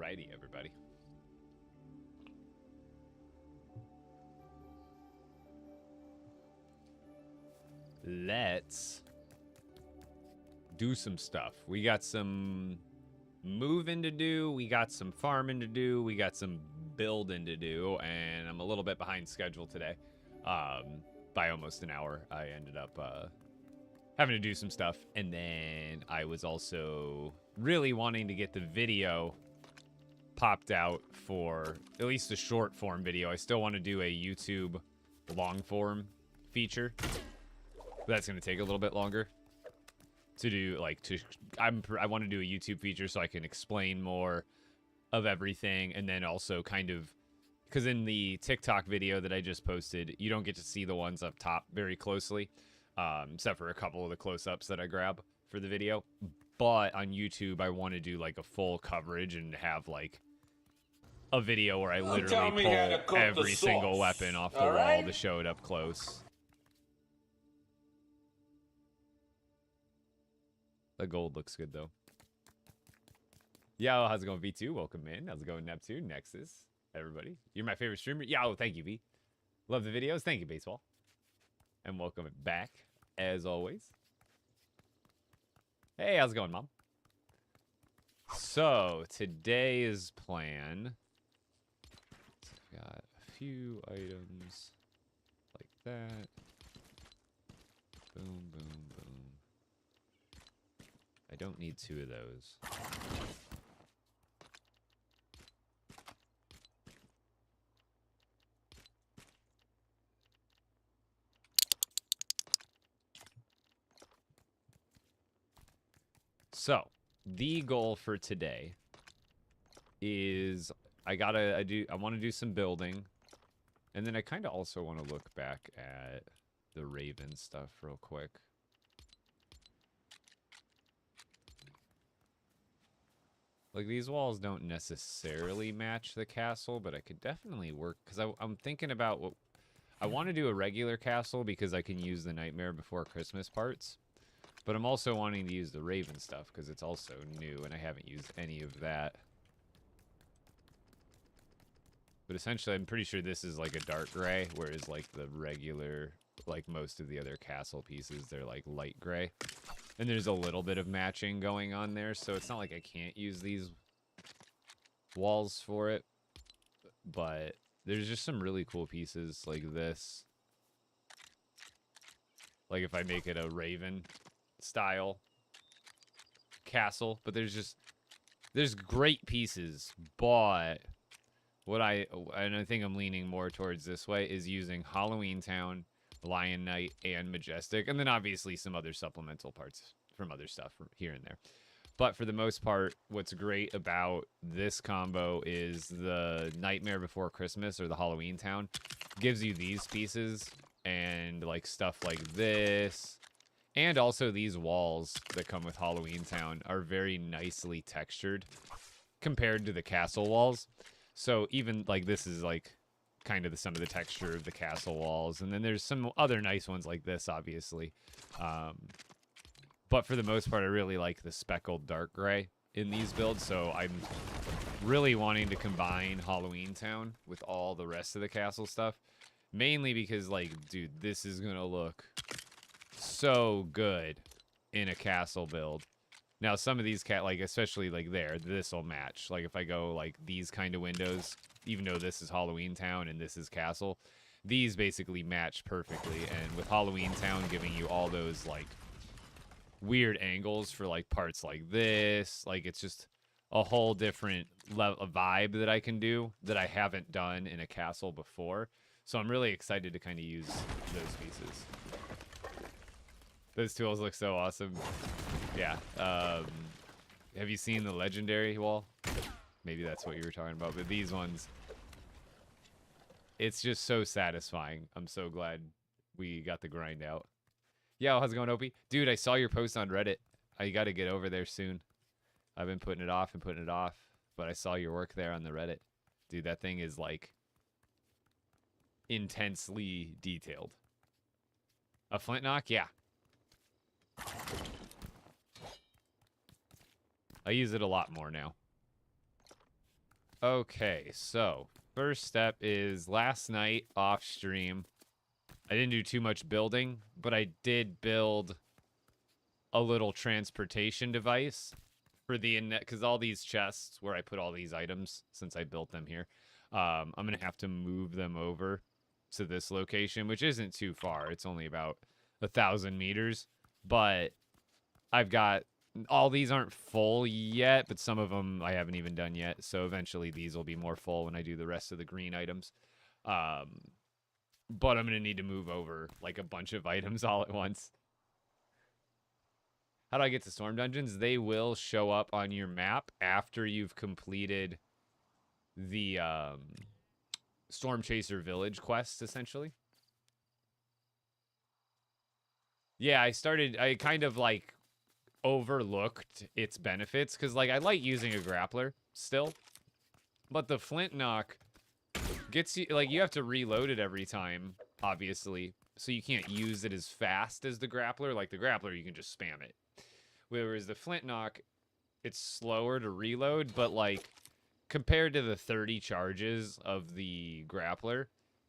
Alrighty, everybody. Let's do some stuff. We got some moving to do. We got some farming to do. We got some building to do. And I'm a little bit behind schedule today. By almost an hour. I ended up having to do some stuff. And then I was also really wanting to get the video popped out for at least a short form video. I still want to do a YouTube long form feature. That's going to take a little bit longer to do. I want to do a YouTube feature so I can explain more of everything, and then also kind of, because in the TikTok video that I just posted, you don't get to see the ones up top very closely, except for a couple of the close-ups that I grab for the video. But on YouTube, I want to do like a full coverage and have like a video where I literally pull every single weapon off the wall to show it up close. The gold looks good, though. Yo, how's it going, V2? Welcome in. How's it going, Neptune, Nexus, everybody? You're my favorite streamer. Yo, thank you, V. Love the videos. Thank you, Baseball. And welcome back, as always. Hey, how's it going, Mom? So, today's plan. I've got a few items like that. Boom, boom, boom. I don't need two of those. So, the goal for today is I want to do some building, and then I kind of also want to look back at the Raven stuff real quick. Like, these walls don't necessarily match the castle, but I could definitely work, because I'm thinking about what I want to do. A regular castle because I can use the Nightmare Before Christmas parts, but I'm also wanting to use the Raven stuff because it's also new and I haven't used any of that. But essentially, I'm pretty sure this is like a dark gray, whereas like the regular, like most of the other castle pieces, they're like light gray. And there's a little bit of matching going on there, so it's not like I can't use these walls for it. But there's just some really cool pieces like this. Like if I make it a Raven style castle, but there's great pieces, but and I think I'm leaning more towards this way, is using Halloween Town, Lion Knight, and Majestic, and then obviously some other supplemental parts from other stuff from here and there. But for the most part, what's great about this combo is the Nightmare Before Christmas, or the Halloween Town, gives you these pieces and like stuff like this. And also these walls that come with Halloween Town are very nicely textured compared to the castle walls. So even like this is like kind of some of the texture of the castle walls. And then there's some other nice ones like this, obviously. But for the most part, I really like the speckled dark gray in these builds. So I'm really wanting to combine Halloween Town with all the rest of the castle stuff. Mainly because, like, dude, this is going to look so good in a castle build. Now, some of these, like, especially, like, this will match. Like, if I go, like, these kind of windows, even though this is Halloween Town and this is castle, these basically match perfectly. And with Halloween Town giving you all those, like, weird angles for, like, parts like this, like, it's just a whole different vibe that I can do that I haven't done in a castle before. So I'm really excited to kind of use those pieces. Those tools look so awesome. Yeah. Have you seen the legendary wall? Maybe that's what you were talking about. But these ones, it's just so satisfying. I'm so glad we got the grind out. Yo, how's it going, Opie? Dude, I saw your post on Reddit. I got to get over there soon. I've been putting it off and putting it off. But I saw your work there on the Reddit. Dude, that thing is like intensely detailed. A flint knock? Yeah. I use it a lot more now. Okay, so first step is last night off stream. I didn't do too much building, but I did build a little transportation device for the internet, because all these chests where I put all these items, since I built them here, I'm gonna have to move them over to this location, which isn't too far. It's only about 1,000 meters, but I've got all these aren't full yet, but some of them I haven't even done yet. So eventually these will be more full when I do the rest of the green items. But I'm gonna need to move over like a bunch of items all at once. How do I get to storm dungeons? They will show up on your map after you've completed the Storm Chaser Village quest, essentially. Yeah, I kind of like overlooked its benefits because like I like using a grappler still, but the flint knock gets you, like, you have to reload it every time, obviously, so you can't use it as fast as the grappler. Like the grappler, you can just spam it, whereas the flint knock, it's slower to reload, but like compared to the 30 charges of the grappler,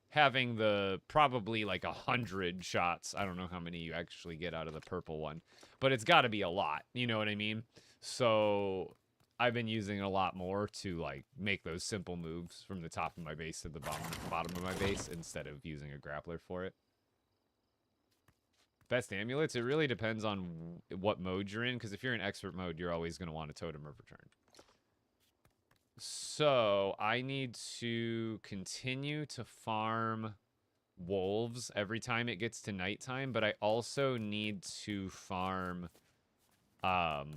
having the probably like 100 shots, I don't know how many you actually get out of the purple one, but it's got to be a lot, you know what I mean? So I've been using it a lot more to like make those simple moves from the top of my base to the bottom of my base instead of using a grappler for it. Best amulets, it really depends on what mode you're in, because if you're in expert mode, you're always going to want a totem of return. So I need to continue to farm wolves every time it gets to nighttime, but I also need to farm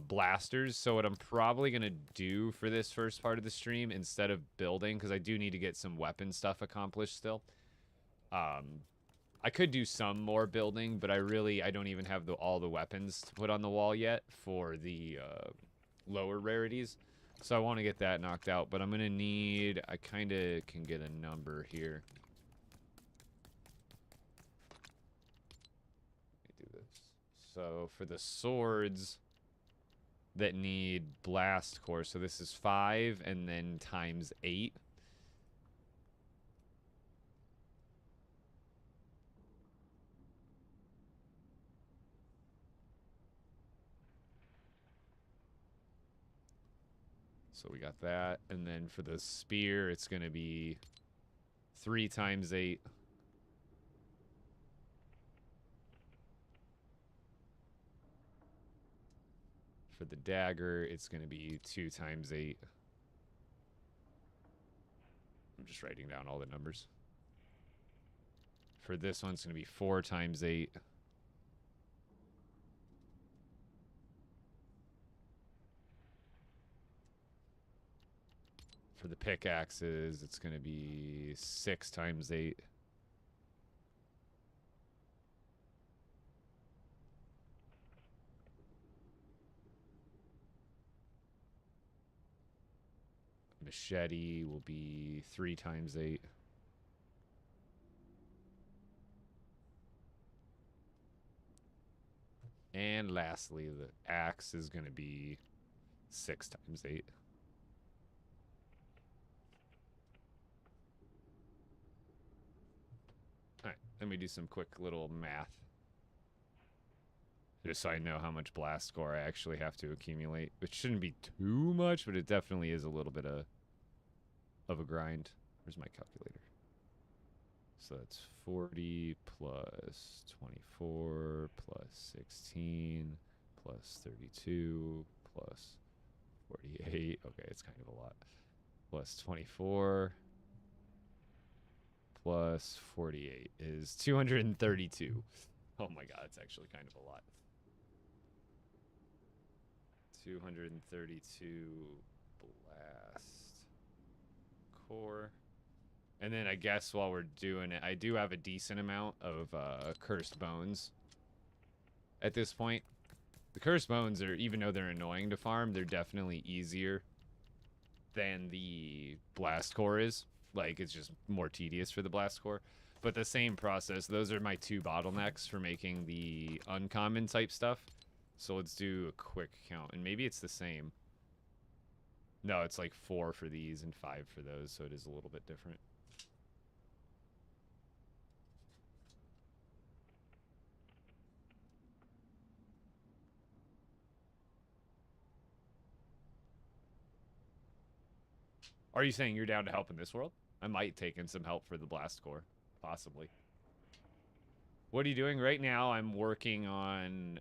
blasters. So what I'm probably going to do for this first part of the stream, instead of building, because I do need to get some weapon stuff accomplished still, I could do some more building, but I don't even have all the weapons to put on the wall yet for the lower rarities. So I want to get that knocked out, but I'm going to need, I kind of can get a number here. Let me do this. So for the swords that need blast core, so this is 5 and then times 8. So we got that, and then for the spear, it's going to be 3 times 8. For the dagger, it's going to be 2 times 8. I'm just writing down all the numbers. For this one, it's going to be 4 times 8. For the pickaxes, it's going to be 6 times 8. Machete will be 3 times 8. And lastly, the axe is going to be 6 times 8. Alright, let me do some quick little math. Just so I know how much blast score I actually have to accumulate. Which shouldn't be too much, but it definitely is a little bit of a grind. Where's my calculator? So that's 40 plus 24 plus 16 plus 32 plus 48. Okay, it's kind of a lot. Plus 24 plus 48 is 232. Oh my god, it's actually kind of a lot. 232 blast core. And then I guess while we're doing it, I do have a decent amount of cursed bones at this point. The cursed bones are, even though they're annoying to farm, they're definitely easier than the blast core is. Like, it's just more tedious for the blast core. But the same process, those are my 2 bottlenecks for making the uncommon type stuff. So let's do a quick count, and maybe it's the same. No, it's like 4 for these and 5 for those, so it is a little bit different. Are you saying you're down to help in this world? I might take in some help for the blast core, possibly. What are you doing right now? I'm working on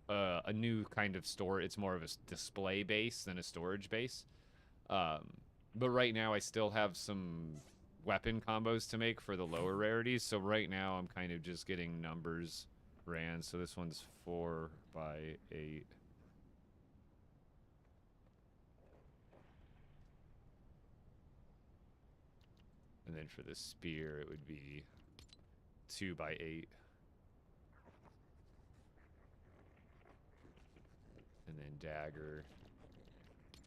a new kind of store. It's more of a display base than a storage base. But right now I still have some weapon combos to make for the lower rarities. So right now I'm kind of just getting numbers ran. So this one's 4 by 8. And then for the spear, it would be 2 by 8. And then dagger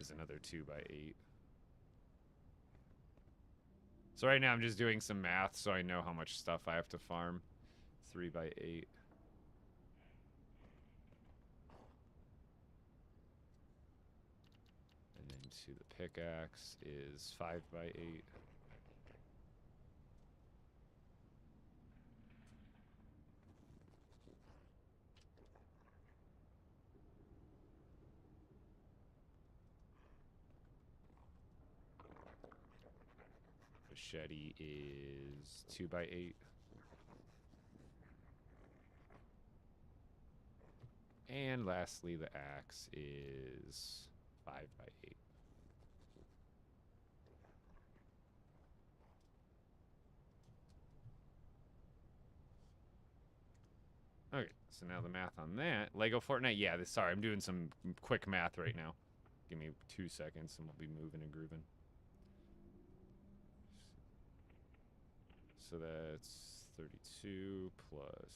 is another 2 by 8. So right now I'm just doing some math so I know how much stuff I have to farm. 3 by 8. And then to the pickaxe is 5 by 8. Machete is 2 by 8. And lastly, the axe is 5 by 8. Okay, so now the math on that. LEGO Fortnite, yeah, sorry, I'm doing some quick math right now. Give me 2 seconds and we'll be moving and grooving. So that's 32 plus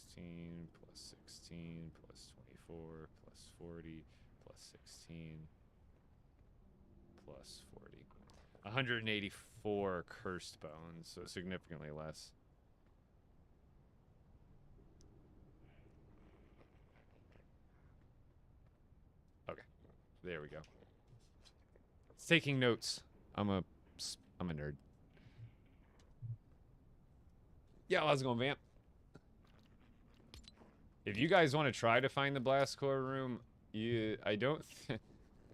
16 plus 16 plus 24 plus 40 plus 16 plus 40. 184 cursed bones, so significantly less. Okay, there we go. It's taking notes. I'm a nerd. Yeah, how's it going, Vamp? If you guys want to try to find the blast core room,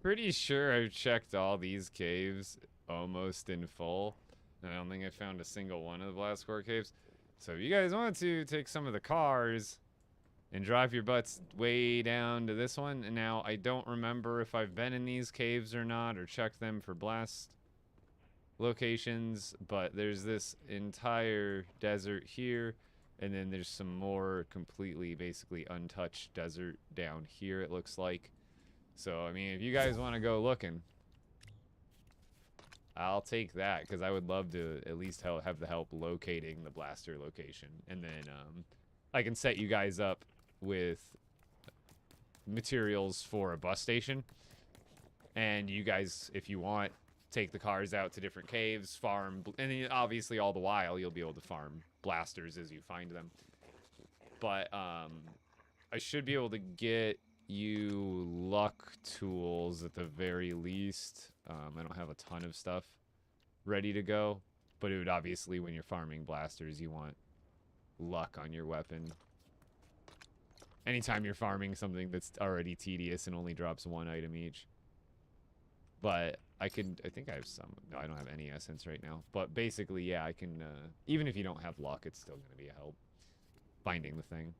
pretty sure I've checked all these caves almost in full. And I don't think I found a single one of the blast core caves. So if you guys want to take some of the cars and drive your butts way down to this one. And now I don't remember if I've been in these caves or not or checked them for blast locations, but there's this entire desert here, and then there's some more completely basically untouched desert down here, it looks like. So I mean, if you guys want to go looking, I'll take that, because I would love to at least have the help locating the blaster location, and then I can set you guys up with materials for a bus station, and you guys, if you want, take the cars out to different caves, farm, and then obviously all the while you'll be able to farm blasters as you find them. But I should be able to get you luck tools at the very least. I don't have a ton of stuff ready to go, but it would obviously, when you're farming blasters, you want luck on your weapon. Anytime you're farming something that's already tedious and only drops 1 item each. But I think I have some. No, I don't have any essence right now. But basically, yeah, I can, even if you don't have luck, it's still going to be a help finding the thing.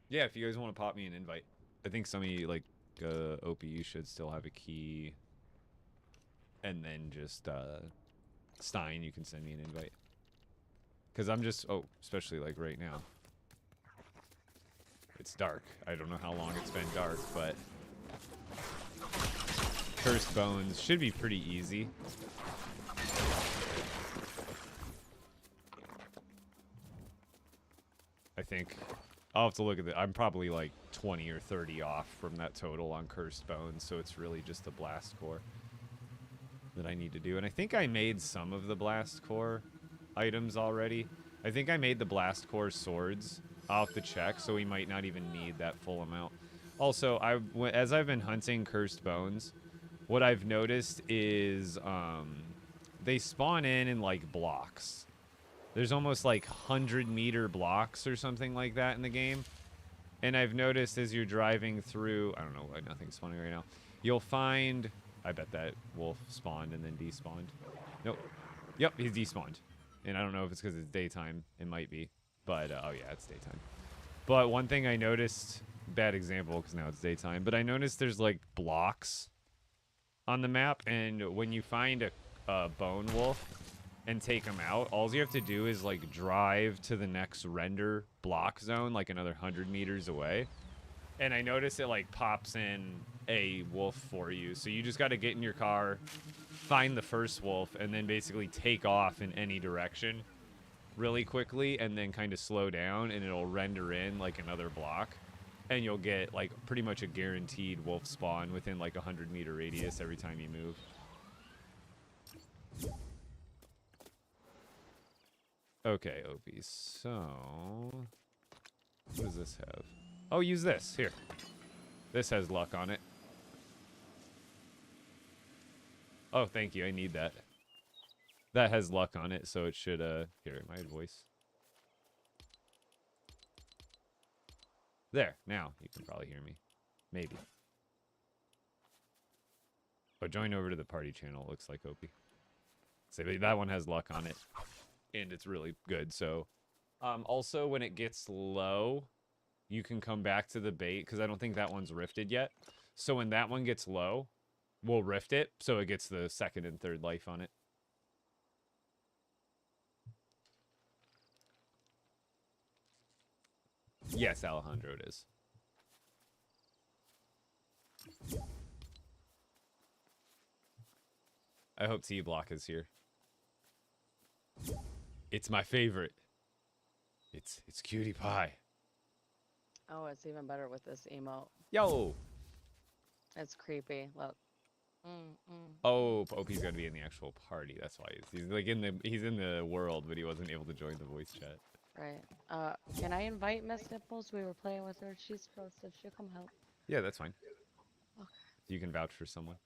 Yeah, if you guys want to pop me an invite. I think some of you, like, OPU should still have a key. And then just, Stein, you can send me an invite. Because I'm just, especially, like, right now. It's dark. I don't know how long it's been dark, but cursed bones should be pretty easy. I think. I'll have to look at it. I'm probably like 20 or 30 off from that total on cursed bones, so it's really just the blast core that I need to do. And I think I made some of the blast core items already. I think I made the blast core swords. I'll have to check, so we might not even need that full amount. Also, as I've been hunting cursed bones, what I've noticed is they spawn in like blocks. There's almost like 100-meter blocks or something like that in the game. And I've noticed as you're driving through, I don't know why nothing's spawning right now. You'll find, I bet that wolf spawned and then despawned. Nope. Yep, he's despawned. And I don't know if it's because it's daytime. It might be. But, oh yeah, it's daytime. But one thing I noticed, bad example because now it's daytime, but I noticed there's like blocks on the map. And when you find a bone wolf and take them out, all you have to do is like drive to the next render block zone, like another 100 meters away. And I noticed it like pops in a wolf for you. So you just got to get in your car, find the first wolf, and then basically take off in any direction really quickly, and then kind of slow down, and it'll render in like another block. And you'll get like pretty much a guaranteed wolf spawn within like a 100-meter radius every time you move. Okay, Opie, so what does this have? Oh, use this. Here. This has luck on it. Oh, thank you. I need that. That has luck on it, so it should, here, my voice. There. Now, you can probably hear me. Maybe. But join over to the party channel, looks like, Opie. So that one has luck on it. And it's really good, so. Also, when it gets low, you can come back to the bait, because I don't think that one's rifted yet. So when that one gets low, we'll rift it, so it gets the second and third life on it. Yes, Alejandro, it is. I hope T-Block is here. It's my favorite. It's Cutie Pie. Oh, it's even better with this emote. Yo! It's creepy. Look. Oh, OP's got to be in the actual party. That's why he's like he's in the world, but he wasn't able to join the voice chat. Right. Can I invite Miss Nipples? We were playing with her. She's supposed to. She'll come help. Yeah, that's fine. Okay. You can vouch for someone.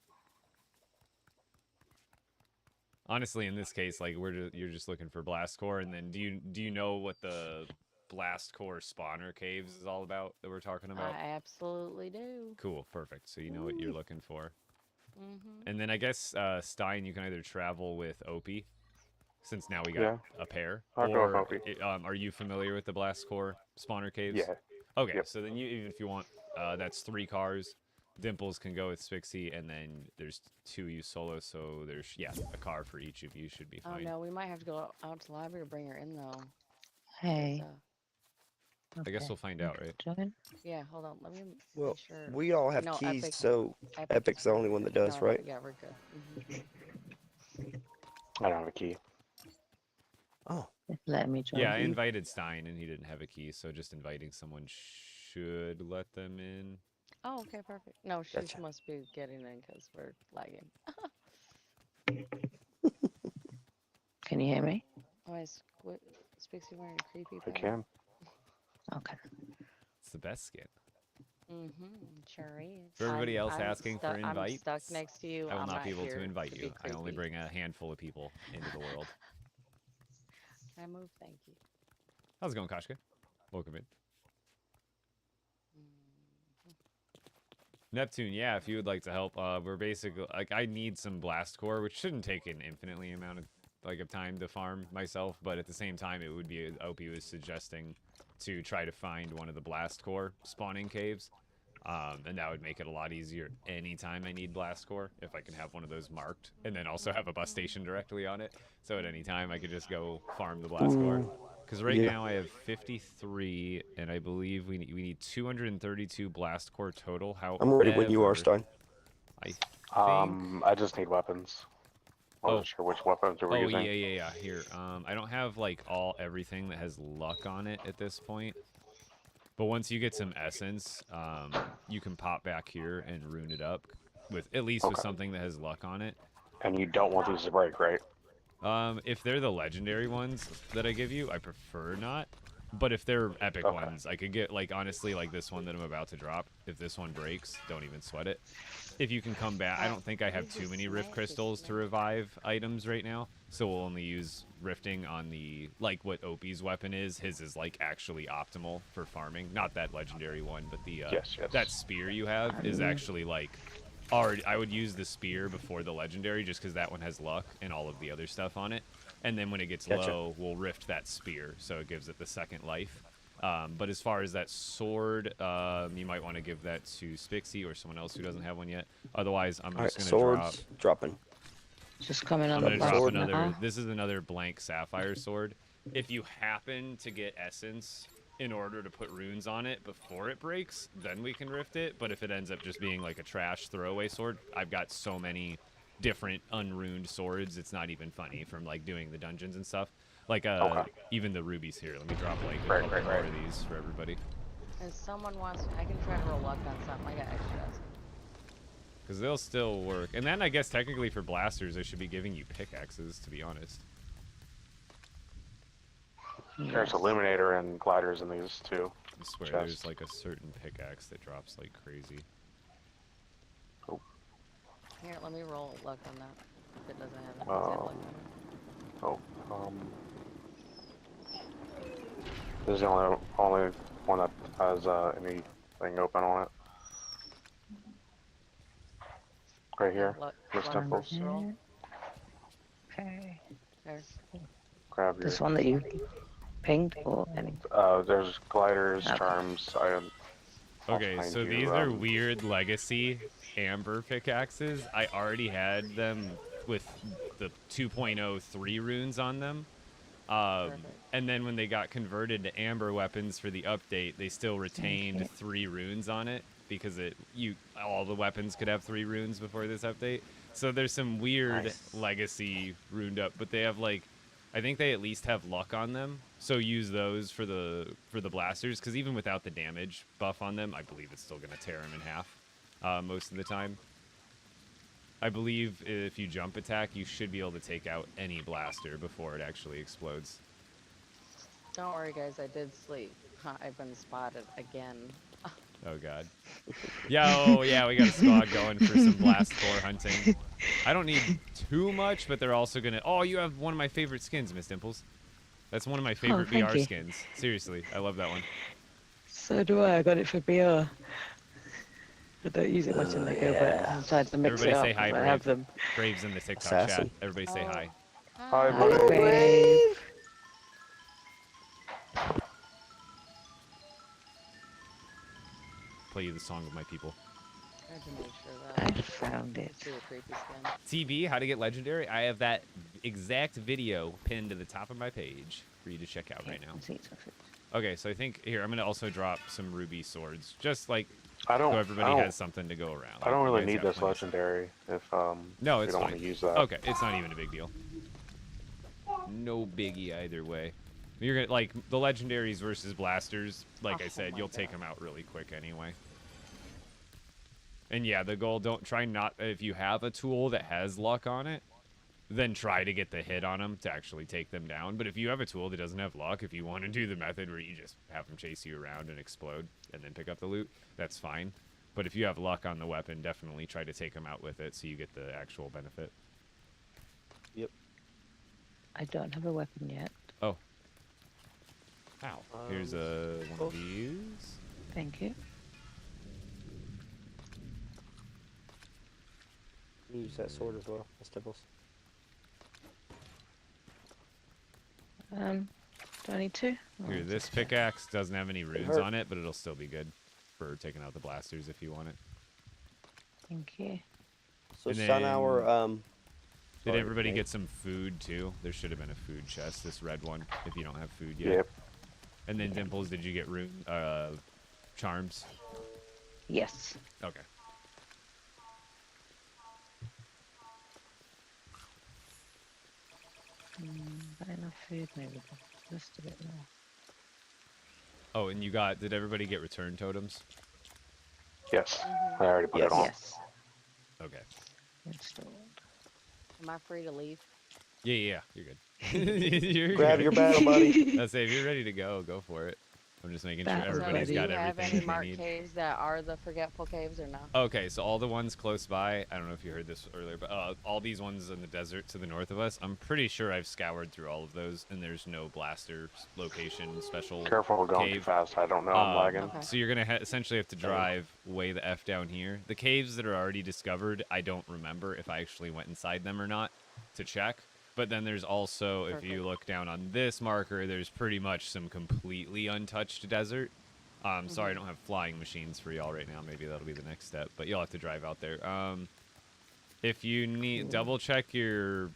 Honestly, in this case, like you're just looking for blast core, and then do you know what the blast core spawner caves is all about that we're talking about? I absolutely do. Cool, perfect. So you know what you're looking for. Mm-hmm. And then I guess Stein, you can either travel with Opie, since now we got a pair, I'll go with Opie. Are you familiar with the blast core spawner caves? Yeah. Okay, Yep. so then even if you want, that's 3 cars. Dimples can go with Spixie, and then there's 2 you solo, so there's, a car for each of you should be fine. Oh, no, we might have to go out to the library to bring her in, though. Hey. I guess we'll find out, right? Join? Yeah, hold on. Let me Well, make sure. we all have No, keys, Epic- so Epic's the only one that does, No, right? Yeah, we're good. I don't have a key. Oh, Let me join. Yeah, I you. invited Stein, and he didn't have a key, so just inviting someone should let them in. Oh, okay, perfect. No, she Gotcha. must be getting in because we're lagging. Can you hear me? Oh, Spixie wearing a creepy I pants? can. Okay. It's the best skin. Sure is. For everybody else I'm asking for I'm invites, stuck next to you. I will I'm not be able here to invite be you. I only creepy. bring a handful of people into the world. Can I move? Thank you. How's it going, Kashka? Welcome in. Neptune, yeah, if you would like to help, we're basically, like, I need some blast core, which shouldn't take an infinitely amount of time to farm myself, but at the same time, it would be, OP was suggesting to try to find one of the blast core spawning caves, and that would make it a lot easier anytime I need blast core, if I can have one of those marked, and then also have a bus station directly on it, so at any time I could just go farm the blast core. Because right now I have 53, and I believe we need 232 blast core total. However, I'm ready when you are, Stein. I think. I just need weapons. I wasn't sure which weapons we were using. Yeah. Here, I don't have like everything that has luck on it at this point. But once you get some essence, you can pop back here and rune it up with with something that has luck on it. And you don't want these to break, right? If they're the legendary ones that I give you, I prefer not. But if they're epic Okay. ones, I could get, like, honestly, like this one that I'm about to drop. If this one breaks, don't even sweat it. If you can come back, I don't think I have too many rift crystals to revive items right now, so we'll only use rifting on the, like, what Opie's weapon is. His is, like, actually optimal for farming. Not that legendary one, but the, Yes, yes. that spear you have is actually, like, already, I would use the spear before the legendary just because that one has luck and all of the other stuff on it. And then when it gets Gotcha. low, we'll rift that spear, so it gives it the second life. But as far as that sword, you might want to give that to Spixie or someone else who doesn't have one yet. Otherwise, I'm All right, just going to drop. swords dropping. Just coming on I'm the going to drop sword another. now. This is another blank sapphire sword. If you happen to get essence in order to put runes on it before it breaks, then we can rift it. But if it ends up just being like a trash throwaway sword, I've got so many different unruned swords, it's not even funny from like doing the dungeons and stuff. Like Okay. even the rubies here. Let me drop like a Right, couple right, more right. of these for everybody. If someone wants, I can try to roll luck on something. I got extras. Because they'll still work. And then I guess technically for blasters, they should be giving you pickaxes, to be honest. There's illuminator and gliders in these too. I swear Chest. there's like a certain pickaxe that drops like crazy. Here, let me roll luck on that. If it doesn't have it, Oh. luck on it. Oh, this is the only one that has anything open on it. Right here, Luck, Miss luck Temples. first roll. Okay. There's Grab your. This one that you pinged or any? There's gliders, Okay. charms. I'll Okay, find so you, these are weird legacy amber pickaxes. I already had them with the 2.0 3 runes on them. Perfect. And then when they got converted to amber weapons for the update, they still retained Okay. 3 runes on it because all the weapons could have 3 runes before this update. So there's some weird Nice. legacy runed up, but they have like, I think they at least have luck on them. So use those for the blasters, because even without the damage buff on them, I believe it's still gonna tear them in half most of the time. I believe if you jump attack, you should be able to take out any blaster before it actually explodes. Don't worry, guys. I did sleep. I've been spotted again. Oh god. Yeah, we got a squad going for some blast core hunting. I don't need too much, but they're also gonna. Oh, you have one of my favorite skins, Miss Dimples. That's one of my favorite thank BR you. skins. Seriously, I love that one. So do I. I got it for BR. I don't use it much in LEGO, but I'm trying to mix Everybody it up. say hi, 'cause I have Brave. them. Brave's in the TikTok chat. Assassin. Everybody say hi. Hi, Hi. Brave. Brave. Play you the song of my people. I had to make sure I that. found it. See the creepy skin. TB, how to get legendary? I have that exact video pinned to the top of my page for you to check out right now. Okay, so I think here I'm gonna also drop some ruby swords, just like I don't. so everybody I don't, has something to go around. I don't You really guys need got this plenty. legendary if No, you it's don't fine. want to use that. Okay, it's not even a big deal. No biggie either way. You're gonna like the legendaries versus blasters. Like I Oh said, my you'll take God. them out really quick anyway. And yeah, the goal, don't try not, if you have a tool that has luck on it, then try to get the hit on them to actually take them down. But if you have a tool that doesn't have luck, if you want to do the method where you just have them chase you around and explode and then pick up the loot, that's fine. But if you have luck on the weapon, definitely try to take them out with it so you get the actual benefit. Yep. I don't have a weapon yet. Oh. Ow. Here's one oh. of these. Thank you. Use that sword as well, Miss Dimples. 22. Here, this pickaxe doesn't have any runes hurt. on it, but it'll still be good for taking out the blasters if you want it. Thank you. So And Sun Hour, Did sorry, everybody Nate. get some food too? There should have been a food chest, this red one, if you don't have food yet. Yep. And then Dimples, did you get charms? Yes. Okay. Got enough food, maybe. Just a bit more. Oh, and did everybody get return totems? Yes. Mm-hmm. I already put Yes. it on. Yes. Okay. Installed. Am I free to leave? Yeah, you're good. You're Grab good. your battle buddy. Let's say if you're ready to go for it. I'm just making sure Battle So everybody's do buddy. got you have everything any they marked need. caves that are the forgetful caves or no? Okay, so all the ones close by, I don't know if you heard this earlier, but all these ones in the desert to the north of us, I'm pretty sure I've scoured through all of those, and there's no blaster location special Careful going too cave. fast. I don't know. I'm lagging. Okay. So you're going to essentially have to drive way the F down here. The caves that are already discovered, I don't remember if I actually went inside them or not to check. But then there's also, if you Perfect. look down on this marker, there's pretty much some completely untouched desert. Sorry, I don't have flying machines for y'all right now. Maybe that'll be the next step, but you'll have to drive out there. If you need, double check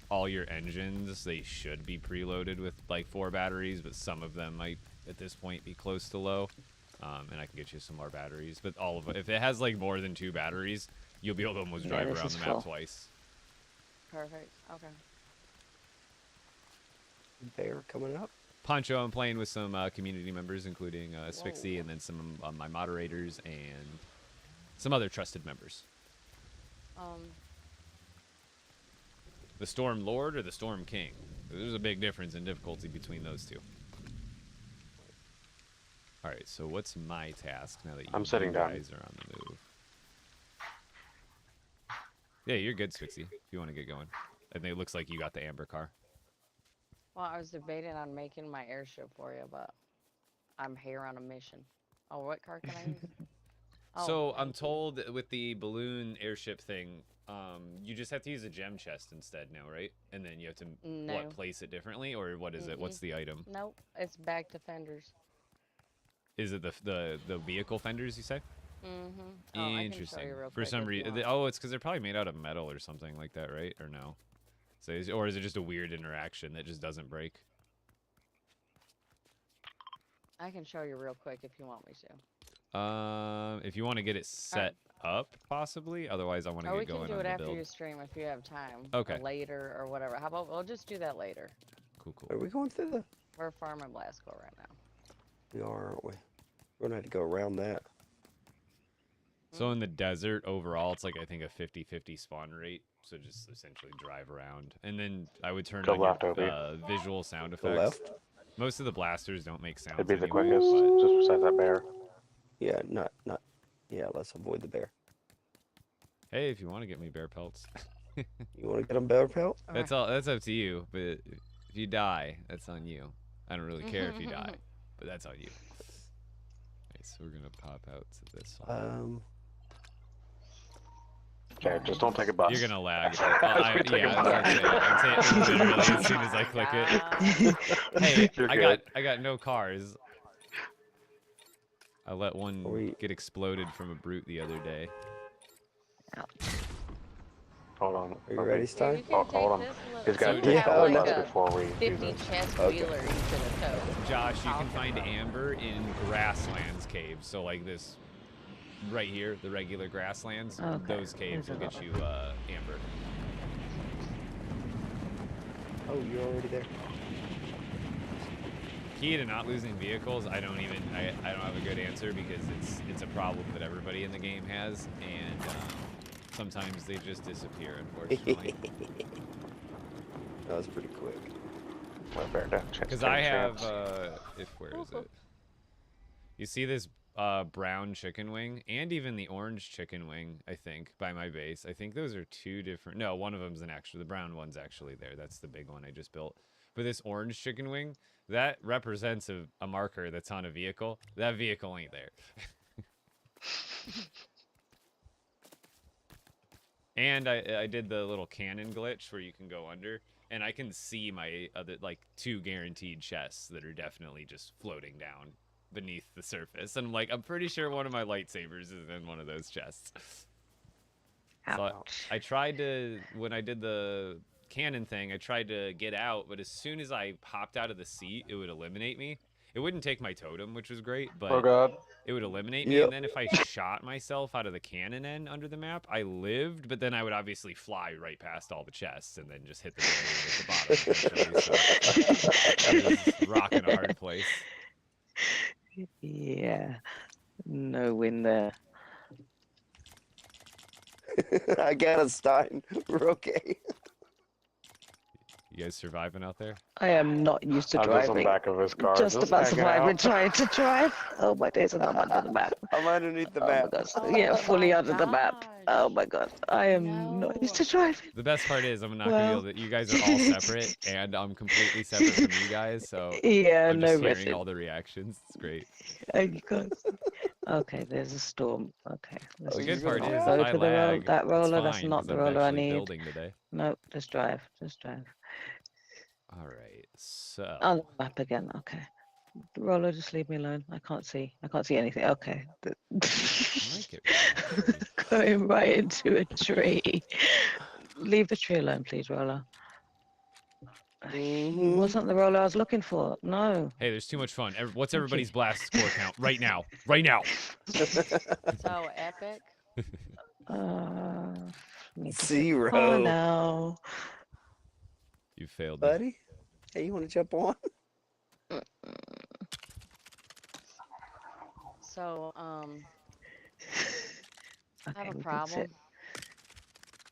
all your engines. They should be preloaded with like 4 batteries, but some of them might at this point be close to low. And I can get you some more batteries, but all of it, if it has like more than 2 batteries, you'll be able to almost Yeah, drive this around is the map full. twice. Perfect. Okay. Bear coming up. Poncho, I'm playing with some community members, including Spixie, Whoa. and then some of my moderators and some other trusted members. The Storm Lord or the Storm King? There's a big difference in difficulty between those two. All right, so what's my task now that you I'm sitting down. guys are on the move? Yeah, you're good, Spixie, if you want to get going. I think it looks like you got the amber car. Well, I was debating on making my airship for you, but I'm here on a mission. Oh, what car can I use? Oh, So I'm thank you. told with the balloon airship thing, you just have to use a gem chest instead now, right? And then you have to No. what, place it differently, or what is it? What's the item? Nope, it's back to fenders. Is it the vehicle fenders you say? Mm-hmm. Oh, I can show Interesting. you real For quick some if you reason, want. oh, it's because they're probably made out of metal or something like that, right? Or no? So or is it just a weird interaction that just doesn't break? I can show you real quick if you want me to. If you want to get it set up, possibly. Otherwise, I want to Or we get can going do on it the after build. you stream if you have time. Okay. Or later or whatever. How about we'll just do that later. Cool. Are we going through the? We're farming Blasco right now. We are, aren't we? We're gonna have to go around that. So in the desert overall, it's like I think a 50-50 spawn rate. So just essentially drive around, and then I would turn Go on left, your Opie. visual sound Go effects. left. Most of the blasters don't make sounds. It'd be the anyway, quickest, but- just beside that bear. Yeah, not. Yeah, let's avoid the bear. Hey, if you want to get me bear pelts, You want to get him bear pelt? that's all. That's up to you. But if you die, that's on you. I don't really care if you die, but that's on you. Okay, so we're gonna pop out to this one. Okay, just don't take a bus. You're gonna lag. Take a Yeah, bus. I'd say literally as soon as I click it. Hey, You're I got no cars. I let one We- get exploded from a brute the other day. Hold on. Are you okay. ready, Yeah, you Stein? can Hold take on. this He's got So to yeah, take the like bus a before we do 50 this. chest Okay. wheeler you should have towed. Josh, you I'll can get find that. amber in grasslands caves. So like this right here, the regular grasslands, Okay, those caves will there's a get you amber. Oh, you're already there. Key to not losing vehicles, I don't have a good answer because it's a problem that everybody in the game has, and sometimes they just disappear, unfortunately. That was pretty quick. Well, bear down. Chance, Because chance, I have chance. where is it? You see this brown chicken wing and even the orange chicken wing, I think, by my base. I think those are 2 different. No, one of them's the brown one's actually there. That's the big one I just built. But this orange chicken wing, that represents a marker that's on a vehicle. That vehicle ain't there. And I did the little cannon glitch where you can go under, and I can see my other, like, 2 guaranteed chests that are definitely just floating down beneath the surface. And I'm like, I'm pretty sure one of my lightsabers is in one of those chests. So I tried to, when I did the cannon thing, I tried to get out, but as soon as I popped out of the seat, it would eliminate me. It wouldn't take my totem, which was great, but Oh god. it would eliminate me. Yep. And then if I shot myself out of the cannon end under the map, I lived, but then I would obviously fly right past all the chests and then just hit the barrier at the bottom eventually. So I was rocking a hard place. Yeah. No win there. I got a Stein. We're okay. You guys surviving out there? I am not used to I'm just on the driving. back of his car. Just about hanging surviving out. trying to drive. Oh my days, and I'm under the map. I'm underneath the Oh my map. god. Oh Yeah, fully my under the map. Oh gosh. my god. I am not used No. to driving. The best part is I'm not gonna be Well. able to. You guys are all separate, and I'm completely separate from you guys. So Yeah, I'm no just hearing resin. all the reactions. It's great. You can't see. Okay, there's a storm. Okay. Let's Oh, The you're good just part gonna is go if drive? I for the roll. lag, That it's roller, that's fine not because the I'm roller I actually need. building today. Nope, just drive. Just drive. All right. So On the map again. Okay. Roller, just leave me alone. I can't see. I can't see anything. Okay. I might get rid of that tree. Going right into a tree. Leave the tree alone, please, Roller. He Mhm. wasn't the roller I was looking for. No. Hey, there's too much fun. What's Thank everybody's you. blast score count right now? Right now. So epic. Need to set the car 0, now. You failed me. buddy. Hey, you want to jump on? So I have Okay, a we can problem. sit.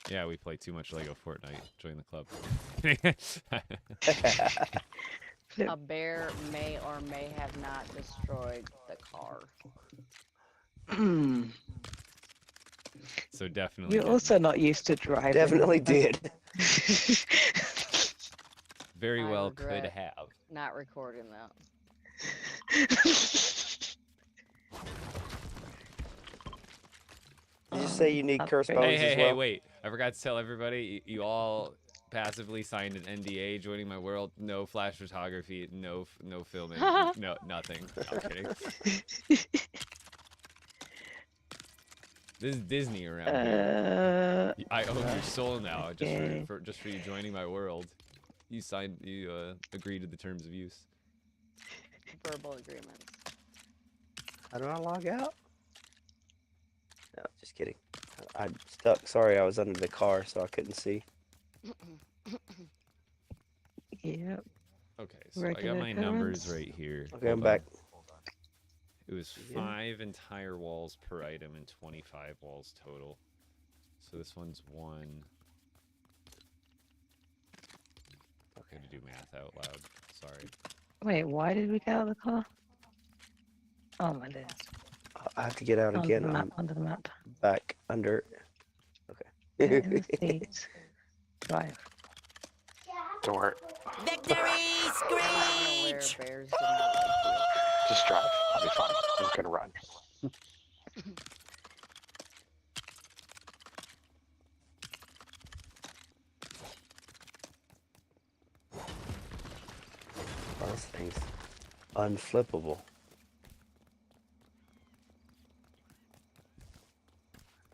Yeah, we play too much LEGO Fortnite. Join the club. Flip. A bear may or may have not destroyed the car. So definitely. You're didn't. also not used to driving. Definitely did. Very I well could regret have. not recording that. Did you say you need curse Upgrade. bones Hey, as hey, well? wait. I forgot to tell everybody, you all passively signed an NDA joining my world. No flash photography, no filming, no nothing. No, I'm kidding. This is Disney around here. I own your soul now, okay. just for you joining my world. You agreed to the terms of use. Verbal agreements. How do I log out? No, just kidding. I'm stuck. Sorry, I was under the car, so I couldn't see. Yep. Okay, so I Regular got my numbers occurrence. right here. Okay, Hold I'm back. on. It was Yeah. 5 entire walls per item and 25 walls total. So this one's 1. Okay, to do math out loud. Sorry. Wait, why did we get out of the car? Oh my days. I have to get out Under again. the map, I'm under the map. back under. Get in Okay. the seats. Drive. Don't worry. Victory I don't know where screech! bears did not like Just drive. I'll be fine. I'm just gonna run. Oh, this thing's unflippable.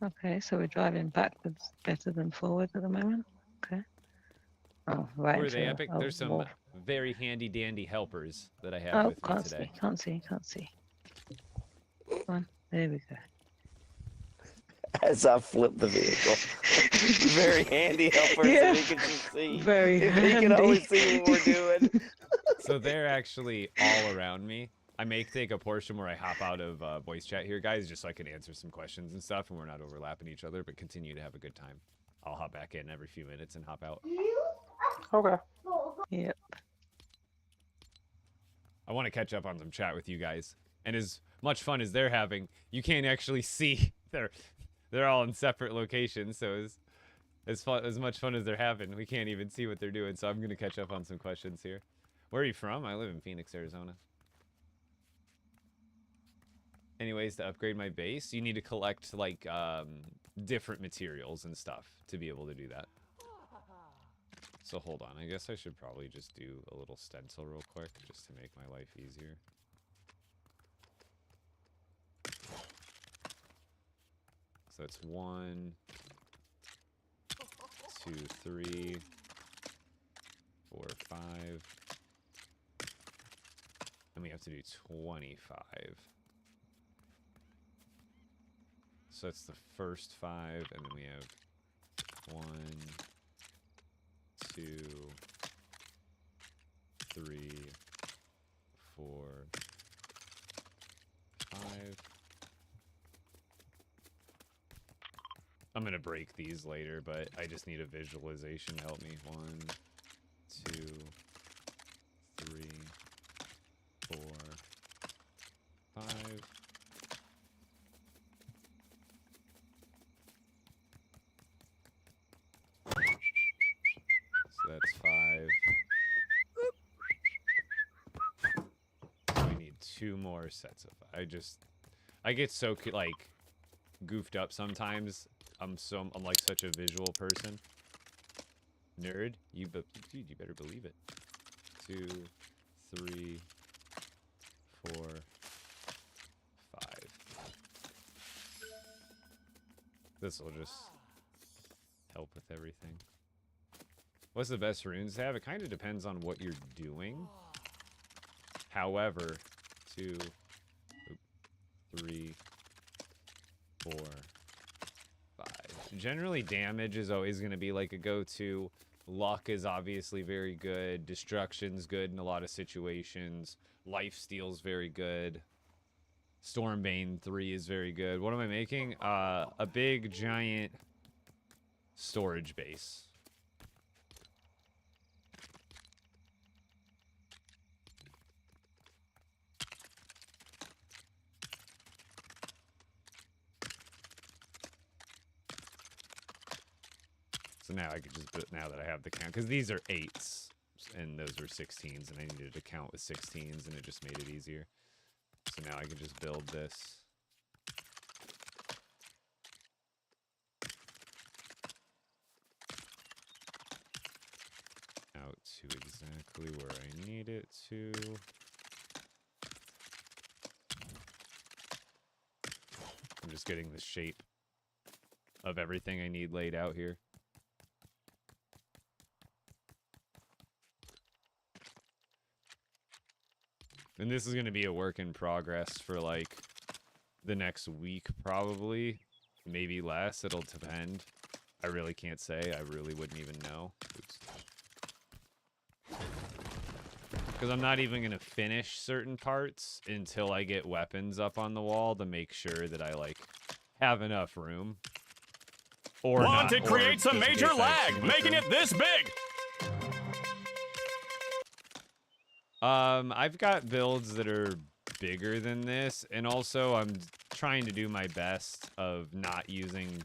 Okay, so we're driving backwards better than forward at the moment. Okay. Oh, right. Were they into epic? a There's some wall. very handy dandy helpers that I have Oh, with me can't today. see, can't see, can't see. Come on, there we go. As I flip the vehicle. Very handy helpers Yeah. so we can just see. Very If he can always handy. see what we're doing. So they're actually all around me. I may take a portion where I hop out of voice chat here, guys, just so I can answer some questions and stuff, and we're not overlapping each other, but continue to have a good time. I'll hop back in every few minutes and hop out. Okay. Yep. I want to catch up on some chat with you guys. And as much fun as they're having, you can't actually see. They're all in separate locations, so as much fun as they're having, we can't even see what they're doing. So I'm going to catch up on some questions here. Where are you from? I live in Phoenix, Arizona. Anyways, to upgrade my base, you need to collect like different materials and stuff to be able to do that. So hold on, I guess I should probably just do a little stencil real quick just to make my life easier. So it's 1, 2, 3, 4, 5. And we have to do 25. So that's the first 5, and then we have 1, 2, 3, 4, 5. I'm gonna break these later, but I just need a visualization to help me. 1, 2, 2 more sets of. I get so like goofed up sometimes. I'm like such a visual person. Nerd, dude, you better believe it. 2, 3, 4, 5. This will just help with everything. What's the best runes to have? It kind of depends on what you're doing. However, 2, 3, 4, 5. Generally, damage is always going to be like a go-to. Luck is obviously very good. Destruction's good in a lot of situations. Lifesteal's very good. Stormbane 3 is very good. What am I making? A big, giant storage base. So now I could just, now that I have the count, because these are 8s, and those were 16s, and I needed to count with 16s, and it just made it easier. So now I can just build this. Out to exactly where I need it to. I'm just getting the shape of everything I need laid out here. And this is going to be a work in progress for like the next week, probably. Maybe less. It'll depend. I really can't say. I really wouldn't even know. Because I'm not even going to finish certain parts until I get weapons up on the wall to make sure that I like have enough room. Or Want to not, create or some just in major case I have too lag, much making room. it this big. I've got builds that are bigger than this, and also I'm trying to do my best of not using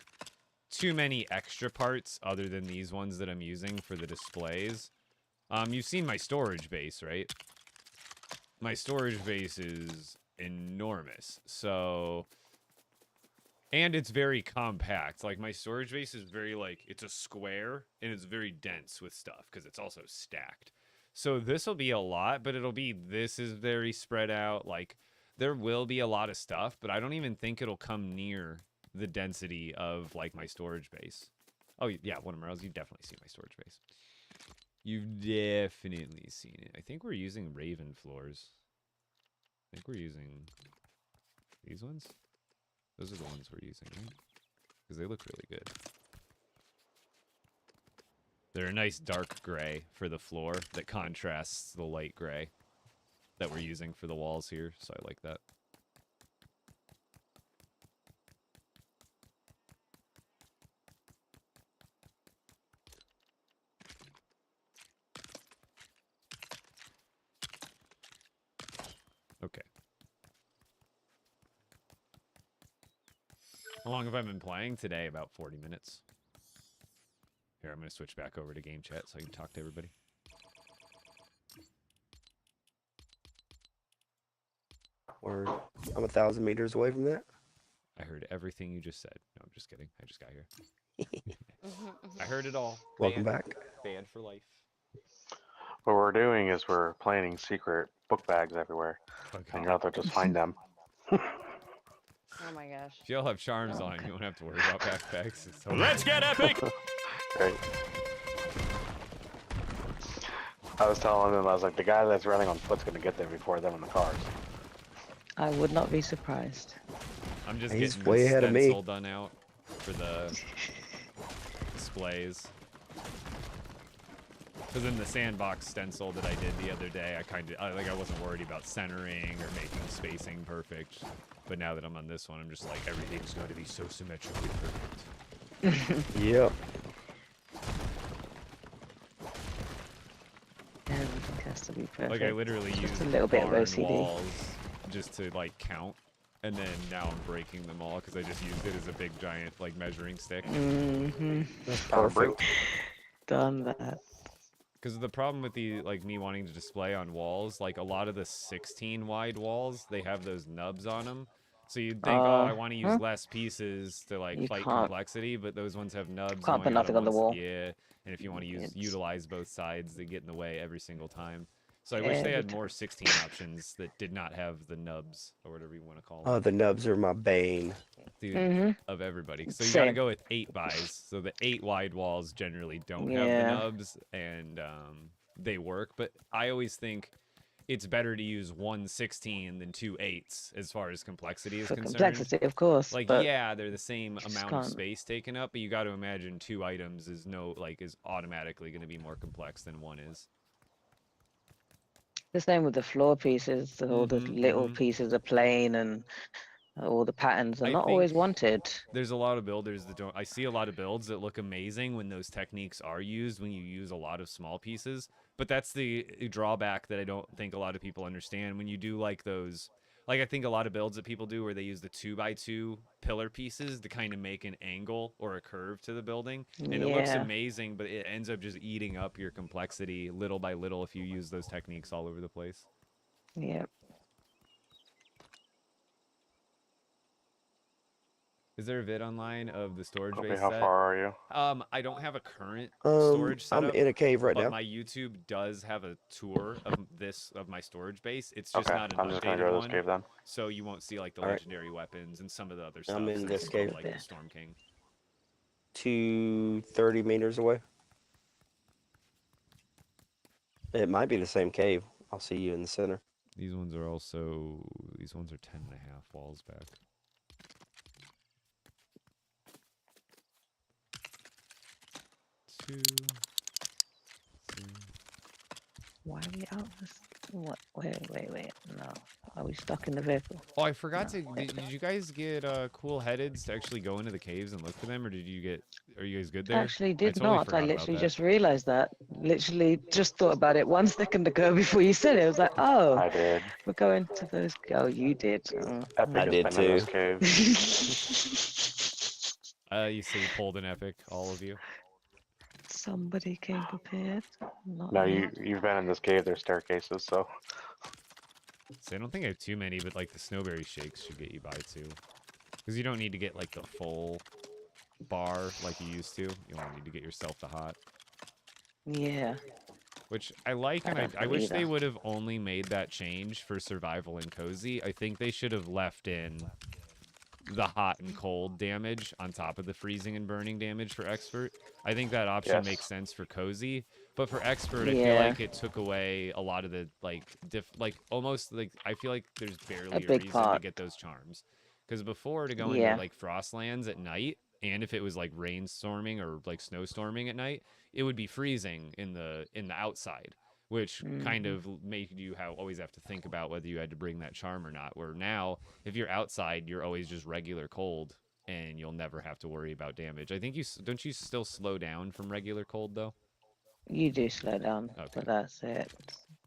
too many extra parts other than these ones that I'm using for the displays. You've seen my storage base, right? My storage base is enormous, so... And it's very compact. Like, my storage base is very, like, it's a square, and it's very dense with stuff, because it's also stacked. So this will be a lot, but it'll be, this is very spread out. Like, there will be a lot of stuff, but I don't even think it'll come near the density of, like, my storage base. Oh, yeah, one of Merle's, you've definitely seen my storage base. You've definitely seen it. I think we're using Raven floors. I think we're using these ones. Those are the ones we're using, right? Because they look really good. They're a nice dark gray for the floor that contrasts the light gray that we're using for the walls here, so I like that. Okay. How long have I been playing today? About 40 minutes. Here, I'm going to switch back over to game chat so I can talk to everybody. Or I'm 1,000 meters away from that. I heard everything you just said. No, I'm just kidding. I just got here. I heard it all. Welcome Banned. back. Banned for life. What we're doing is we're planting secret book bags everywhere, Oh, and God. you'll have to just find them. Oh my gosh. If y'all have charms on, you don't have to worry about backpacks. It's totally Let's get epic. Great. I was telling them, I was like, the guy that's running on foot's gonna get there before them in the cars. I would not be surprised. I'm just He's getting way the ahead of me. stencil done out for the displays. Because in the sandbox stencil that I did the other day, I wasn't worried about centering or making spacing perfect. But now that I'm on this one, I'm just like, everything's going to be so symmetrically perfect. Yep. Everything has to be perfect. Like I literally Just used a little bit of barn OCD. walls just to like count, and then now I'm breaking them all because I just used it as a big giant like measuring stick. Mm-hmm. That's Perfect. perfect. Done that. Because the problem with the like me wanting to display on walls, like a lot of the 16 wide walls, they have those nubs on them. So you'd think, oh, I want to use less pieces to like You fight can't complexity, but those ones have nubs. You can't only put got nothing on the wall. yeah, and if you want to It's utilize both sides, they get in the way every single time. So I wish they every had time. more 16 options that did not have the nubs or whatever you want to call them. Oh, the nubs are my bane. Dude, of everybody. So you got to go with 8 buys. So the 8 wide walls generally don't have the Yeah. nubs, and they work. But I always think it's better to use 1 16 than 2 8s as far as complexity is For concerned. complexity, of course. Like, but yeah, they're the same just amount of can't. space taken up, but you got to imagine 2 items is is automatically going to be more complex than 1 is. The same with the floor pieces. All the little pieces are plain, and all the patterns are I not think always wanted. there's a lot of builders that don't. I see a lot of builds that look amazing when those techniques are used, when you use a lot of small pieces. But that's the drawback that I don't think a lot of people understand. When you do like those, like I think a lot of builds that people do where they use the 2x2 pillar pieces to kind of make an angle or a curve to the building. And it looks Yeah. amazing, but it ends up just eating up your complexity little by little if you use those techniques all over the place. Yeah. Is there a vid online of the storage Kobe, base how set? far are you? I don't have a current storage I'm setup, in a cave right but now. my YouTube does have a tour of my storage base. It's just Okay, not an I'm just gonna updated go to this one, cave then. so you won't see like the All right. legendary weapons and some of the other stuff. I'm in since this it's cave. like the Storm King. 230 meters away. It might be the same cave. I'll see you in the center. These ones are 10 and a half walls back. Two, three. Why are we out? What? Wait. No. Are we stuck in the vehicle? Oh, I forgot No. to. Did you guys get cool headeds to actually go into the caves and look for them, or did you get? Are you guys good there? Actually, I did totally not. I forgot about literally that. just realized that. Literally just thought about it 1 second ago before you said it. I was like, oh, I did. we're going to those. Oh, you did. Oh. Epic I has did been in this too. cave. You say you pulled an epic, all of you. Somebody came prepared. Not No, me. you've been in this cave. There's staircases, so See, I don't think I have too many, but like the snowberry shakes should get you by too, because you don't need to get like the full bar like you used to. You only need to get yourself the hot. Yeah. Which I like, and don't I wish either. they would have only made that change for survival and cozy. I think they should have left in the hot and cold damage on top of the freezing and burning damage for expert. I think that option makes sense for cozy, but for expert, I feel Yeah. like it took away a lot of the almost like I feel like there's barely a big reason to part. get those charms, because before to go into Yeah. like Frostlands at night, and if it was like rainstorming or like snowstorming at night, it would be freezing in the outside, which kind of made you always have to think about whether you had to bring that charm or not. Where now, if you're outside, you're always just regular cold, and you'll never have to worry about damage. I think don't you still slow down from regular cold though? You do slow down, Okay. but that's it.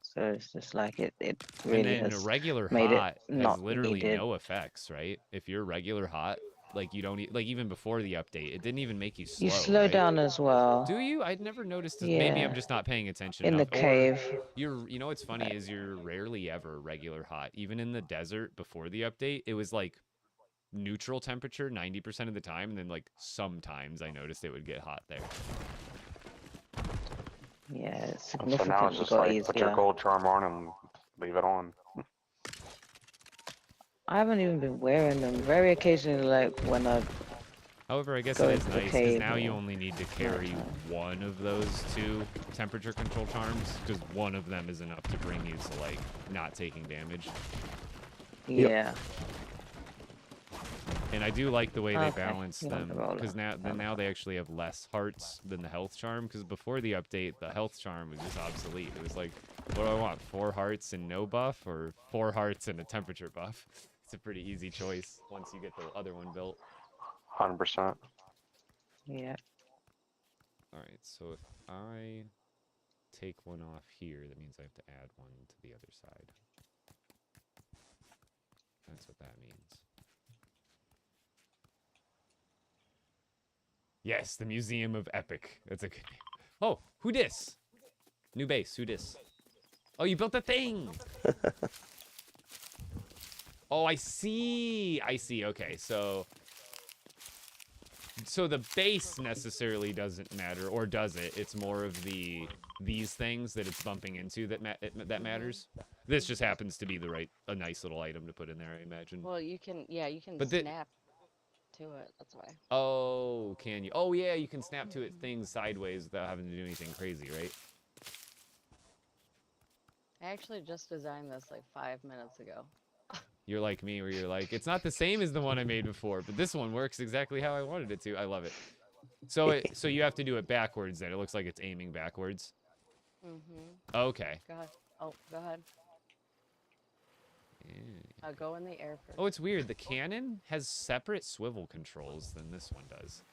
So it's just like it And really then has regular made it hot has not literally needed. no effects, right? If you're regular hot, like you don't like even before the update, it didn't even make you slow. You slow right? down as well. Do you? I'd never noticed. Yeah. Maybe I'm just not paying attention In the enough. Or cave. you know what's funny is you're rarely ever regular hot. Even in the desert before the update, it was like neutral temperature 90% of the time, and then like sometimes I noticed it would get hot there. Yeah, it's so now significantly it's just got like easier. put your gold charm on and leave it on. I haven't even been wearing them. Very occasionally, like when I However, I guess go it is into the nice because cave now you or only need to carry nighttime. one of those 2 temperature control charms, because one of them is enough to bring you to like not taking damage. Yeah. And I do like the way they Okay, balance you want them, the roller. because now they actually have less hearts than the health charm. Because before the update, the health charm was just obsolete. It was like, what do I want? 4 hearts and no buff, or 4 hearts and a temperature buff? It's a pretty easy choice once you get the other one built. 100%. Yeah. All right, so if I take one off here, that means I have to add one to the other side. That's what that means. Yes, the Museum of Epic. That's a good name. Oh, who dis? New base. Who dis? Oh, you built the thing. Oh, I see. I see. Okay, so the base necessarily doesn't matter, or does it? It's more of these things that it's bumping into that matters. This just happens to be a nice little item to put in there, I imagine. Well, you can But snap to it. That's why. Oh, can you? Oh, yeah, you can snap to it things sideways without having to do anything crazy, right? I actually just designed this like 5 minutes ago. You're like me, where you're like, it's not the same as the one I made before, but this one works exactly how I wanted it to. I love it. So you have to do it backwards then. It looks like it's aiming backwards. Mm-hmm. Okay. Go ahead. Oh, go ahead. Yeah. I'll go in the air first. Oh, it's weird. The cannon has separate swivel controls than this one does.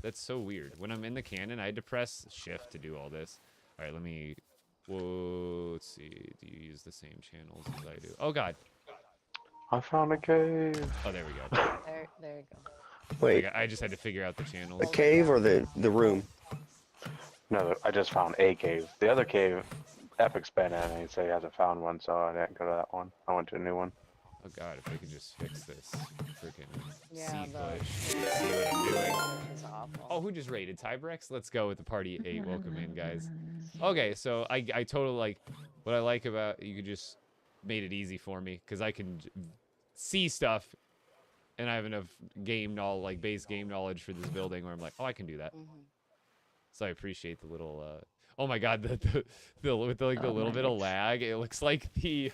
That's so weird. When I'm in the cannon, I had to press shift to do all this. All right, let me... Whoa, let's see. Do you use the same channels as I do? Oh, God. I found a cave. Oh, there we go. There you go. Wait, I just had to figure out the channels. the cave or the room? No, I just found a cave. The other cave, Epic's been in, and he said he hasn't found one, so I didn't go to that one. I went to a new one. Oh, God, if I could just fix this freaking Yeah, sea the push. See what I'm doing. is awful. Oh, who just raided? Tybrex? Let's go with the party 8. Welcome in, guys. Okay, so I totally like... What I like about... You could just... Made it easy for me, because I can see stuff, and I have enough base game knowledge for this building where I'm like, oh, I can do that. Mm-hmm. So I appreciate the little... Oh my God, the little bit of lag, it looks like the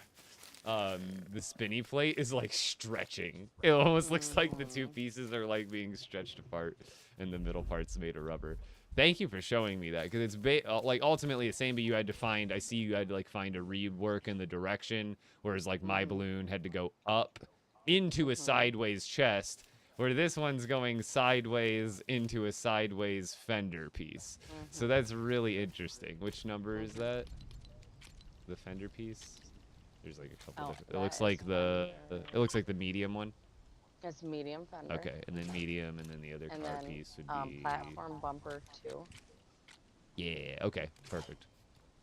spinny plate is like stretching. It almost looks like the two pieces are like being stretched apart, and the middle part's made of rubber. Thank you for showing me that, because it's like ultimately the same, but you had to find. I see you had to like find a rework in the direction, whereas like my balloon had to go up into a sideways chest, where this one's going sideways into a sideways fender piece. So that's really interesting. Which number is that? The fender piece? There's like a couple different. It looks like it looks like the medium one. It's medium fender. Okay, and then medium, and then the other And car then piece would be platform bumper 2. Yeah, okay, perfect.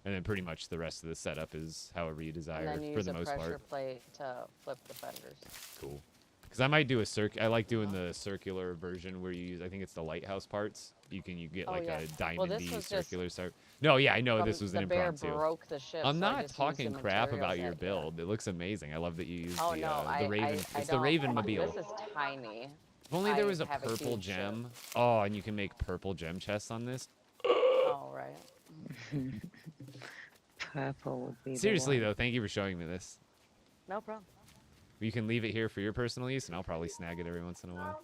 And then pretty much the rest of the setup is however you desire, And then you for use the a most pressure part. plate to flip the fenders. Cool. Because I might do a I like doing the circular version where you use, I think it's the lighthouse parts. You get Oh, like yeah. a Well, diamond this D was circular start. No, yeah, I know this was an The bear impromptu. broke the ship. I'm so I not just used talking the crap about materials your that- build. It looks amazing. I love that you used Oh the no, the Raven. I It's the don't. Raven mobile. This is tiny. If only there I was a have a purple huge ship. gem. Oh, and you can make purple gem chests on this. Oh right. Purple would be Seriously the one. though, thank you for showing me this. No problem. You can leave it here for your personal use, and I'll probably snag it every once in a while.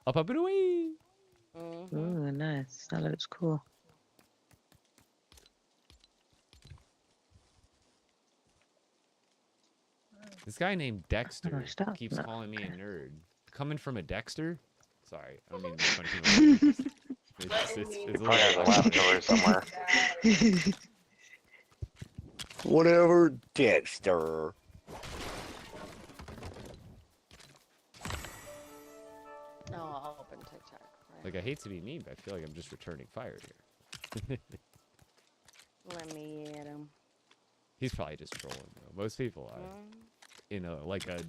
Up and away. Ooh, nice. That looks cool. This guy named Dexter stop. keeps No. calling me a nerd. Coming from a Dexter? Sorry, I don't mean to make fun of people. It's a Probably has a little laboratory somewhere. Whatever, Dexter. No, I'll open TikTok. Right. Like, I hate to be mean, but I feel like I'm just returning fire here. Let me get him. He's probably just trolling, though. Most people are. You know, like when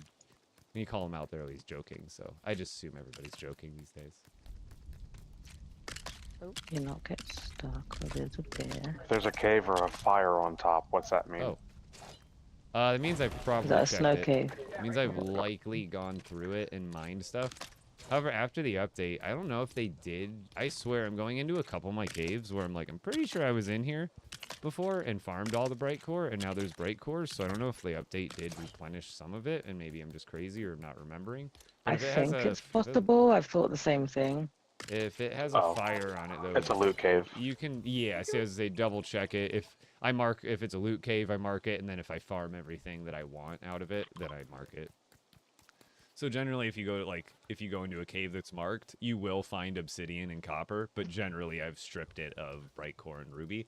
you call him out there, he's joking. So I just assume everybody's joking these days. You're not get stuck or there's a bear. If there's a cave or a fire on top, what's that mean? Oh. That means I've probably Is that a checked snow it. cave? It means I've likely gone through it and mined stuff. However, after the update, I don't know if they did. I swear, I'm going into a couple of my caves where I'm like, I'm pretty sure I was in here before and farmed all the bright core, and now there's bright cores. So I don't know if the update did replenish some of it, and maybe I'm just crazy or not remembering. But I if it has think a- it's possible. I've thought the same thing. If it has a Oh. fire on it, though, It's a loot cave. you can, yeah, so as they double check it. If it's a loot cave, I mark it, and then if I farm everything that I want out of it, then I mark it. So generally, if you go into a cave that's marked, you will find obsidian and copper, but generally I've stripped it of bright core and ruby.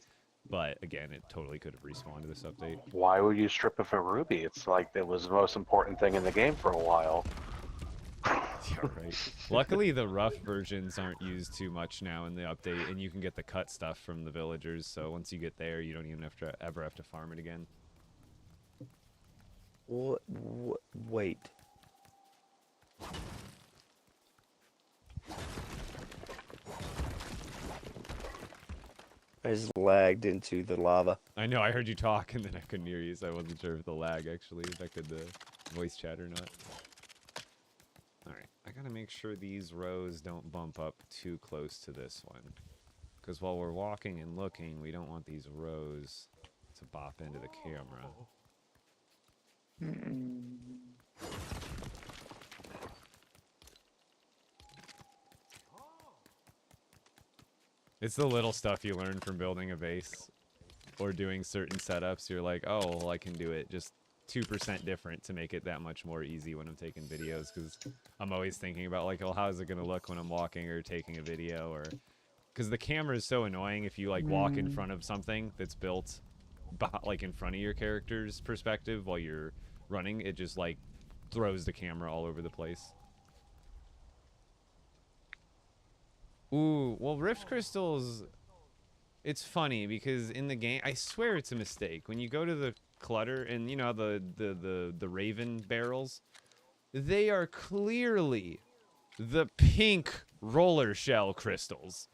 But again, it totally could have respawned to this update. Why would you strip it for ruby? It's like it was the most important thing in the game for a while. Yeah, right. Luckily, the rough versions aren't used too much now in the update, and you can get the cut stuff from the villagers. So once you get there, you don't even have to ever have to farm it again. What? Wait. I just lagged into the lava. I know. I heard you talk, and then I couldn't hear you, so I wasn't sure if the lag actually affected the voice chat or not. All right, I gotta make sure these rows don't bump up too close to this one, because while we're walking and looking, we don't want these rows to bop into the camera. It's the little stuff you learn from building a base or doing certain setups. You're like, oh, well, I can do it just 2% different to make it that much more easy when I'm taking videos, because I'm always thinking about, like, oh, how's it going to look when I'm walking or taking a video, or because the camera is so annoying if you, like, walk in front of something that's built, like, in front of your character's perspective while you're running. It just, like, throws the camera all over the place. Ooh, well, Rift Crystals, it's funny because in the game, I swear it's a mistake. When you go to the clutter and, you know, the Raven barrels, they are clearly the pink roller shell crystals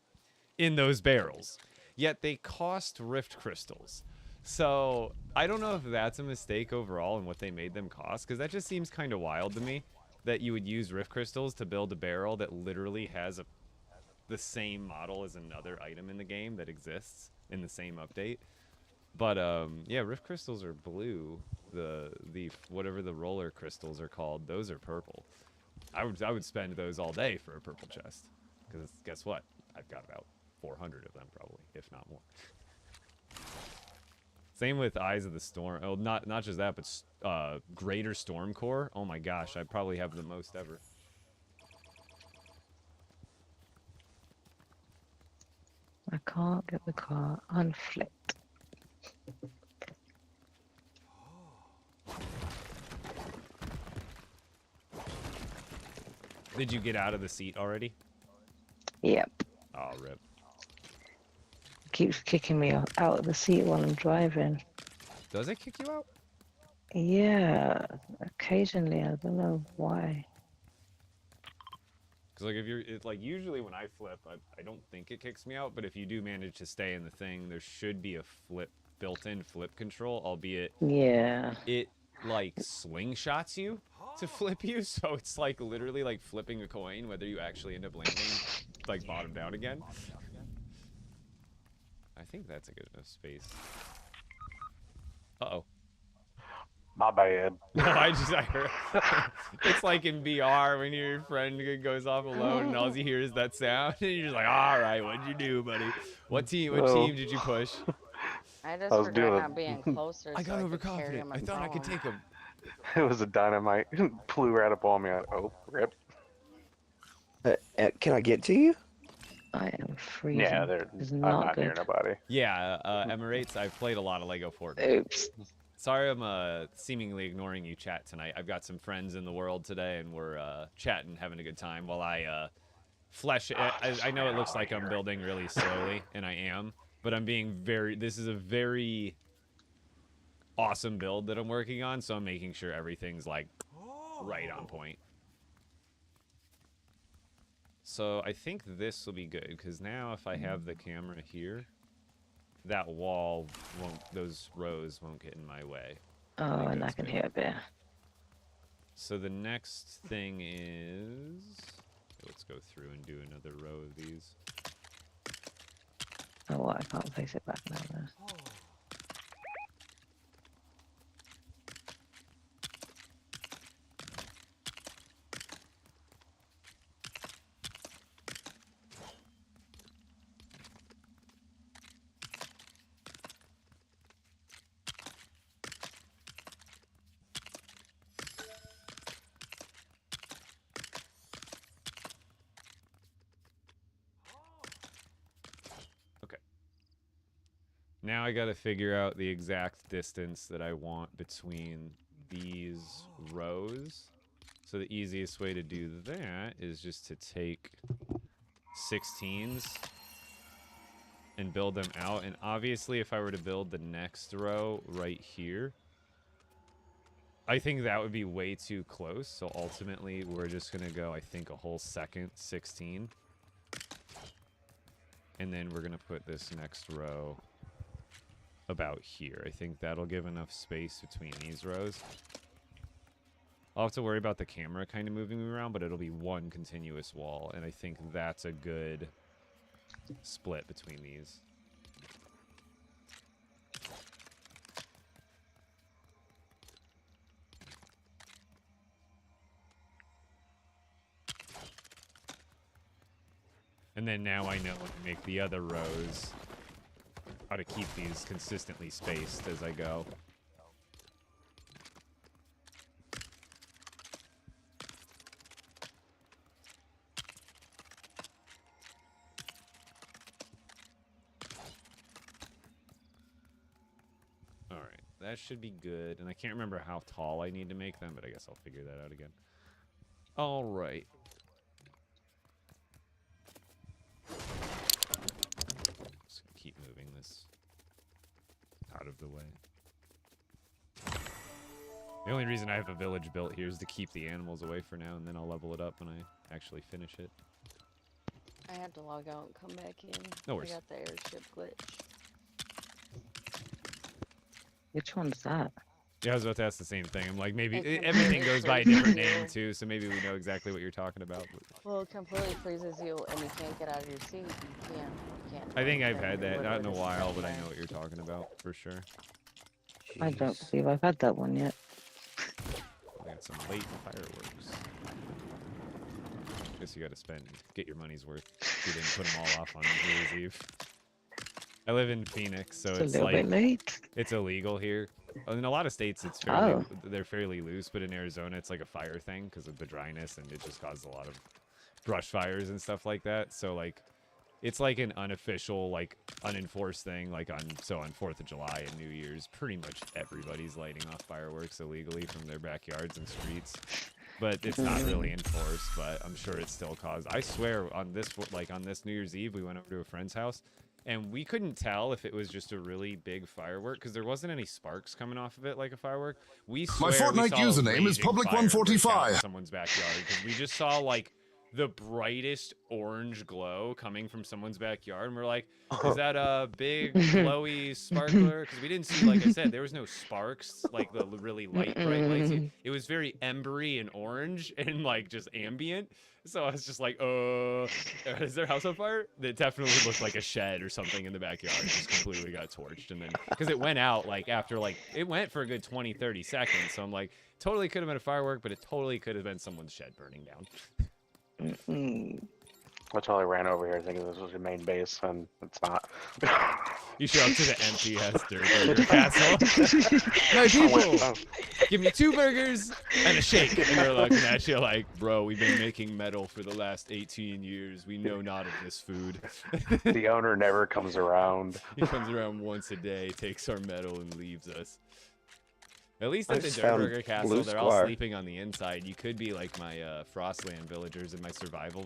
in those barrels. Yet they cost Rift Crystals. So I don't know if that's a mistake overall in what they made them cost, because that just seems kind of wild to me that you would use Rift Crystals to build a barrel that literally has the same model as another item in the game that exists in the same update. But yeah, Rift Crystals are blue. The whatever the roller crystals are called, those are purple. I would spend those all day for a purple chest, because guess what? I've got about 400 of them probably, if not more. Same with Eyes of the Storm. Oh, not just that, but Greater Storm Core. Oh my gosh, I probably have the most ever. I can't get the car unflipped. Did you get out of the seat already? Yep. Oh, rip. Keeps kicking me out of the seat while I'm driving. Does it kick you out? Yeah, occasionally. I don't know why. Because, like, if you're, like, usually when I flip, I don't think it kicks me out, but if you do manage to stay in the thing, there should be a built-in flip control, albeit Yeah. it, like, slingshots you to flip you, so it's, like, literally, like, flipping a coin, whether you actually end up landing, like, bottom down again. I think that's a good enough space. Uh-oh. My bad. No, I heard. It's like in VR when your friend goes off alone and all you hear is that sound, and you're just like, all right, what'd you do, buddy? What team did you push? I just was forgot doing not being closer. I so got could carry overconfident. him I and thought I throw could him. take him. It was a dynamite. Flew right up on me. Oh, rip. Can I get to you? I am freezing. Yeah, It's I'm not not near good. nobody. Yeah, Emirates, I've played a lot of LEGO Fortnite. Oops. Sorry I'm seemingly ignoring you chat tonight. I've got some friends in the world today, and we're chatting, having a good time while I flesh it. I know it looks like I'm building really slowly, and I am, but I'm being this is a very awesome build that I'm working on, so I'm making sure everything's, like, right on point. So I think this will be good, because now if I have the camera here, that wall those rows won't get in my way. Oh, and I can hear a bit. So the next thing is, let's go through and do another row of these. Oh, what? I can't place it back now. Though. Now I gotta figure out the exact distance that I want between these rows So the easiest way to do that is just to take 16s and build them out. And obviously, if I were to build the next row right here, I think that would be way too close. So ultimately, we're just going to go, I think, a whole second 16. And then we're going to put this next row about here. I think that'll give enough space between these rows. I'll have to worry about the camera kind of moving around, but it'll be one continuous wall. And I think that's a good split between these. And then now I know when to make the other rows, how to keep these consistently spaced as I go. Alright, that should be good. And I can't remember how tall I need to make them, but I guess I'll figure that out again. Alright. Just gonna keep moving this out of the way. The only reason I have a village built here is to keep the animals away for now, and then I'll level it up when I actually finish it. I had to log out and come back in. No worries. I got the airship glitch. Which one's that? Yeah, I was about to ask the same thing. I'm like, maybe It everything completely goes by a freezes different you. name too, so maybe we know exactly what you're talking about. But Well, it completely freezes you and you can't get out of your seat. You can't I think do I've anything. had You're that, not in a literally just while, sitting but I there. know what you're talking about for sure. I don't Jeez. believe I've had that one yet. We got some late fireworks. Guess you got to get your money's worth. You didn't put them all off on New Year's Eve. I live in Phoenix, so It's a it's little like bit late. it's illegal here. In a lot of states, they're fairly loose, but in Arizona, it's like a fire thing because of the dryness, and it just causes a lot of brush fires and stuff like that. So like, it's like an unofficial, like unenforced thing. Like on 4th of July and New Year's, pretty much everybody's lighting off fireworks illegally from their backyards and streets. But it's not really enforced. But I'm sure it's still caused. I swear on this New Year's Eve, we went over to a friend's house. And we couldn't tell if it was just a really big firework because there wasn't any sparks coming off of it like a firework. We My swear we Fortnite saw a username is raging fire burst out in Public145. someone's backyard because we just saw like the brightest orange glow coming from someone's backyard, and we're like, "Is that a big glowy sparkler?" Because we didn't see, like I said, there was no sparks like the really light bright lights. It was very embery and orange and like just ambient. So I was just like, is their house on fire? It definitely looked like a shed or something in the backyard. It just completely got torched. And then, because it went out, like, after, like, it went for a good 20, 30 seconds. So I'm like, totally could have been a firework, but it totally could have been someone's shed burning down. I totally ran over here thinking this was your main base, and it's not. You show up to the empty-ass dirt burger castle. My people, give me 2 burgers and a shake. And they're looking at you like, bro, we've been making metal for the last 18 years. We know not of this food. The owner never comes around. He comes around once a day, takes our metal, and leaves us. At least I at the just Dirt found Burger Castle, Blue they're all Square. sleeping on the inside. You could be like my Frostland villagers in my survival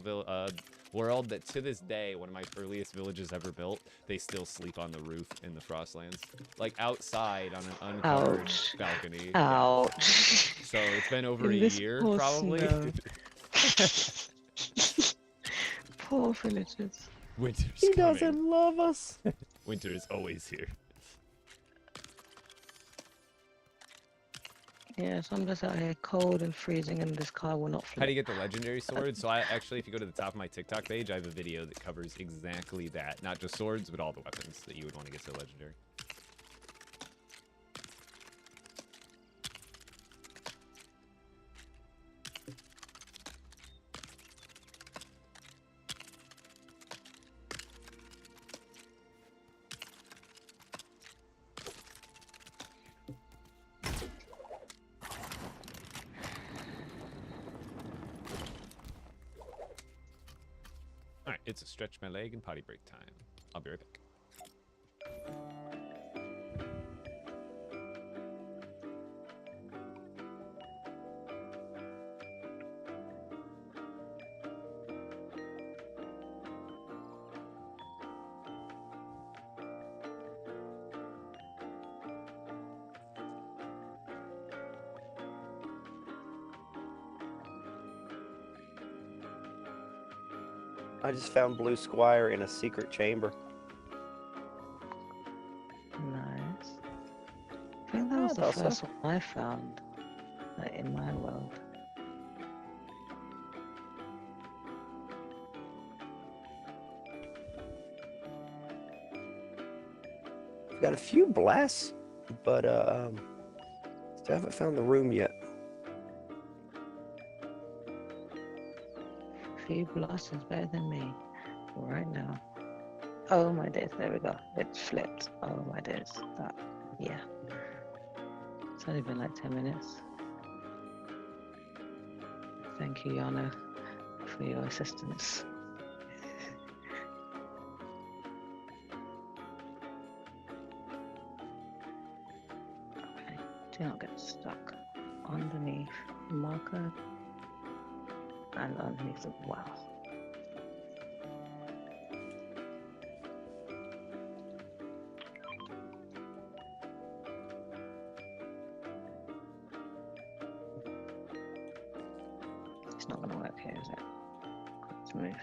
world that to this day, one of my earliest villages ever built, they still sleep on the roof in the Frostlands. Like outside on an uncovered Ouch. balcony. Ouch. So it's been over In a this year, poor probably. snow. Poor villagers. Winter's He coming. doesn't love us. Winter is always here. Yeah, so I'm just out here cold and freezing, and this car will not How flip. do you get the legendary sword? So I actually, if you go to the top of my TikTok page, I have a video that covers exactly that. Not just swords, but all the weapons that you would want to get to legendary. Alright, it's a stretch my leg and potty break time. I'll be right back. I just found Blue Squire in a secret chamber. Nice. I think that Yeah, was I the thought so. first one I found, like, in my world. I've got a few blasts, but still haven't found the room yet. Few blasts is better than me right now. Oh my days, there we go. It flipped. Oh my days. That, yeah. It's only been like 10 minutes. Thank you, Yana, for your assistance. Okay, do not get stuck underneath the marker and underneath the well. It's not gonna work here, is it? It's moving.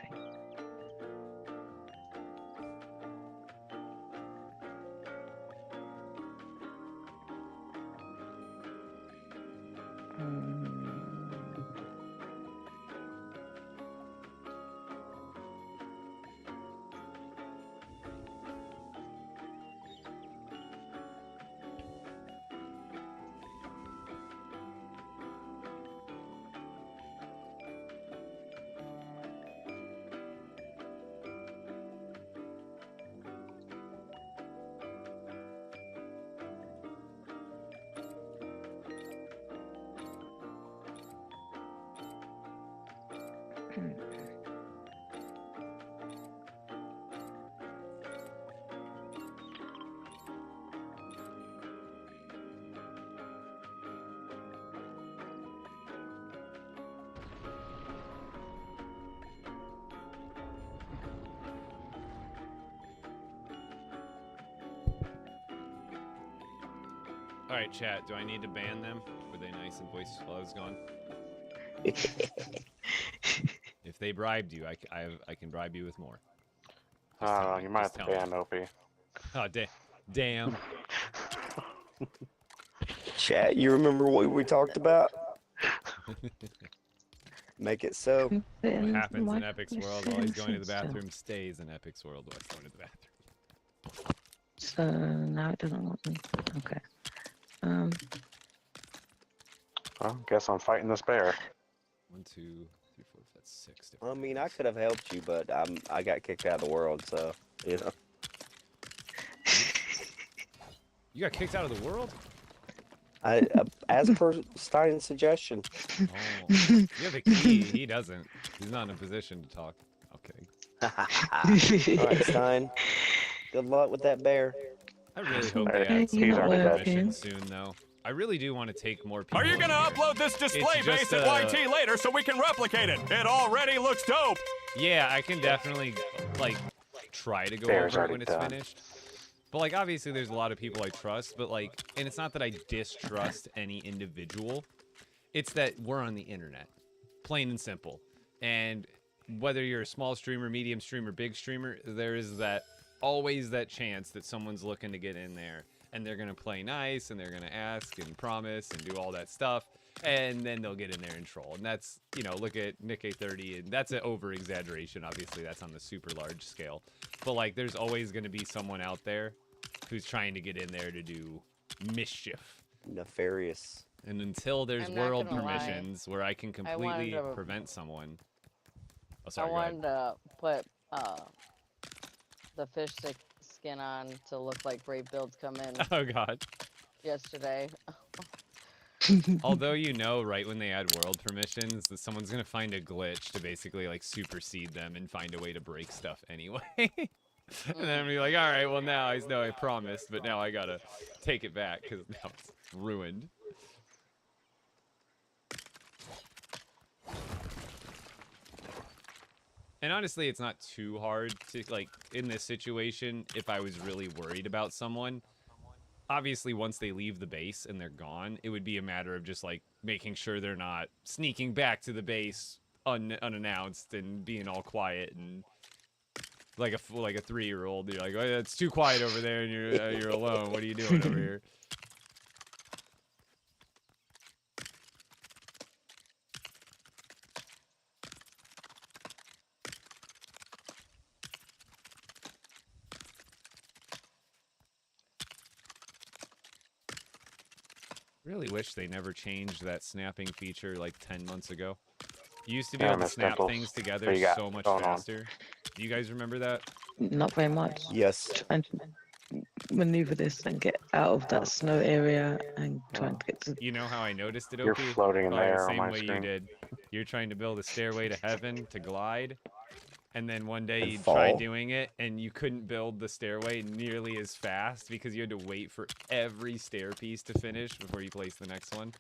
All right, chat. Do I need to ban them? Were they nice and voices while I was gone? If they bribed you, I can bribe you with more. Just I tell don't know. me, You might have just to tell me. ban Opie. Oh, damn. Chat, you remember what we talked about? Make it so. What happens in Epic's world while he's going to the bathroom stays in Epic's world while he's going to the bathroom. So now it doesn't want me. Okay. Well, guess I'm fighting this bear. 1, 2, 3, 4, 5, 6. I mean, I could have helped you, but I got kicked out of the world, so you know. You got kicked out of the world? As per Stein's suggestion. Oh, you have a key. He doesn't. He's not in a position to talk. Okay. All right, Stein. Good luck with that bear. I really hope they Hey, add some he's more already dead. permissions soon, though. I really do want to take more people. Are you in gonna here. upload this display It's base just, at YT later so we can replicate it? It already looks dope. Yeah, I can definitely like try to go Bear's over it already when it's done. finished. But like obviously there's a lot of people I trust, but like, and it's not that I distrust any individual. It's that we're on the internet. Plain and simple. And whether you're a small streamer, medium streamer, big streamer, there is that always that chance that someone's looking to get in there and they're gonna play nice and they're gonna ask and promise and do all that stuff, and then they'll get in there and troll. And that's, you know, look at Nick A30, and that's an over exaggeration. Obviously that's on the super large scale, but like there's always gonna be someone out there who's trying to get in there to do mischief. Nefarious. And until there's I'm not world gonna lie. permissions where I can I wanted completely to- prevent someone. Oh, I sorry, go ahead. wanted to put the fish skin on to look like brave builds come in Oh god. yesterday. Although you know right when they add world permissions that someone's gonna find a glitch to basically like supersede them and find a way to break stuff anyway. And then be like, alright, well now I know I promised, but now I gotta take it back because now it's ruined. And honestly, it's not too hard to, like, in this situation, if I was really worried about someone, obviously once they leave the base and they're gone, it would be a matter of just, like, making sure they're not sneaking back to the base unannounced and being all quiet and like a 3-year-old. You're like, oh, it's too quiet over there, and you're alone. What are you doing over here? Really wish they never changed that snapping feature like 10 months ago. You used to be Yeah, able to Miss snap Dimples. things What together you got so much going on? faster. Do you guys remember that? Not very much. Yes. Trying to maneuver this and get out of that snow area and trying to get to. You know how I noticed it, You're OP? floating in the Probably the air on same my way you screen. did. You're trying to build a stairway to heaven to glide, and then one day And you tried fall. doing it, and you couldn't build the stairway nearly as fast because you had to wait for every stair piece to finish before you place the next one.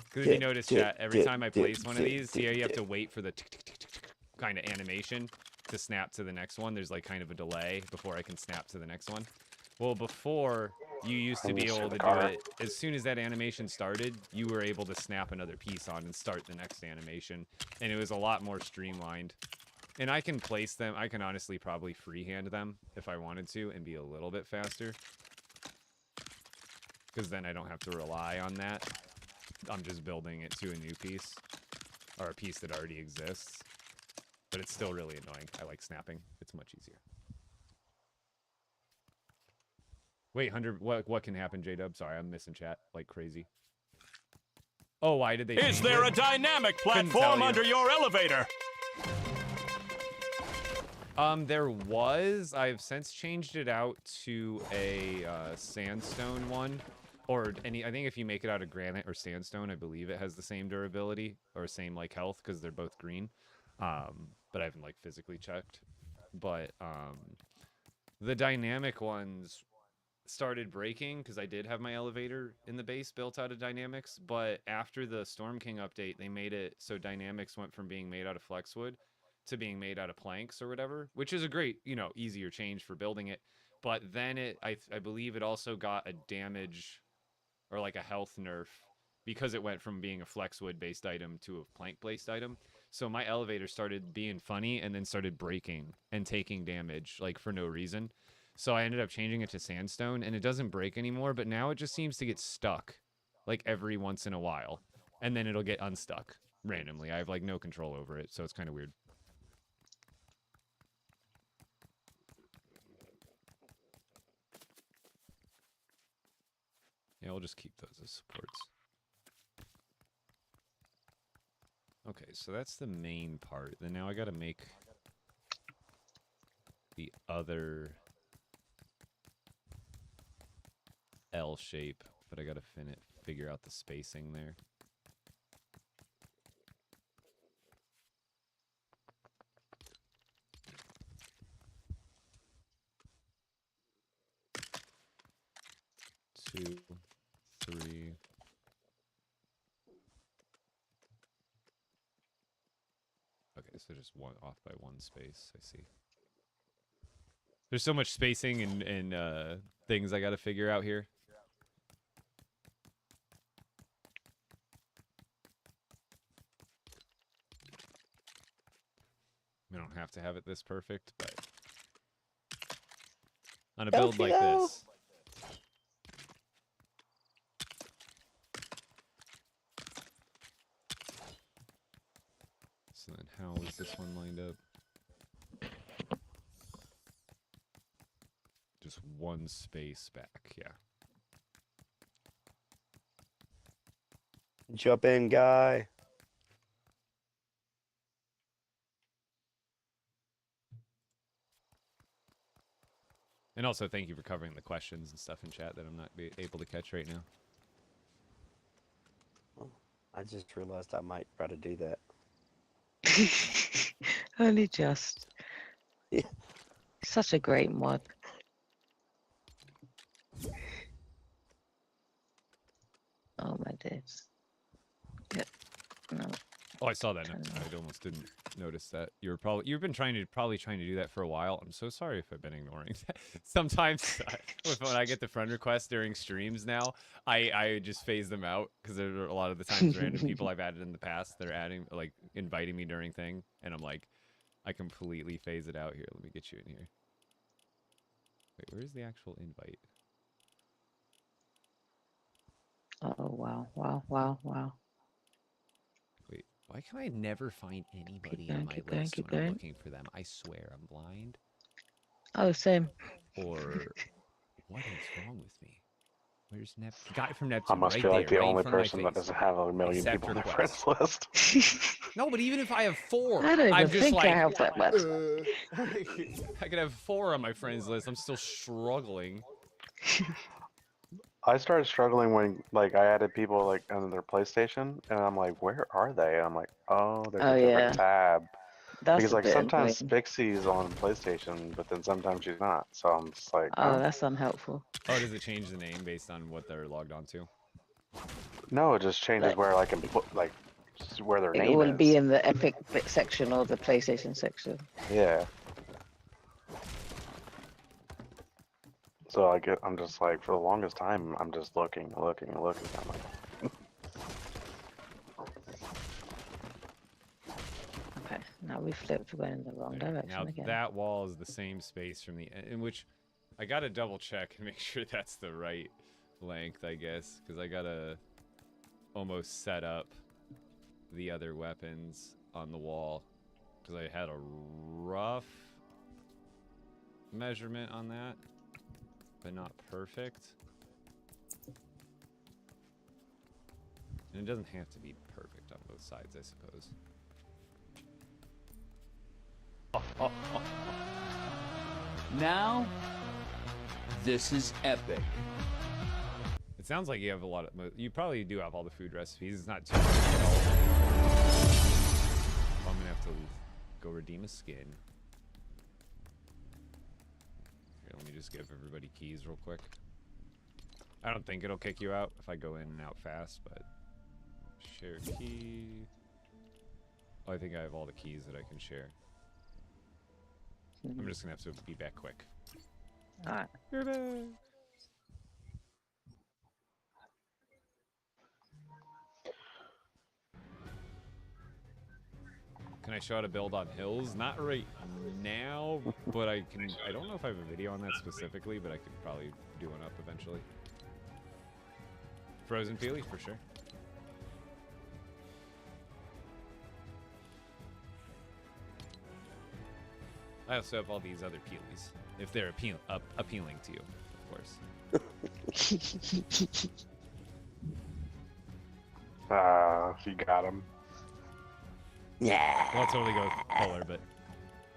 Because if you notice, chat, every time I place one of these, see how you have to wait for the kind of animation to snap to the next one? There's like kind of a delay before I can snap to the next one. Well, before, you used to I'm be used to able the to do car. it, as soon as that animation started, you were able to snap another piece on and start the next animation. And it was a lot more streamlined. And I can place them, I can honestly probably freehand them if I wanted to and be a little bit faster. Because then I don't have to rely on that. I'm just building it to a new piece. Or a piece that already exists. But it's still really annoying. I like snapping. It's much easier. Wait, 100, what can happen, J-Dub? Sorry, I'm missing chat like crazy. Oh, why did they Is change there it? a dynamic Couldn't platform tell you. under your elevator? There was. I've since changed it out to a sandstone one. Or I think if you make it out of granite or sandstone, I believe it has the same durability or same like health because they're both green. But I haven't like physically checked. But the dynamic ones started breaking because I did have my elevator in the base built out of dynamics. But after the Storm King update, they made it so dynamics went from being made out of flexwood to being made out of planks or whatever, which is a great, easier change for building it. But then I believe it also got a damage or like a health nerf because it went from being a flexwood based item to a plank based item. So my elevator started being funny and then started breaking and taking damage like for no reason. So I ended up changing it to sandstone and it doesn't break anymore, but now it just seems to get stuck like every once in a while and then it'll get unstuck randomly. I have like no control over it, so it's kind of weird. Yeah, we'll just keep those as supports. Okay, so that's the main part. Then now I gotta make the other L shape, but I gotta figure out the spacing there. Two, three. Okay, so just one off by one space. I see. There's so much spacing and things I got to figure out here. We don't have to have it this perfect, but on a build like this. So then how is this one lined up? Just one space back, yeah. Jump in, guy. And also thank you for covering the questions and stuff in chat that I'm not able to catch right now. Oh, I just realized I might try to do that. Only just. Yeah. Such a great mod. Oh my days. Yep. No. Oh, I saw that. I almost didn't notice that. You've been probably trying to do that for a while. I'm so sorry if I've been ignoring that. Sometimes when I get the friend requests during streams now, I just phase them out because there are a lot of the times random people I've added in the past that are inviting me during thing, and I'm like, I completely phase it out here. Let me get you in here. Wait, where's the actual invite? Oh wow, wow, wow, wow. Wait, why can I never find Keep anybody going, in my keep going, list keep when I'm going. looking for them? I swear I'm blind. Oh, same. Or what is wrong with me? Where's the guy from I Neptune? must Right be like there, the right in only front of my person that face. doesn't have a million Accept people on their friends request. list. No, but even if I have 4, I don't I'm even just think like, I have that much. I could have 4 on my friends list. I'm still struggling. I started struggling when like I added people like on their PlayStation, and I'm like, where are they? And I'm like, oh, there's Oh a different yeah, tab. that's Because a like bit sometimes annoying. Spixie's on PlayStation, but then sometimes she's not. So I'm just like, Oh, huh? that's unhelpful. Oh, does it change the name based on what they're logged on to? No, it just changes Like where I can put like where their it name will be is. in the Epic bit section or the PlayStation section. Yeah. So I'm just like, for the longest time, I'm just looking. I'm like, Okay, now we flipped. We're going in the wrong Okay, direction now again. that wall is the same space from in which I gotta double check and make sure that's the right length, I guess, because I gotta almost set up the other weapons on the wall because I had a rough measurement on that, but not perfect. And it doesn't have to be perfect on both sides, I suppose. Now, this is epic. It sounds like you have a lot of. You probably do have all the food recipes. It's not too much. I'm gonna have to go redeem a skin. Here, let me just give everybody keys real quick. I don't think it'll kick you out if I go in and out fast, but share key. Oh, I think I have all the keys that I can share. I'm just gonna have to be back quick. All right. You're back. Can I show how to build on hills? Not right now, but I can. I don't know if I have a video on that specifically, but I could probably do one up eventually. Frozen Peely, for sure. I also have all these other Peelies, if they're appealing to you, of course. you got him. Yeah. Well, I'll totally go with color, but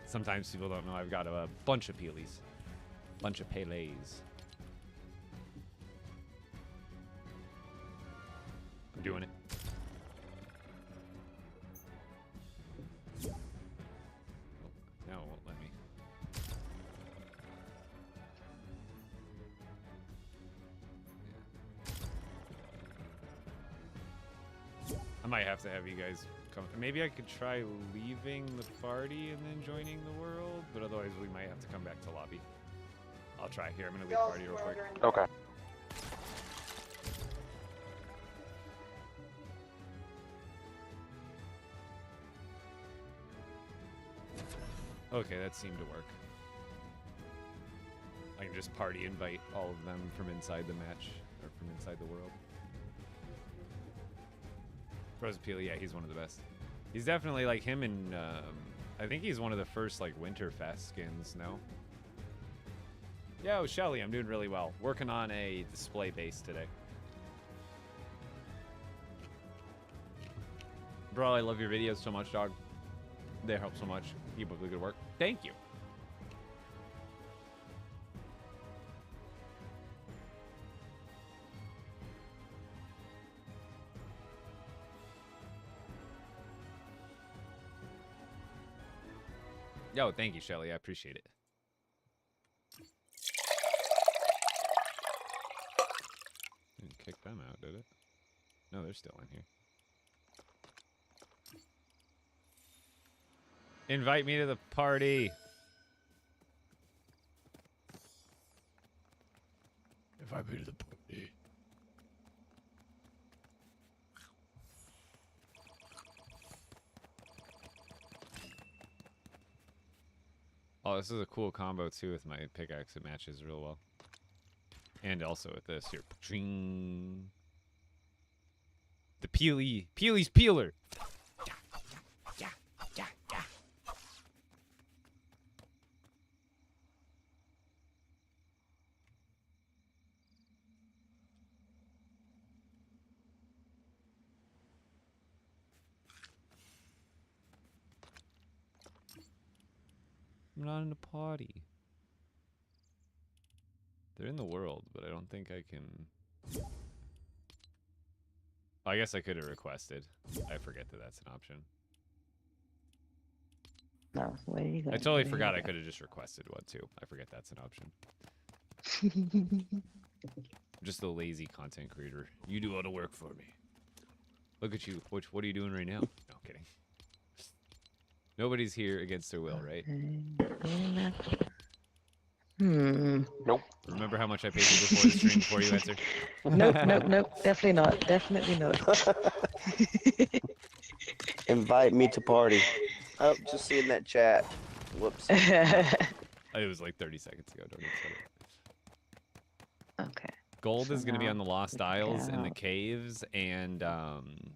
sometimes people don't know I've got a bunch of Peelies. Bunch of Pele's. I'm doing it. Oh, now it won't let me. I might have to have you guys come. Maybe I could try leaving the party and then joining the world, but otherwise we might have to come back to lobby. I'll try here. I'm gonna leave party real quick. Okay. Okay, that seemed to work. I can just party invite all of them from inside the match, or from inside the world. Frozen Peely, yeah, he's one of the best. He's definitely like him and, I think he's one of the first like Winterfest skins, no? Yo, Shelly, I'm doing really well. Working on a display base today. Bro, I love your videos so much, dog. They help so much. Keep up the good work. Thank you. Yo, thank you, Shelly. I appreciate it. Didn't kick them out, did it? No, they're still in here. Invite me to the party. Invite me to the party. Oh, this is a cool combo too with my pickaxe. It matches real well. And also with this here. Pring. The Peely's peeler. I'm not in a party. They're in the world, but I don't think I can... I guess I could have requested. I forget that that's an option. No, where are you going? I totally forgot I could have just requested one too. I forget that's an option. I'm just a lazy content creator. You do all the work for me. Look at you. What are you doing right now? No, kidding. Nobody's here against their will, right? Nope. Remember how much I paid you before the stream before you answer? Nope. Definitely not. Definitely not. Invite me to party. Oh, just seeing that chat. Whoops. It was like 30 seconds ago. Don't even say it. Okay. Gold So is going to be now on the Lost we can Isles, in the out. caves, and on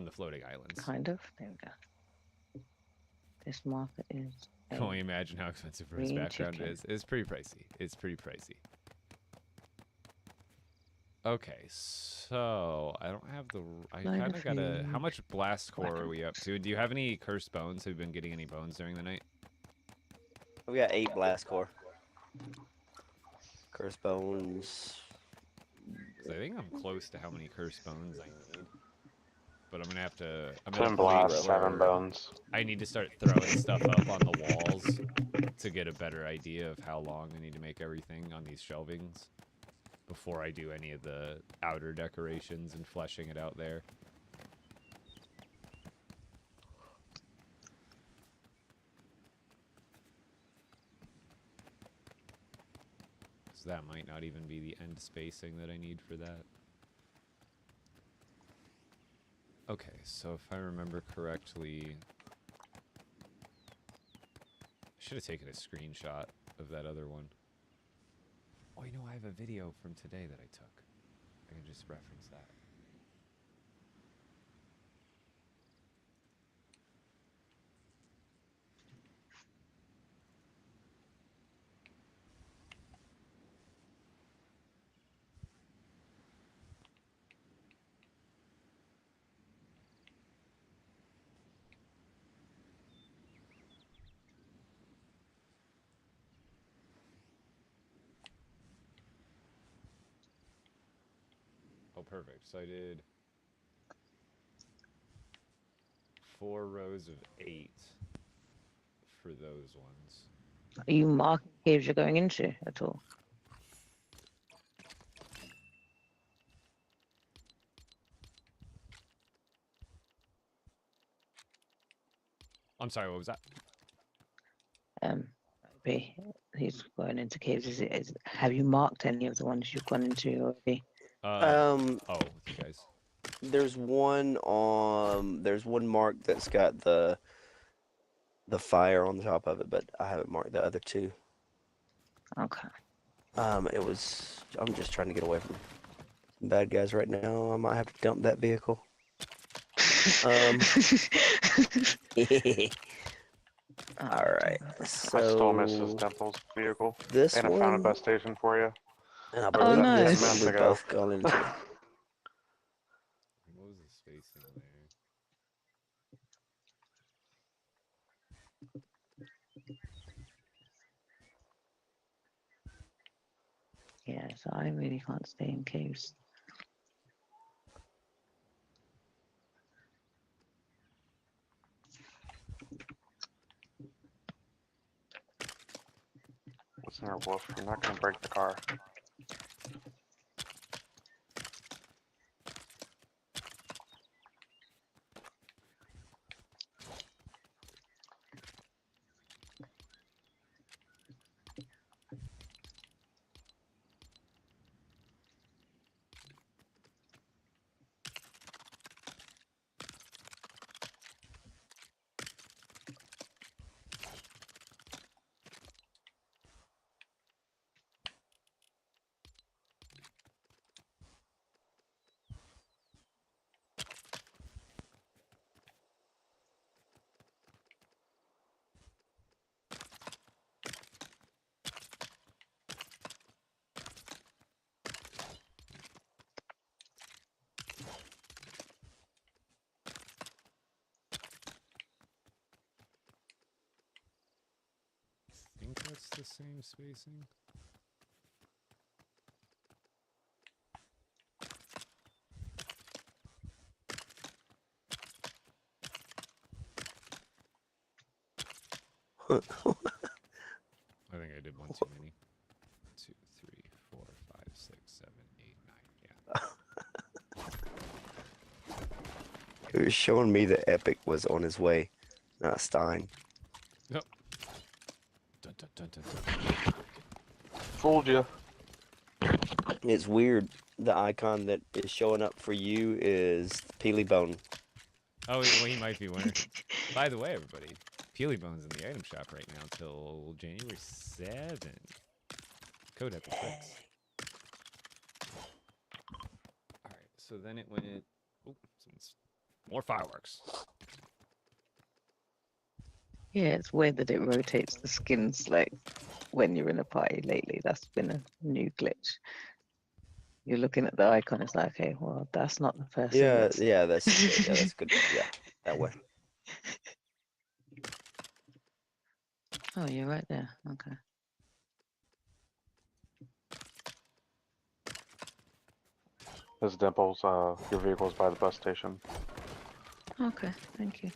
the floating islands. Kind of. There we go. This market is. Can only imagine how expensive for his green background chicken. is. It's pretty pricey. It's pretty pricey. Okay, so I don't have the. I Line kind of of gotta. How food. much blast core Weapon. are we up to? Do you have any cursed bones? Have you been getting any bones during the night? We got 8 blast core. Curse bones. 'Cause I think I'm close to how many cursed bones I need. But I'm gonna have to. I'm 10 at a point blast, 7 where bones. I need to start throwing stuff up on the walls to get a better idea of how long I need to make everything on these shelvings before I do any of the outer decorations and fleshing it out there. So that might not even be the end spacing that I need for that. Okay, so if I remember correctly, I should have taken a screenshot of that other one. Oh, you know, I have a video from today that I took. I can just reference that. Oh, perfect. So I did 4 rows of 8 for those ones. Are you marking caves you're going into at all? I'm sorry, what was that? Maybe he's going into caves. Have you marked any of the ones you've gone into already? Oh, with you guys. There's one mark that's got the fire on the top of it, but I haven't marked the other 2. Okay. I'm just trying to get away from some bad guys right now. I might have to dump that vehicle. Alright, so... I stole Mrs. Temple's vehicle. This And I one... found a bus station for you. And I Oh, believe nice. this one 10 we've minutes ago. both gone into. What was the spacing there? Yeah, so I really can't stay in caves. Listen here, Wolf. You're not going to break the car. that's the same spacing. I think I did one too many. 2, 3, 4, 5, 6, 7, 8, 9. Yeah. It was showing me that Epic was on his way, not Stein. Yep. Dun, dun, dun, dun, dun. Fooled you. It's weird. The icon that is showing up for you is Peely Bone. Oh, well, he might be winner. By the way, everybody, Peely Bone's in the item shop right now till January 7th. Code Epic 6. Alright, so then it went... Oh, more fireworks. Yeah, it's weird that it rotates the skins like when you're in a party lately. That's been a new glitch. You're looking at the icon, it's like, okay, well, that's not the person. Yeah, that's- yeah, that's good. Yeah, that way. Oh, you're right there. Okay. This Dimples, your vehicle's by the bus station. Okay, thank you.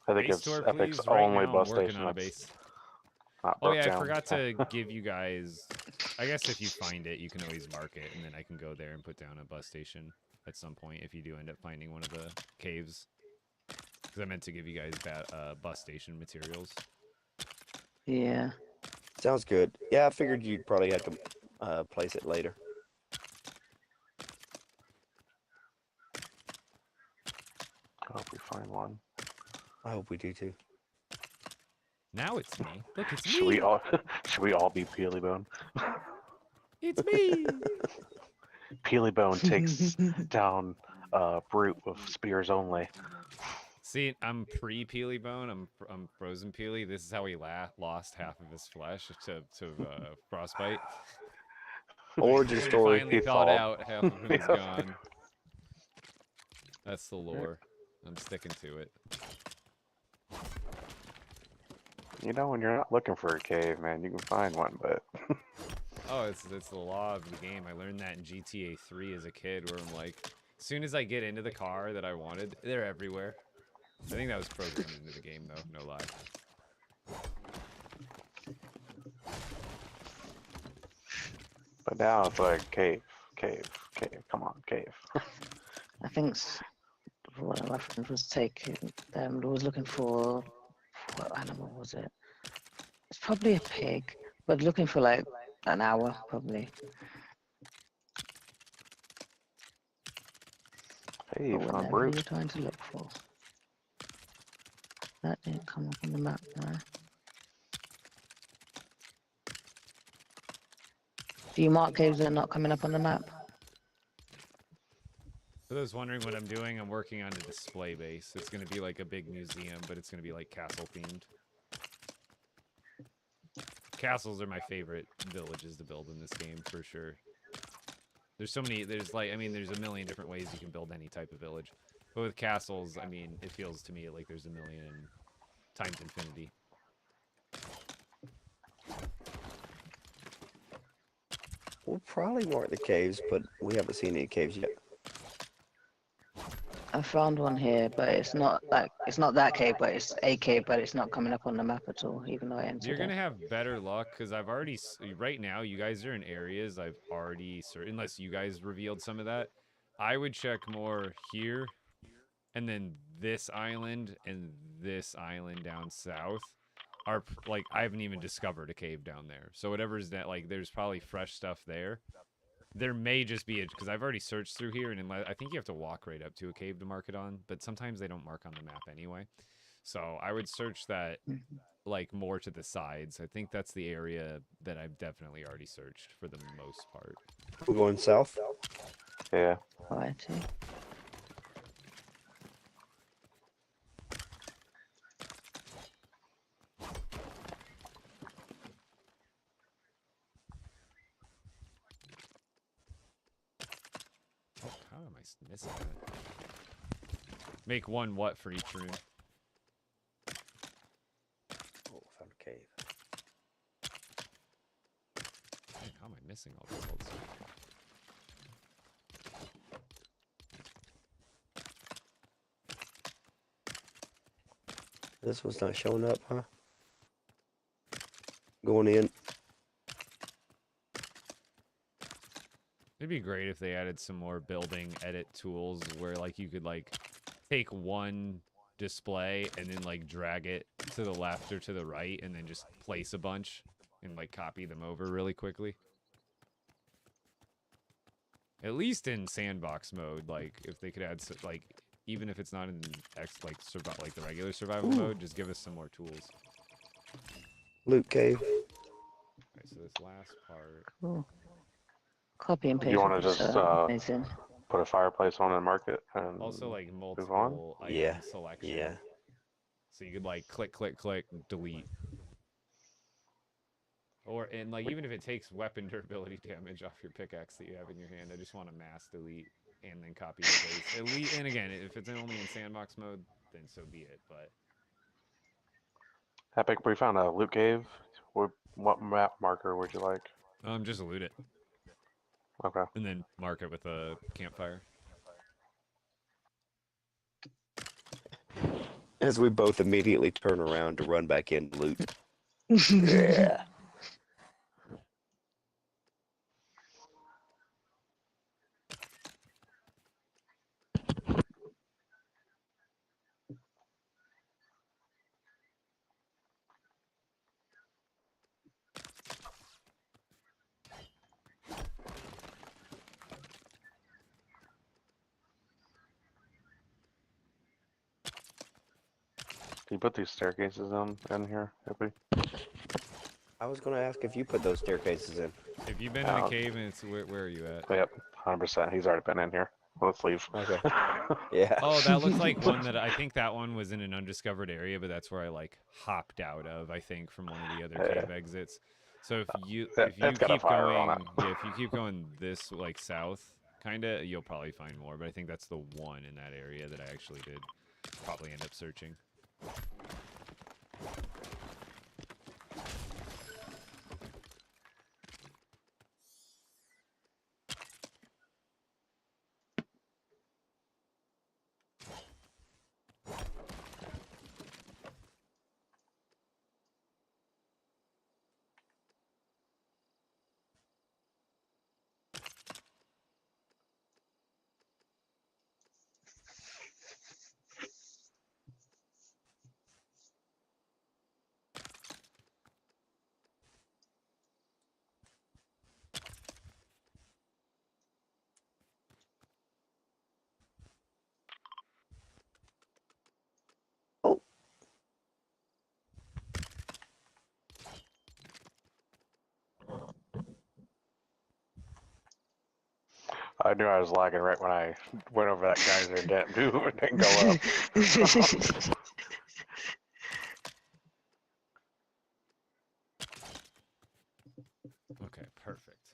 I think Base it's tour, Epic's please. Right only now, bus I'm working station on a that's base. not Oh broke yeah, I down. forgot to give you guys... I guess if you find it, you can always mark it, and then I can go there and put down a bus station at some point if you do end up finding one of the caves. Because I meant to give you guys bus station materials. Yeah. Sounds good. Yeah, I figured you'd probably have to place it later. I hope we find one. I hope we do too. Now it's me. Look, it's Should me. we all should we all be Peely Bone? It's me. Peely Bone takes down Brute with spears only. See, I'm pre-Peely Bone. I'm frozen Peely. This is how he lost half of his flesh to frostbite. Origin When he story. finally He thawed thawed. out, half of him is Yeah. gone. That's the lore. I'm sticking to it. You know, when you're not looking for a cave, man, you can find one, but Oh, it's the law of the game. I learned that in GTA 3 as a kid, where I'm like, as soon as I get into the car that I wanted, they're everywhere. I think that was programmed into the game, though. No lie. but now it's like cave, cave, cave. Come on, cave. I think one of my friends was taking was looking for what animal was it? It's probably a pig, but looking for like an hour probably. Hey, you But found whatever you're Brute. trying to look for. That didn't come up on the map now. Do you mark caves that are not coming up on the map? For those wondering what I'm doing, I'm working on a display base. It's going to be like a big museum, but it's going to be like castle themed. Castles are my favorite villages to build in this game, for sure. There's so many, there's like, I mean, there's a million different ways you can build any type of village. But with castles, I mean, it feels to me like there's a million times infinity. We'll probably mark the caves, but we haven't seen any caves yet. I found one here, but it's not that cave, but it's a cave, but it's not coming up on the map at all, even though I entered You're it. going to have better luck, because I've already, right now, you guys are in areas I've already, unless you guys revealed some of that, I would check more here, and then this island, and this island down south are, like, I haven't even discovered a cave down there. So whatever's that, like, there's probably fresh stuff there. There may just be because I've already searched through here, and I think you have to walk right up to a cave to mark it on, but sometimes they don't mark on the map anyway. So I would search that, like, more to the sides. I think that's the area that I've definitely already searched for the most part. We're going south. Yeah. Righty. Oh, how am I missing that? Make one what for each room? Oh, found a cave. Man, how am I missing all this old stuff? This one's not showing up, huh? Going in. It'd be great if they added some more building edit tools where like you could like take one display and then like drag it to the left or to the right and then just place a bunch and like copy them over really quickly. At least in sandbox mode, like if they could add like even if it's not in like the regular survival mode, just give us some more tools. Loot cave. Okay, so this last part. Cool. Copy and paste. You want to would be just so amazing. put a fireplace on and mark it, and Also like on? multiple item Yeah, selection. yeah. So you could like click, click, click, delete. Or and like even if it takes weapon durability damage off your pickaxe that you have in your hand, I just want to mass delete and then copy and paste. Elite, and again, if it's only in sandbox mode, then so be it. But Epic, we found a loot cave. What map marker would you like? just loot it Okay. and then mark it with a campfire. As we both immediately turn around to run back in loot. Yeah. Can you put these staircases in here, Hippie? I was going to ask if you put those staircases in. If you've been in a cave and it's where are you at? Yep, 100%. He's already been in here. Let's leave. Okay. Yeah. Oh, that looks like one that I think that one was in an undiscovered area, but that's where I like hopped out of. I think from one of the other cave exits. So if you It's got a keep fire going, on it. yeah, if you keep going this like south, kinda, you'll probably find more. But I think that's the one in that area that I actually did probably end up searching. Oh. I knew I was lagging right when I went over that geyser and didn't go up. Okay, perfect.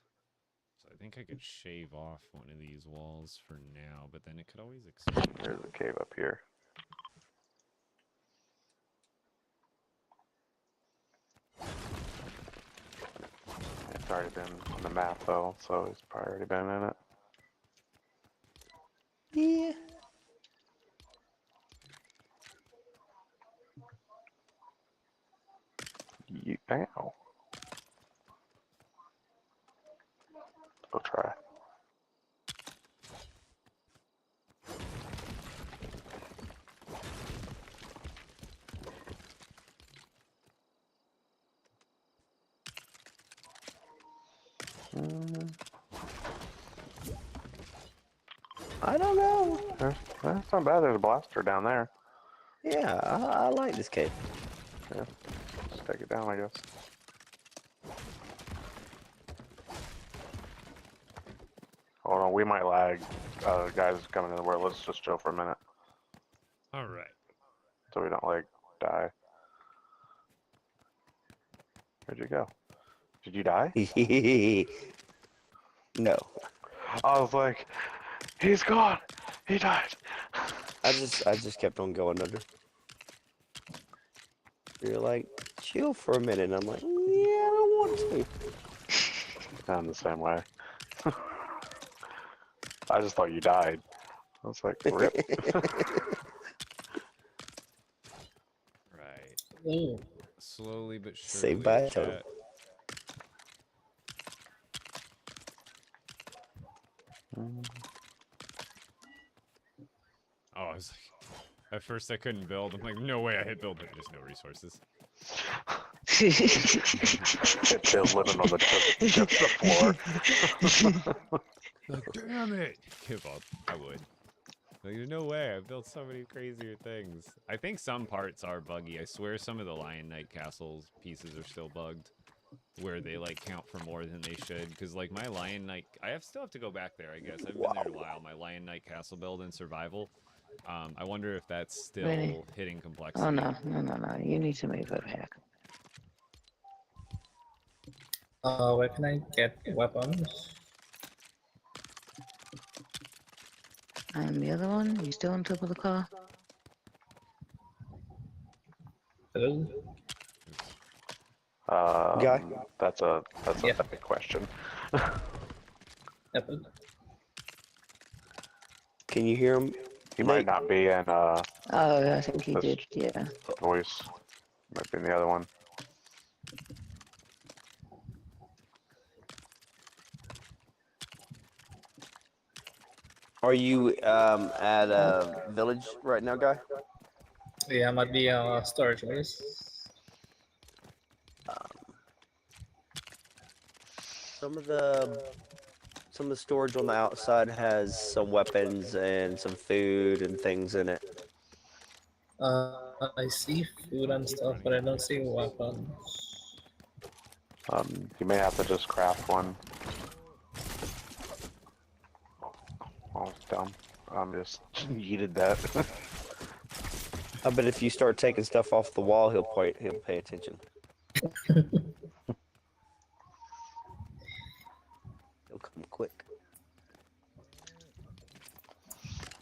So I think I could shave off one of these walls for now, but then it could always expand. There's a cave up here. It's already been on the map though, so it's probably already been in it. Yeah. Ow. Go try. I don't know. That's not bad. There's a blaster down there. Yeah, I like this cave. Yeah. Just take it down, I guess. Hold on, we might lag. Guys coming in the world. Let's just chill for a minute All right. so we don't like die. Where'd you go? Did you die? No. I was like, he's gone. He died. I just kept on going under. You're like, chill for a minute. And I'm like, yeah, I don't want to. I'm the same way. I just thought you died. I was like, rip. Right. Ooh. Slowly but surely. Saved by a totem. chat. Oh, I was like, at first I couldn't build. I'm like, no way I hit build. There's just no resources. Bill living on just the floor. Like, damn it! Give up. I would. Like, there's no way. I've built so many crazier things. I think some parts are buggy. I swear some of the Lion Knight Castle's pieces are still bugged. Where they, like, count for more than they should. Because, like, my Lion Knight... still have to go back there, I guess. I've been there a while. My Lion Knight Castle build in survival. I wonder if that's still Really? hitting complexity. Oh no. You need to move over here. Where can I get weapons? And the other one, you still on top of the car? Hello? Guy? That's a Yeah. epic question. Yep. Can you hear him? He might not be in Oh, I think he That's- did, yeah. voice. Might be in the other one. Are you at a village right now, Guy? Yeah, I'm at the storage base. Some of the storage on the outside has some weapons and some food and things in it. I see food and stuff, but I don't see weapons. You may have to just craft one. Oh, it's dumb. I'm just yeeted that. I bet if you start taking stuff off the wall, he'll pay attention. He'll come quick.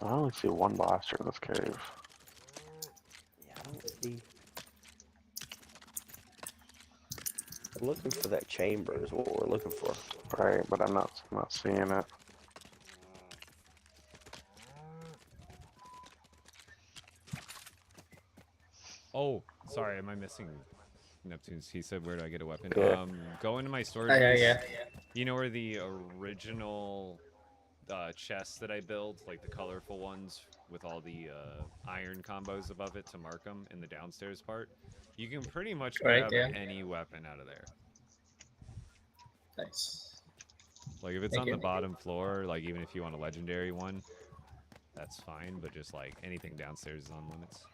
I only see one blaster in this cave. Yeah, I don't see. I'm looking for that chamber is what we're looking for. Right, but I'm not seeing it. Oh, sorry, am I missing Neptune's? He said, where do I get a weapon? Yeah. Go into my storage. Yeah. You know where the original chests that I built, like the colorful ones with all the iron combos above it to mark them in the downstairs part? You can pretty much Right, grab yeah. any weapon out of there. Nice. Like if it's Thank on you. the bottom floor, like even if you want a legendary one, that's fine, but just like anything downstairs is on limits.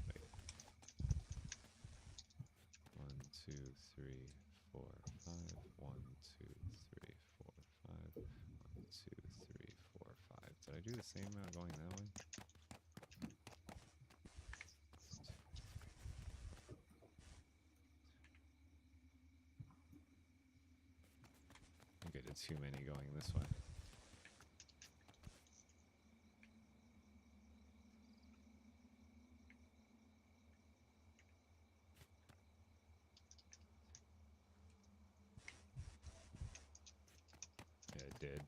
Right. One, two, three, four, five. One, two, three, four, five. One, two, three, four, five. Did I do the same amount going that way? I think I did too many going this way. Yeah, it did.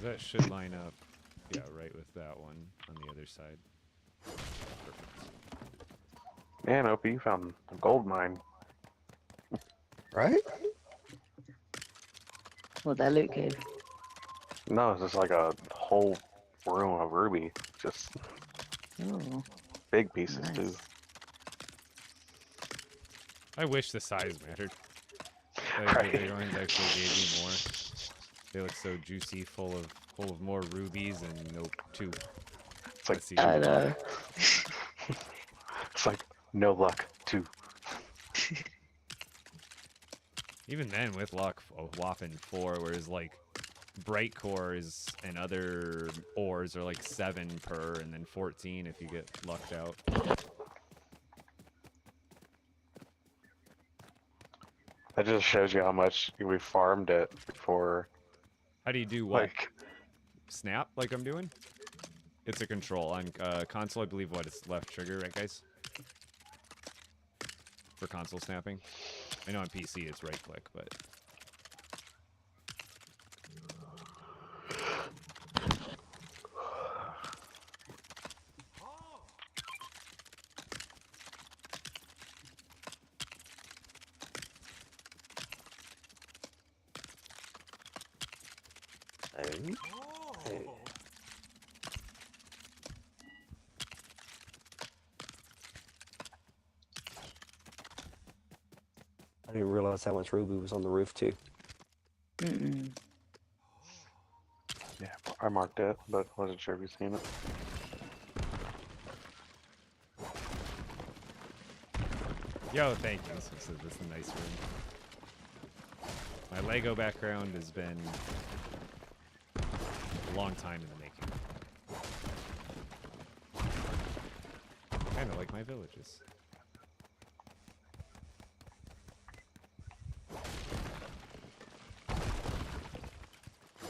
That should line up, yeah, right with that one on the other side. Perfect. Man, Opie, you found a gold mine. Right? What, that loot cave? No, it's just like a whole room of ruby. Just Oh, big pieces, too. nice. I wish the size mattered. Like, Right. the bigger ones actually gave me more. They look so juicy, full of more rubies, and nope, 2. It's like Let's see. I know. it's like no luck too. Even then, with luck, a whopping 4, whereas like bright cores and other ores are like 7 per, and then 14 if you get lucked out. That just shows you how much we farmed it before. How do you do what? Like, Snap, like I'm doing? It's a control. On console, I believe what? It's left trigger, right, guys? For console snapping. I know on PC it's right click, but... I didn't realize how much ruby was on the roof too. Mm-mm. yeah, I marked it, but wasn't sure if you've seen it. Yo, thank you. This is a nice room. My Lego background has been a long time in the making. Kind of like my villages.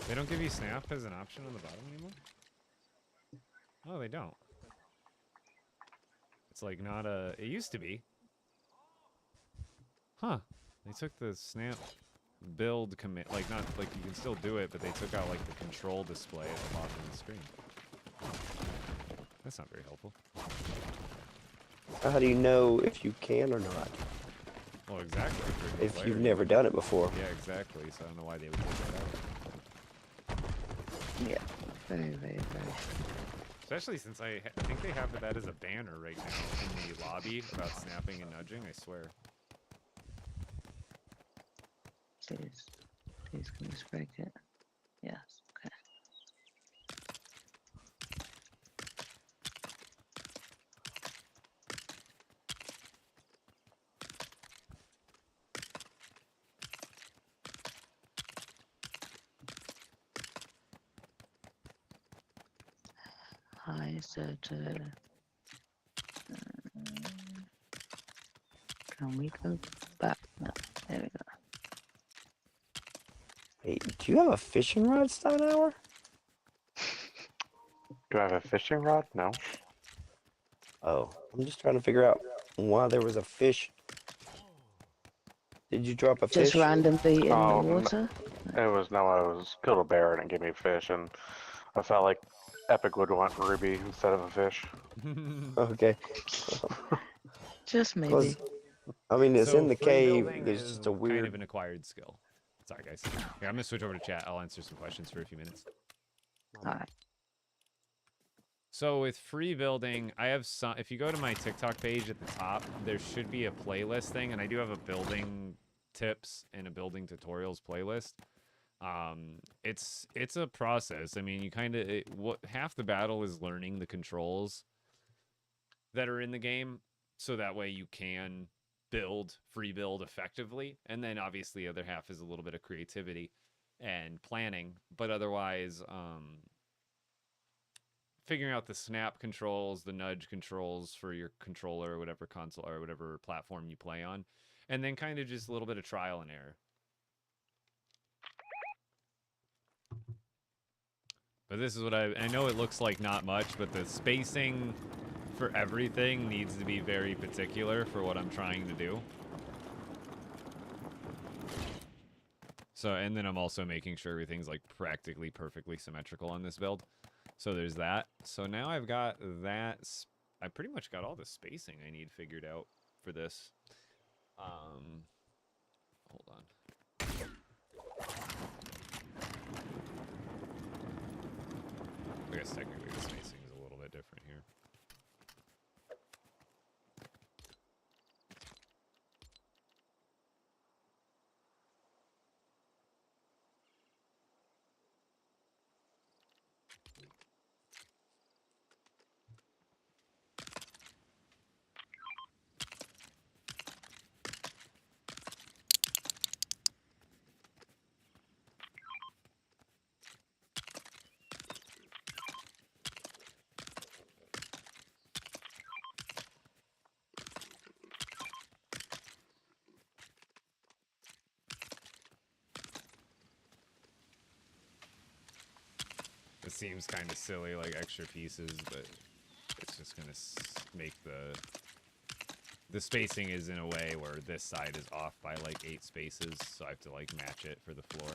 They don't give you snap as an option on the bottom anymore? Oh, they don't. It's like not a... It used to be. Huh. They took the snap build command... Like, not... Like, you can still do it, but they took out, like, the control display at the bottom of the screen. That's not very helpful. How do you know if you can or not? Well, exactly. for the If player, you've you never would- done it before. Yeah, exactly. So I don't know why they would take that out. Yeah. Very, very, very. Especially since I think they have that as a banner right now in the lobby about snapping and nudging, I swear. Please. Please, can you break it? Yes. Okay. Hi, so can we go back? No, there we go. Hey, do you have a fishing rod, Steinhauer? Do I have a fishing rod? No. Oh, I'm just trying to figure out why there was a fish. Did you drop a Just fish? randomly in Oh, the no. water? It was no. I was killed a bear and it gave me fish, and I felt like Epic would want ruby instead of a fish. Okay. Just 'Cause, maybe. I mean, it's So in the free cave. building There's is just a kind weird. of an acquired skill. Sorry, guys. Yeah, I'm gonna switch over to chat. I'll answer some questions for a few minutes. Alright. So with free building, I have some. If you go to my TikTok page at the top, there should be a playlist thing, and I do have a building tips and a building tutorials playlist. It's a process. I mean, you kind of what half the battle is learning the controls that are in the game, so that way you can free build effectively, and then obviously the other half is a little bit of creativity and planning, but otherwise figuring out the snap controls, the nudge controls for your controller or whatever console or whatever platform you play on, and then kind of just a little bit of trial and error. But this is what I know it looks like not much, but the spacing for everything needs to be very particular for what I'm trying to do. So, and then I'm also making sure everything's like practically perfectly symmetrical on this build. So there's that. So now I've got that. I pretty much got all the spacing I need figured out for this. Hold on. I guess technically the spacing is a little bit different here. seems kind of silly, like extra pieces, but it's just gonna make the spacing is in a way where this side is off by like 8 spaces, so I have to like match it for the floor.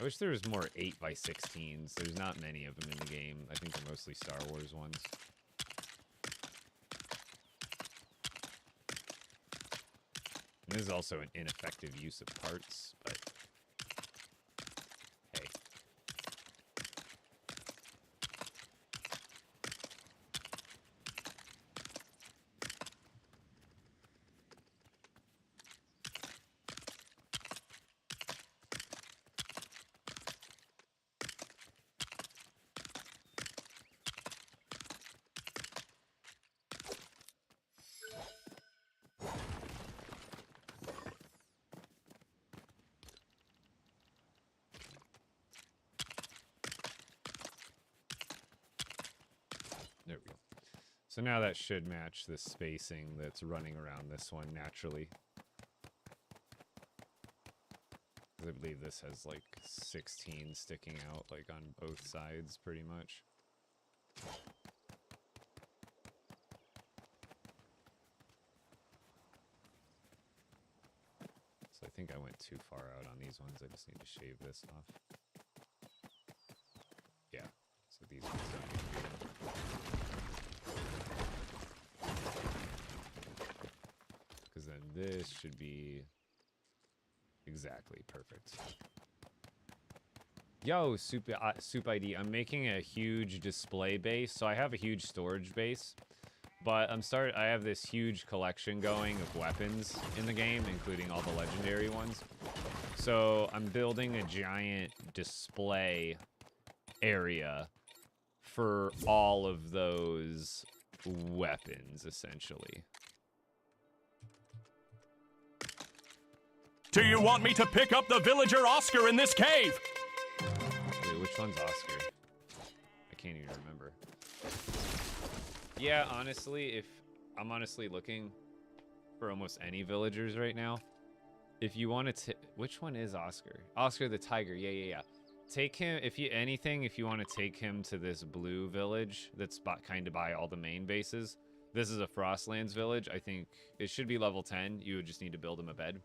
I wish there was more 8x16s. There's not many of them in the game. I think they're mostly Star Wars ones. And this is also an ineffective use of parts, but hey. There we go. So now that should match the spacing that's running around this one naturally. 'Cause I believe this has like 16 sticking out like on both sides pretty much. So I think I went too far out on these ones. I just need to shave this off. Yeah. So these ones don't need to be done. Because then this should be exactly perfect. Yo, Soup ID, I'm making a huge display base. So I have a huge storage base, but I have this huge collection going of weapons in the game, including all the legendary ones. So I'm building a giant display area for all of those weapons, essentially. Do you want me to pick up the villager Oscar in this cave? Wait, which one's Oscar? I can't even remember. Yeah, honestly, I'm honestly looking for almost any villagers right now. If you want to, which one is Oscar? Oscar the tiger. Yeah. Take him if you want to take him to this blue village that's kind of by all the main bases. This is a Frostlands village. I think it should be level 10. You would just need to build him a bed.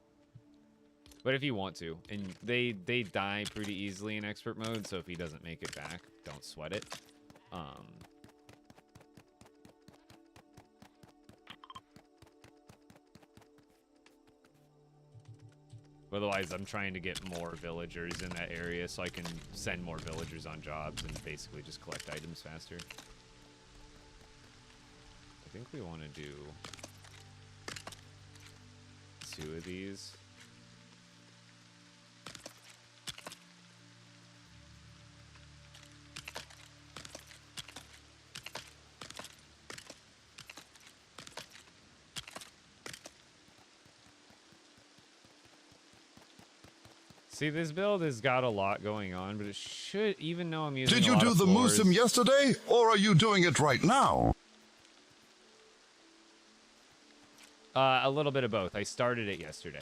But if you want to, and they die pretty easily in expert mode, so if he doesn't make it back, don't sweat it. Otherwise, I'm trying to get more villagers in that area so I can send more villagers on jobs and basically just collect items faster. I think we want to do 2 of these. See, this build has got a lot going on, but it should, even though I'm using Did you do the Moosim yesterday, or are you doing it right now? A little bit of both. I started it yesterday.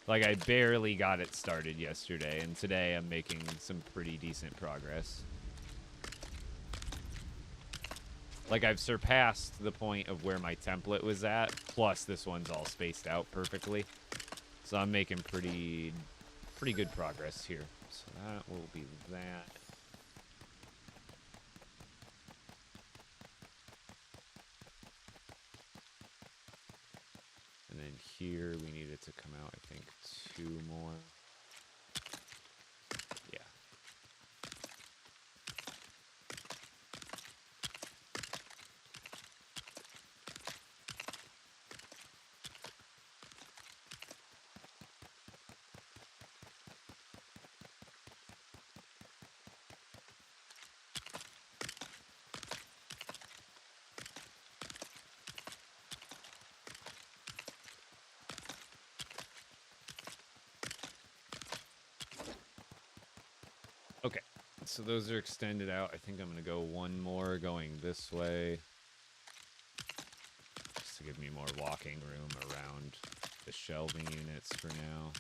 Like, I barely got it started yesterday, and today I'm making some pretty decent progress. Like, I've surpassed the point of where my template was at, plus this one's all spaced out perfectly. So I'm making pretty good progress here. So that will be that. And then here we needed to come out, I think, 2 more. Yeah. Okay, so those are extended out. I think I'm going to go 1 more going this way. Just to give me more walking room around the shelving units for now.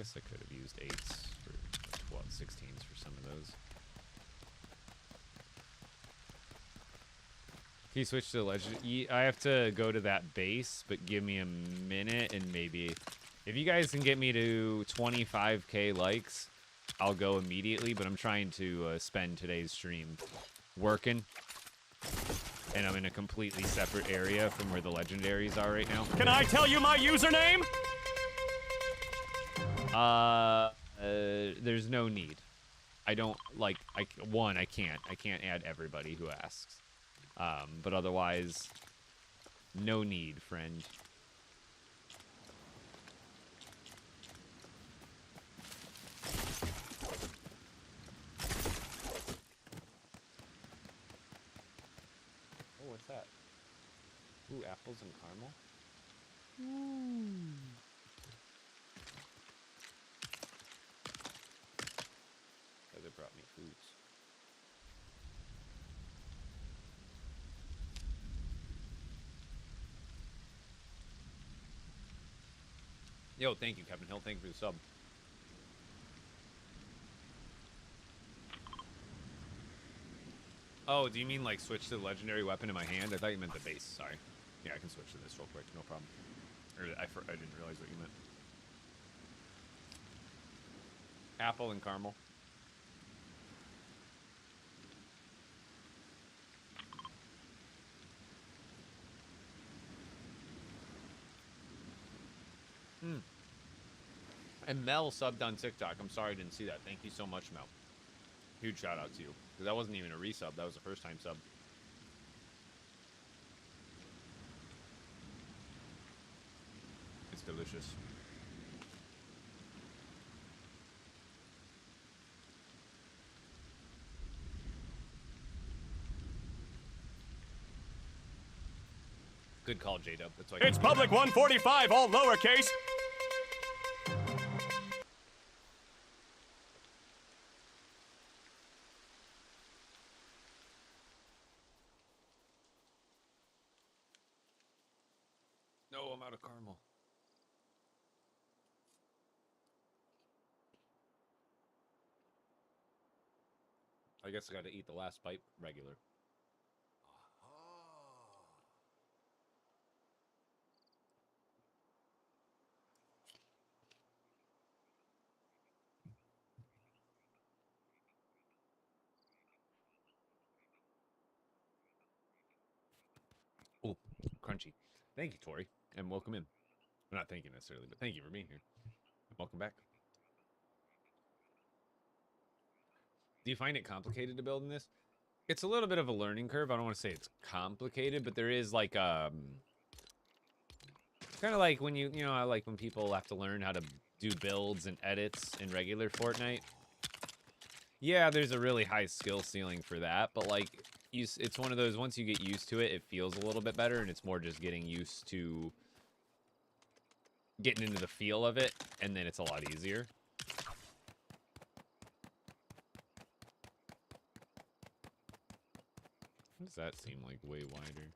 guess I could have used 8s for 12, 16s for some of those. Can you switch to legend? I have to go to that base, but give me a minute and maybe if you guys can get me to 25k likes, I'll go immediately. But I'm trying to spend today's stream working, and I'm in a completely separate area from where the legendaries are right now. Can I tell you my username? There's no need. I don't like. I can't add everybody who asks. But otherwise, no need, friend. Oh, what's that? Ooh, apples and caramel. Oh, they brought me foods. Yo, thank you, Kevin Hill. Thank you for the sub. Oh, do you mean like switch to the legendary weapon in my hand? I thought you meant the base. Sorry. Yeah, I can switch to this real quick. No problem. Or I didn't realize what you meant. Apple and caramel. And Mel subbed on TikTok. I'm sorry I didn't see that. Thank you so much, Mel. Huge shout out to you. Because that wasn't even a resub. That was a first time sub. It's delicious. Good call, J-Dub. That's why. It's Public 145, all lowercase. No, I'm out of caramel. I guess I got to eat the last bite regular. Oh, crunchy. Thank you, Tori, and welcome in. Well, not thank you necessarily, but thank you for being here. Welcome back. Do you find it complicated to build in this? It's a little bit of a learning curve. I don't want to say it's complicated, but there is like kind of like when you know, I like when people have to learn how to do builds and edits in regular Fortnite. Yeah, there's a really high skill ceiling for that, but like it's one of those, once you get used to it, it feels a little bit better, and it's more just getting used to getting into the feel of it, and then it's a lot easier. Why does that seem like way wider?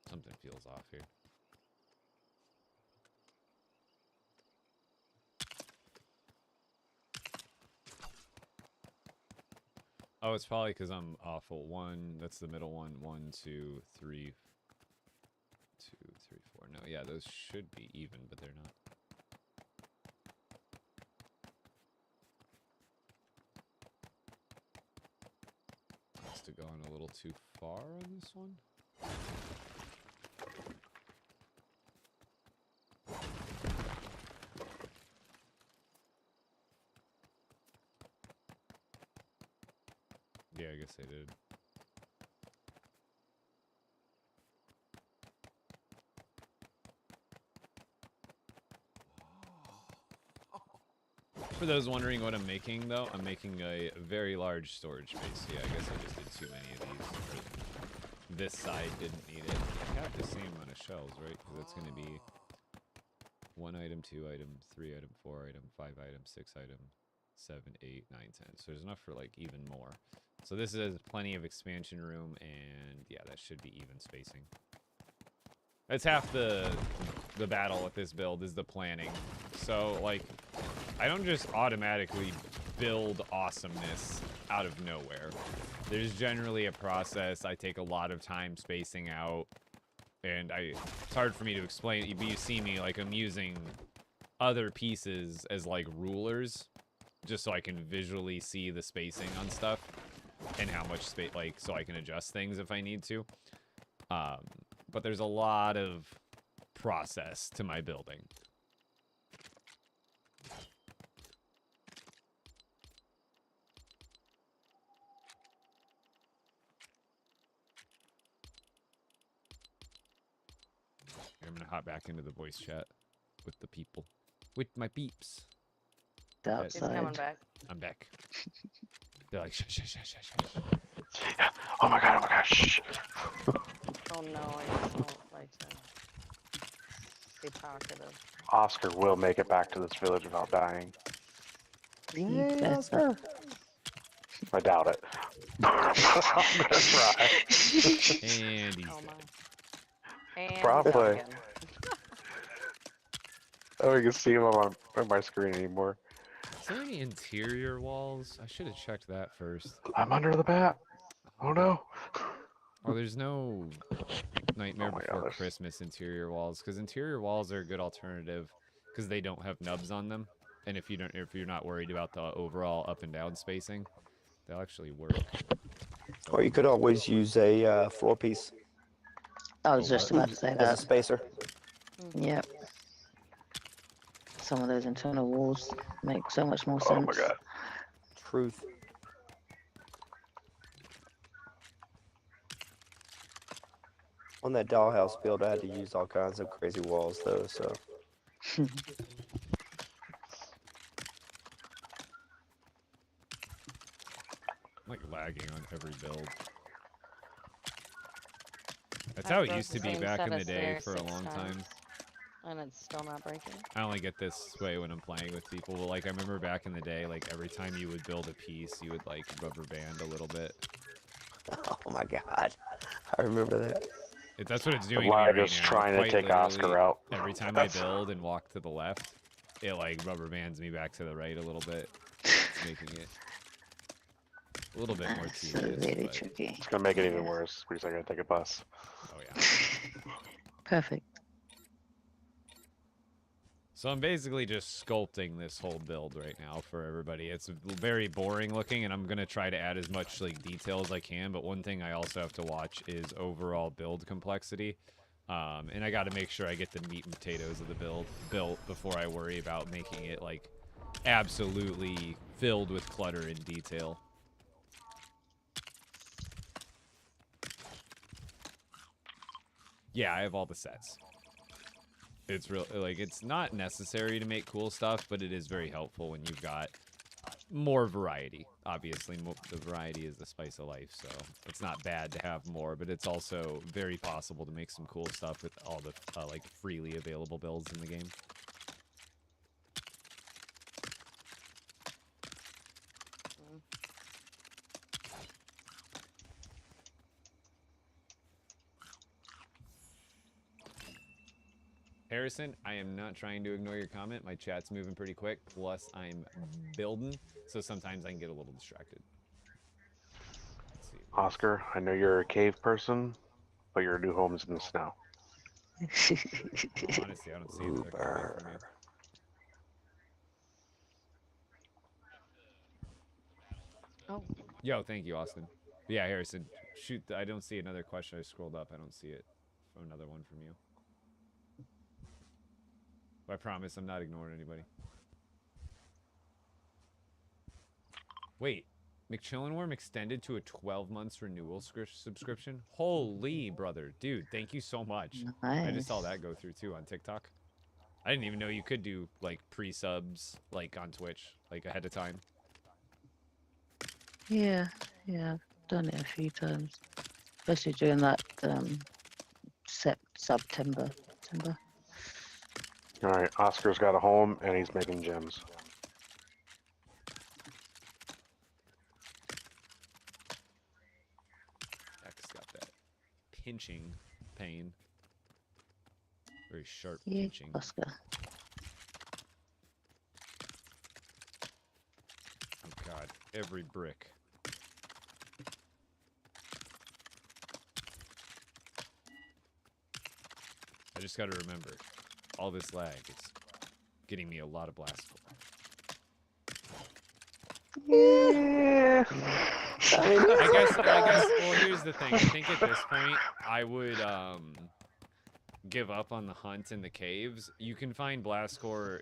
Something feels off here. Oh, it's probably because I'm awful. One, that's the middle one. 1, 2, 3, 2, 3, 4. No, yeah, those should be even, but they're not. Must have gone a little too far on this one. Yeah, I guess they did. For those wondering what I'm making, though, I'm making a very large storage space. Yeah, I guess I just did too many of these. This side didn't need it. I have the same amount of shelves, right? Because it's going to be 1 item, 2 item, 3 item, 4 item, 5 item, 6 item, 7, 8, 9, 10. So there's enough for like even more. So this is plenty of expansion room, and yeah, that should be even spacing. That's half the battle with this build is the planning. So like, I don't just automatically build awesomeness out of nowhere. There's generally a process. I take a lot of time spacing out, and it's hard for me to explain. But you see me like I'm using other pieces as like rulers, just so I can visually see the spacing on stuff and how much space, like, so I can adjust things if I need to. But there's a lot of process to my building. I'm gonna hop back into the voice chat with the people, with my peeps. He's coming Outside. back. I'm back. They're like, shh, shh, shh, shh, shh. Oh my god, shh. Oh no, I just don't like to be talkative. Oscar will make it back to this village without dying. He better. I doubt it. I'm gonna try. And he's Oh dead. my. And he's Probably. out again. I don't even see him on my screen anymore. Is there any interior walls? I should have checked that first. I'm under the bat. Oh no. Oh, there's no Nightmare Oh my Before God, there's- Christmas interior walls, because interior walls are a good alternative because they don't have nubs on them, and if you're not worried about the overall up and down spacing, they'll actually work. So, Or you could always use a floor piece I was Oh, just what? about to say as a that. spacer. Yep. Some of those internal walls make so much more Oh sense. my god. Truth. On that dollhouse build, I had to use all kinds of crazy walls, though, so. I'm like lagging on every build. That's I've how it built used to the be same back set in the of day stairs for a 6 long time. times, and it's still not breaking. I only get this way when I'm playing with people. But like I remember back in the day, like every time you would build a piece, you would like rubber band a little bit. Oh my god. I remember that. That's what it's The doing to me lag right is now. trying to Quite take Oscar literally, out. every time I build and walk to the left, it like rubber bands me back to the right a little bit, it's making it a little bit more That's tedious. really but- tricky. It's gonna make it even Yeah. worse because I gotta take a bus. Oh yeah. Perfect. So I'm basically just sculpting this whole build right now for everybody. It's very boring looking, and I'm gonna try to add as much like detail as I can. But one thing I also have to watch is overall build complexity, and I got to make sure I get the meat and potatoes of the build built before I worry about making it like absolutely filled with clutter and detail. Yeah, I have all the sets. It's real, like, it's not necessary to make cool stuff, but it is very helpful when you've got more variety. Obviously, the variety is the spice of life, so it's not bad to have more, but it's also very possible to make some cool stuff with all the, like, freely available builds in the game. Harrison, I am not trying to ignore your comment. My chat's moving pretty quick, plus I'm building, so sometimes I can get a little distracted. Let's see. Oscar, I know you're a cave person, but your new home is in the snow. Well, honestly, I don't see it that far away from you. Oh, Yo, thank you, Austin. But yeah, Harrison, shoot, I don't see another question. I scrolled up. I don't see it. Another one from you. But I promise I'm not ignoring anybody. Wait, McChillinworm extended to a 12 months renewal subscription? Holy brother. Dude, thank you so much. I just saw Nice. that go through too on TikTok. I didn't even know you could do like pre-subs like on Twitch, like ahead of time. Yeah, I've done it a few times, especially during that September. Alright, Oscar's got a home and he's making gems. pinching pain. Very sharp Yeah, pinching. Oscar. Oh god, every brick. I just gotta remember, all this lag is getting me a lot of blast score. Yeah. I guess, well, here's the thing. I think at this point, I would, give up on the hunt in the caves. You can find blast score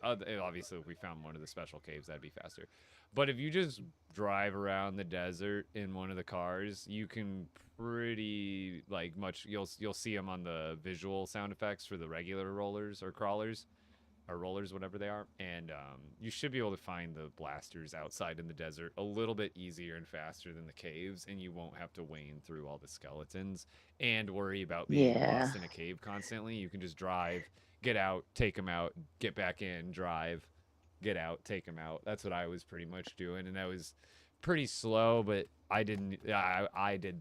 obviously if we found one of the special caves, that'd be faster. But if you just drive around the desert in one of the cars, you can pretty you'll see them on the visual sound effects for the regular rollers or crawlers. Or rollers, whatever they are, and you should be able to find the blasters outside in the desert a little bit easier and faster than the caves, and you won't have to wane through all the skeletons and worry about being lost in a cave constantly. You can just drive, get out, take them out, get back in, drive, get out, take them out. That's what I was pretty much doing, and that was pretty slow, but I did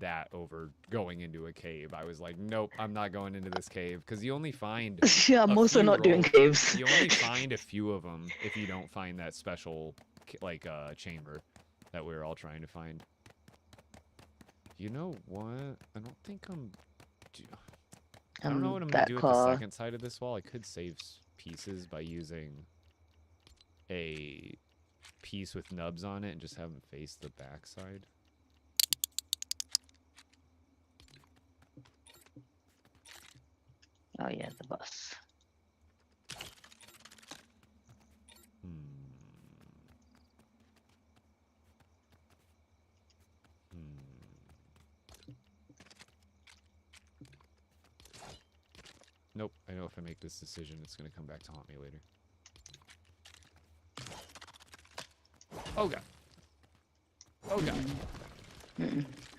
that over going into a cave. I was like, nope, I'm not going into this cave, because you only find Yeah, I'm also not doing caves. you only find a few of them if you don't find that special chamber that we were all trying to find. You know what? I don't think I don't know what I'm gonna do with the second side of this wall. I could save pieces by using a piece with nubs on it and just have them face the back side. Oh yeah, the bus. Nope, I know if I make this decision, it's going to come back to haunt me later. Oh god. Oh god.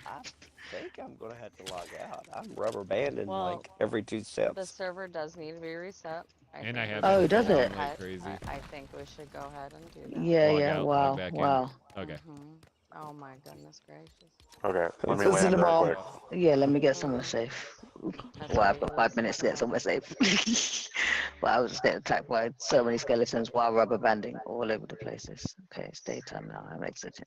I think I'm gonna have to log out. I'm rubber banding Well, like every 2 The steps. server does need to be reset. And I think have we Oh, should does go it? ahead- crazy. I think we should go ahead and do that. Yeah, Log yeah. out, log Wow, back in. wow. Okay. Oh my goodness gracious. Okay, let me It's land real about- quick. Yeah, let me get somewhere safe. That's Well, I've what got 5 minutes to get somewhere safe. Well, I was just getting attacked by so many skeletons while rubber banding all over the places. Okay, it's daytime now. I'm exiting.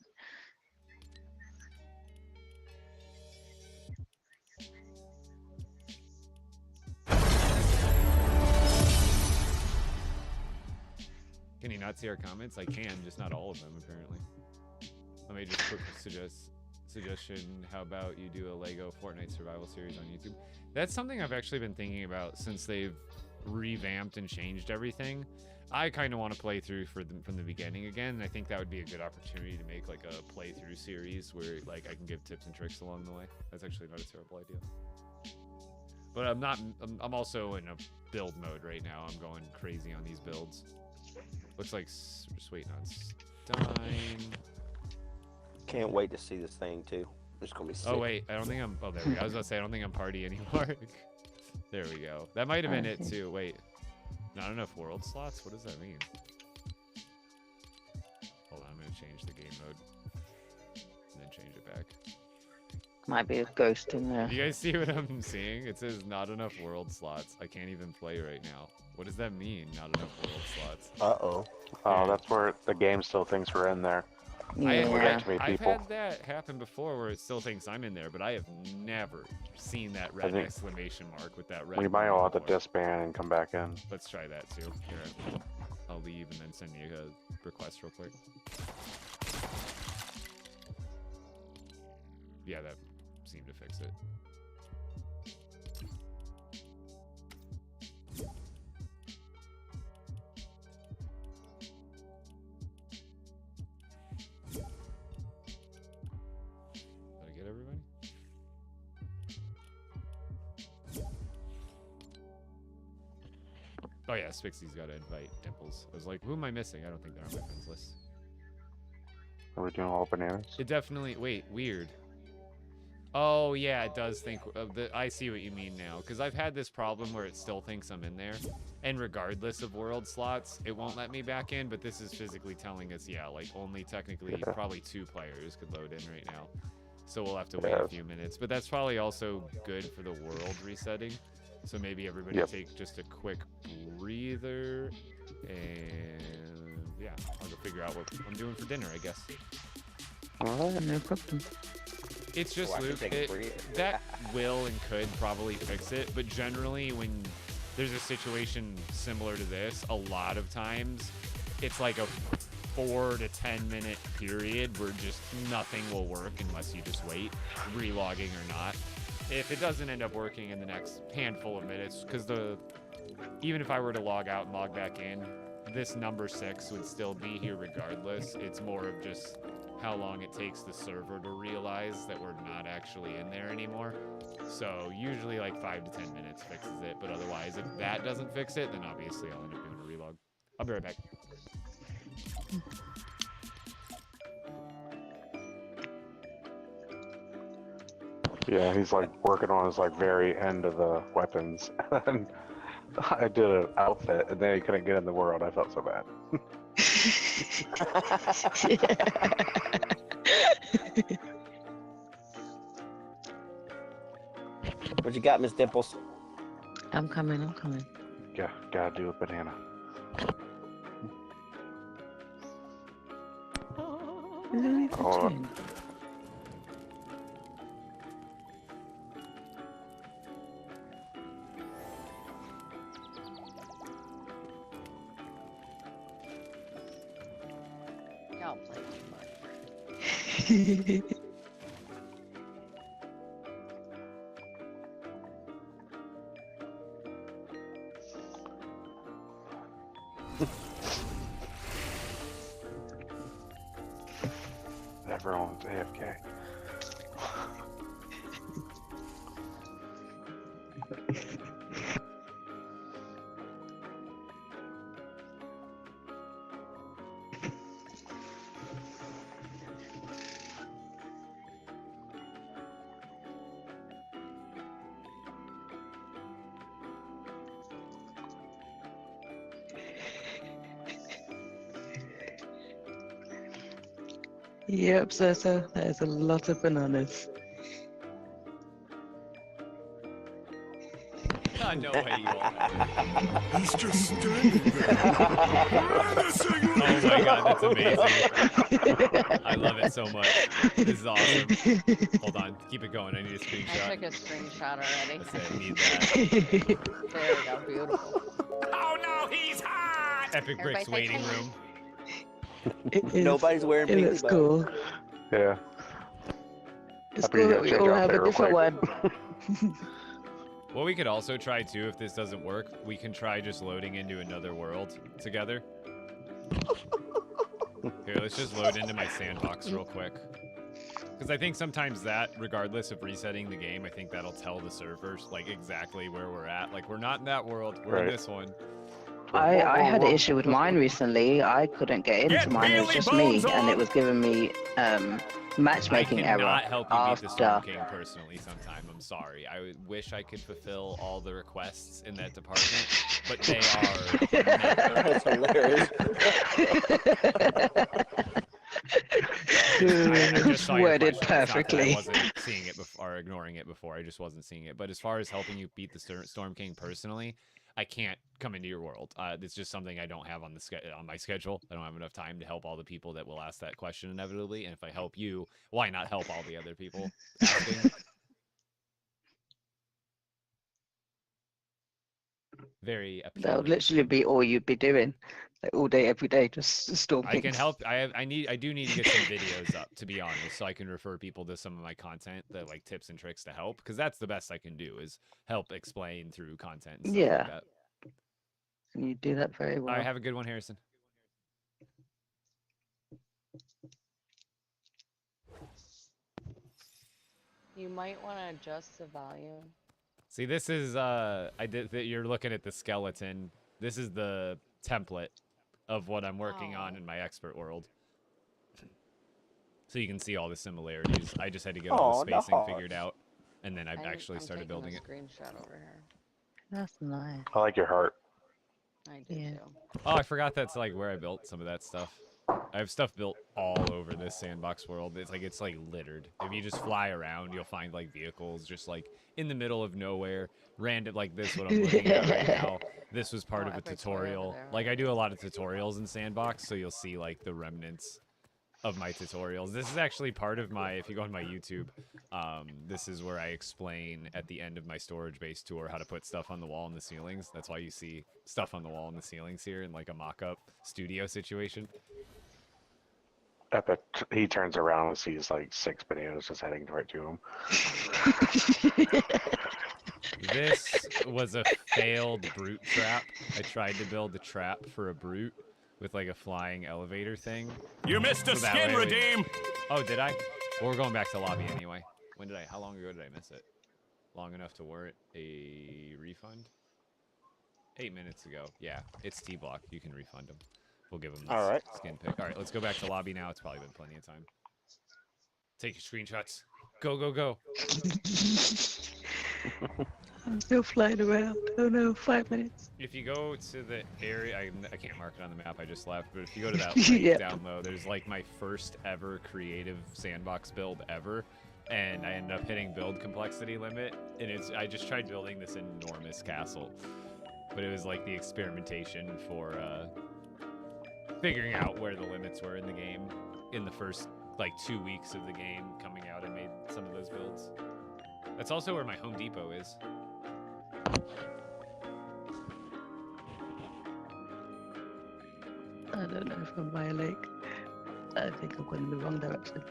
Can you not see our comments? I can, just not all of them, apparently. Let me just quick suggestion. How about you do a LEGO Fortnite survival series on YouTube? That's something I've actually been thinking about since they've revamped and changed everything. I kind of want to play through from the beginning again, and I think that would be a good opportunity to make like a playthrough series where like I can give tips and tricks along the way. That's actually not a terrible idea. But I'm also in a build mode right now. I'm going crazy on these builds. Looks like we're just waiting on Stein. Can't wait to see this thing too. It's gonna be sick. Oh wait, I don't think I'm. Oh, there we go. I was about to say I don't think I'm party anymore. There we go. That might have been it too. Wait, not enough world slots. What does that mean? Hold on, I'm gonna change the game mode and then change it back. Might be a ghost in there. Do you guys see what I'm seeing? It says not enough world slots. I can't even play right now. What does that mean? Not enough world slots. Uh-oh. Oh, that's where the game still thinks we're in there. Yeah. Too many I've people. had that happen before where it still thinks I'm in there, but I have never seen that red think exclamation mark with that red. We might all have to before. disband and come back in. Let's try that too. Here, I'll leave and then send you a request real quick. Yeah, that seemed to fix it. Did I get everybody? Oh yeah, Spixie's got to invite Dimples. I was like, who am I missing? I don't think they're on my friends list. Are we doing all bananas? It definitely, wait, weird. Oh yeah, it does think, I see what you mean now. Because I've had this problem where it still thinks I'm in there. And regardless of world slots, it won't let me back in. But this is physically telling us, yeah, like only technically probably 2 players could load in right now. So we'll have to wait a Yes. few minutes. But that's probably also good for the world resetting. So maybe everybody Yep. take just a quick breather. And yeah, I'll go figure out what I'm doing for dinner, I guess. Alright, no problem. It's just, I can Luke, take a breather. that will and could probably fix it, but generally when there's a situation similar to this, a lot of times it's like a 4 to 10 minute period where just nothing will work unless you just wait, relogging or not. If it doesn't end up working in the next handful of minutes, because even if I were to log out and log back in, this number 6 would still be here regardless. It's more of just how long it takes the server to realize that we're not actually in there anymore. So usually like 5 to 10 minutes fixes it, but otherwise if that doesn't fix it, then obviously I'll end up doing a relog. I'll be right back. Yeah, he's like working on his like very end of the weapons. And I did an outfit, and then he couldn't get in the world. I felt so bad. What you got, Miss Dimples? I'm coming, I'm coming. Yeah, gotta do a banana. Is there any Oh. between? Y'all play too much. Everyone's AFK. Yep, so there's a lot of bananas. Oh, no way you all have it. He's just standing there. Menacingly. Oh my god, that's amazing. I love it so much. This is awesome. Hold on, keep it going. I need a I screenshot. took a screenshot already. That's it, I need that. There we go, beautiful. Oh no, he's hot! Epic Bricks Everybody say waiting clean. room. It is, Nobody's wearing it pink looks cool. Yeah. It's Happy you cool that gotta we change all outfit have a real different quick. one. What we could also try too, if this doesn't work, we can try just loading into another world together. Here, let's just load into my sandbox real quick. Because I think sometimes that, regardless of resetting the game, I think that'll tell the servers like exactly where we're at. Like we're not in that world, we're in Right. this one. I had an issue with mine recently. I couldn't get into Get mine. It was Bailey just me, Bones and it on! was giving me matchmaking I error cannot help you beat the Storm after. King personally sometime. I'm sorry. I wish I could fulfill all the requests in that department, but they are. That's hilarious. I just saw your Worded question. It's not that perfectly. I wasn't seeing it before or ignoring it before. I just wasn't seeing it. But as far as helping you beat the Storm King personally, I can't come into your world. It's just something I don't have on my schedule. I don't have enough time to help all the people that will ask that question inevitably. And if I help you, why not help all the other people asking? Very That appealing. would literally be all you'd be doing, like all day, every day, just Storm I King. can help. I do need to get some videos up, to be honest, so I can refer people to some of my content, that like tips and tricks to help, because that's the best I can do is help explain through content and stuff Yeah. like that. And you do that very well. All right, have a good one, Harrison. You might want to adjust the volume. See, this is you're looking at the skeleton. This is the template of what I'm working on in my expert world. So you can see all the similarities. I just had to get all the spacing figured out, and then I actually started building it. Screenshot over here. That's nice. I like your heart. I did Yeah. too. Oh, I forgot that's like where I built some of that stuff. I have stuff built all over this sandbox world. It's like littered. If you just fly around, you'll find like vehicles just like in the middle of nowhere, random like this. What I'm looking at right now. This was part Oh, of a Epic's way over tutorial. there. Like I do a lot of tutorials in sandbox, so you'll see like the remnants of my tutorials. This is actually part of my. If you go on my YouTube, this is where I explain at the end of my storage base tour how to put stuff on the wall and the ceilings. That's why you see stuff on the wall and the ceilings here in like a mock-up studio situation. Epic. He turns around and sees like 6 bananas just heading right to him. This was a failed brute trap. I tried to build a trap for a brute with like a flying elevator thing. You missed a So that skin way we- redeem. Oh, did I? Well, we're going back to lobby anyway. When did I? How long ago did I miss it? Long enough to warrant a refund? 8 minutes ago. Yeah, it's T-Block. You can refund him. We'll give him this All right. skin pick. All right, let's go back to lobby now. It's probably been plenty of time. Take your screenshots. Go, go, go. I'm still flying around. Oh no, 5 minutes. If you go to the area, I can't mark it on the map, I just left, but if you go to that link Yep. down low, there's like my first ever creative sandbox build ever, and I ended up hitting build complexity limit, and I just tried building this enormous castle, but it was like the experimentation for figuring out where the limits were in the game. In the first like 2 weeks of the game coming out, I made some of those builds. That's also where my Home Depot is. I don't know if I'm by a lake. I think I'm going in the wrong direction.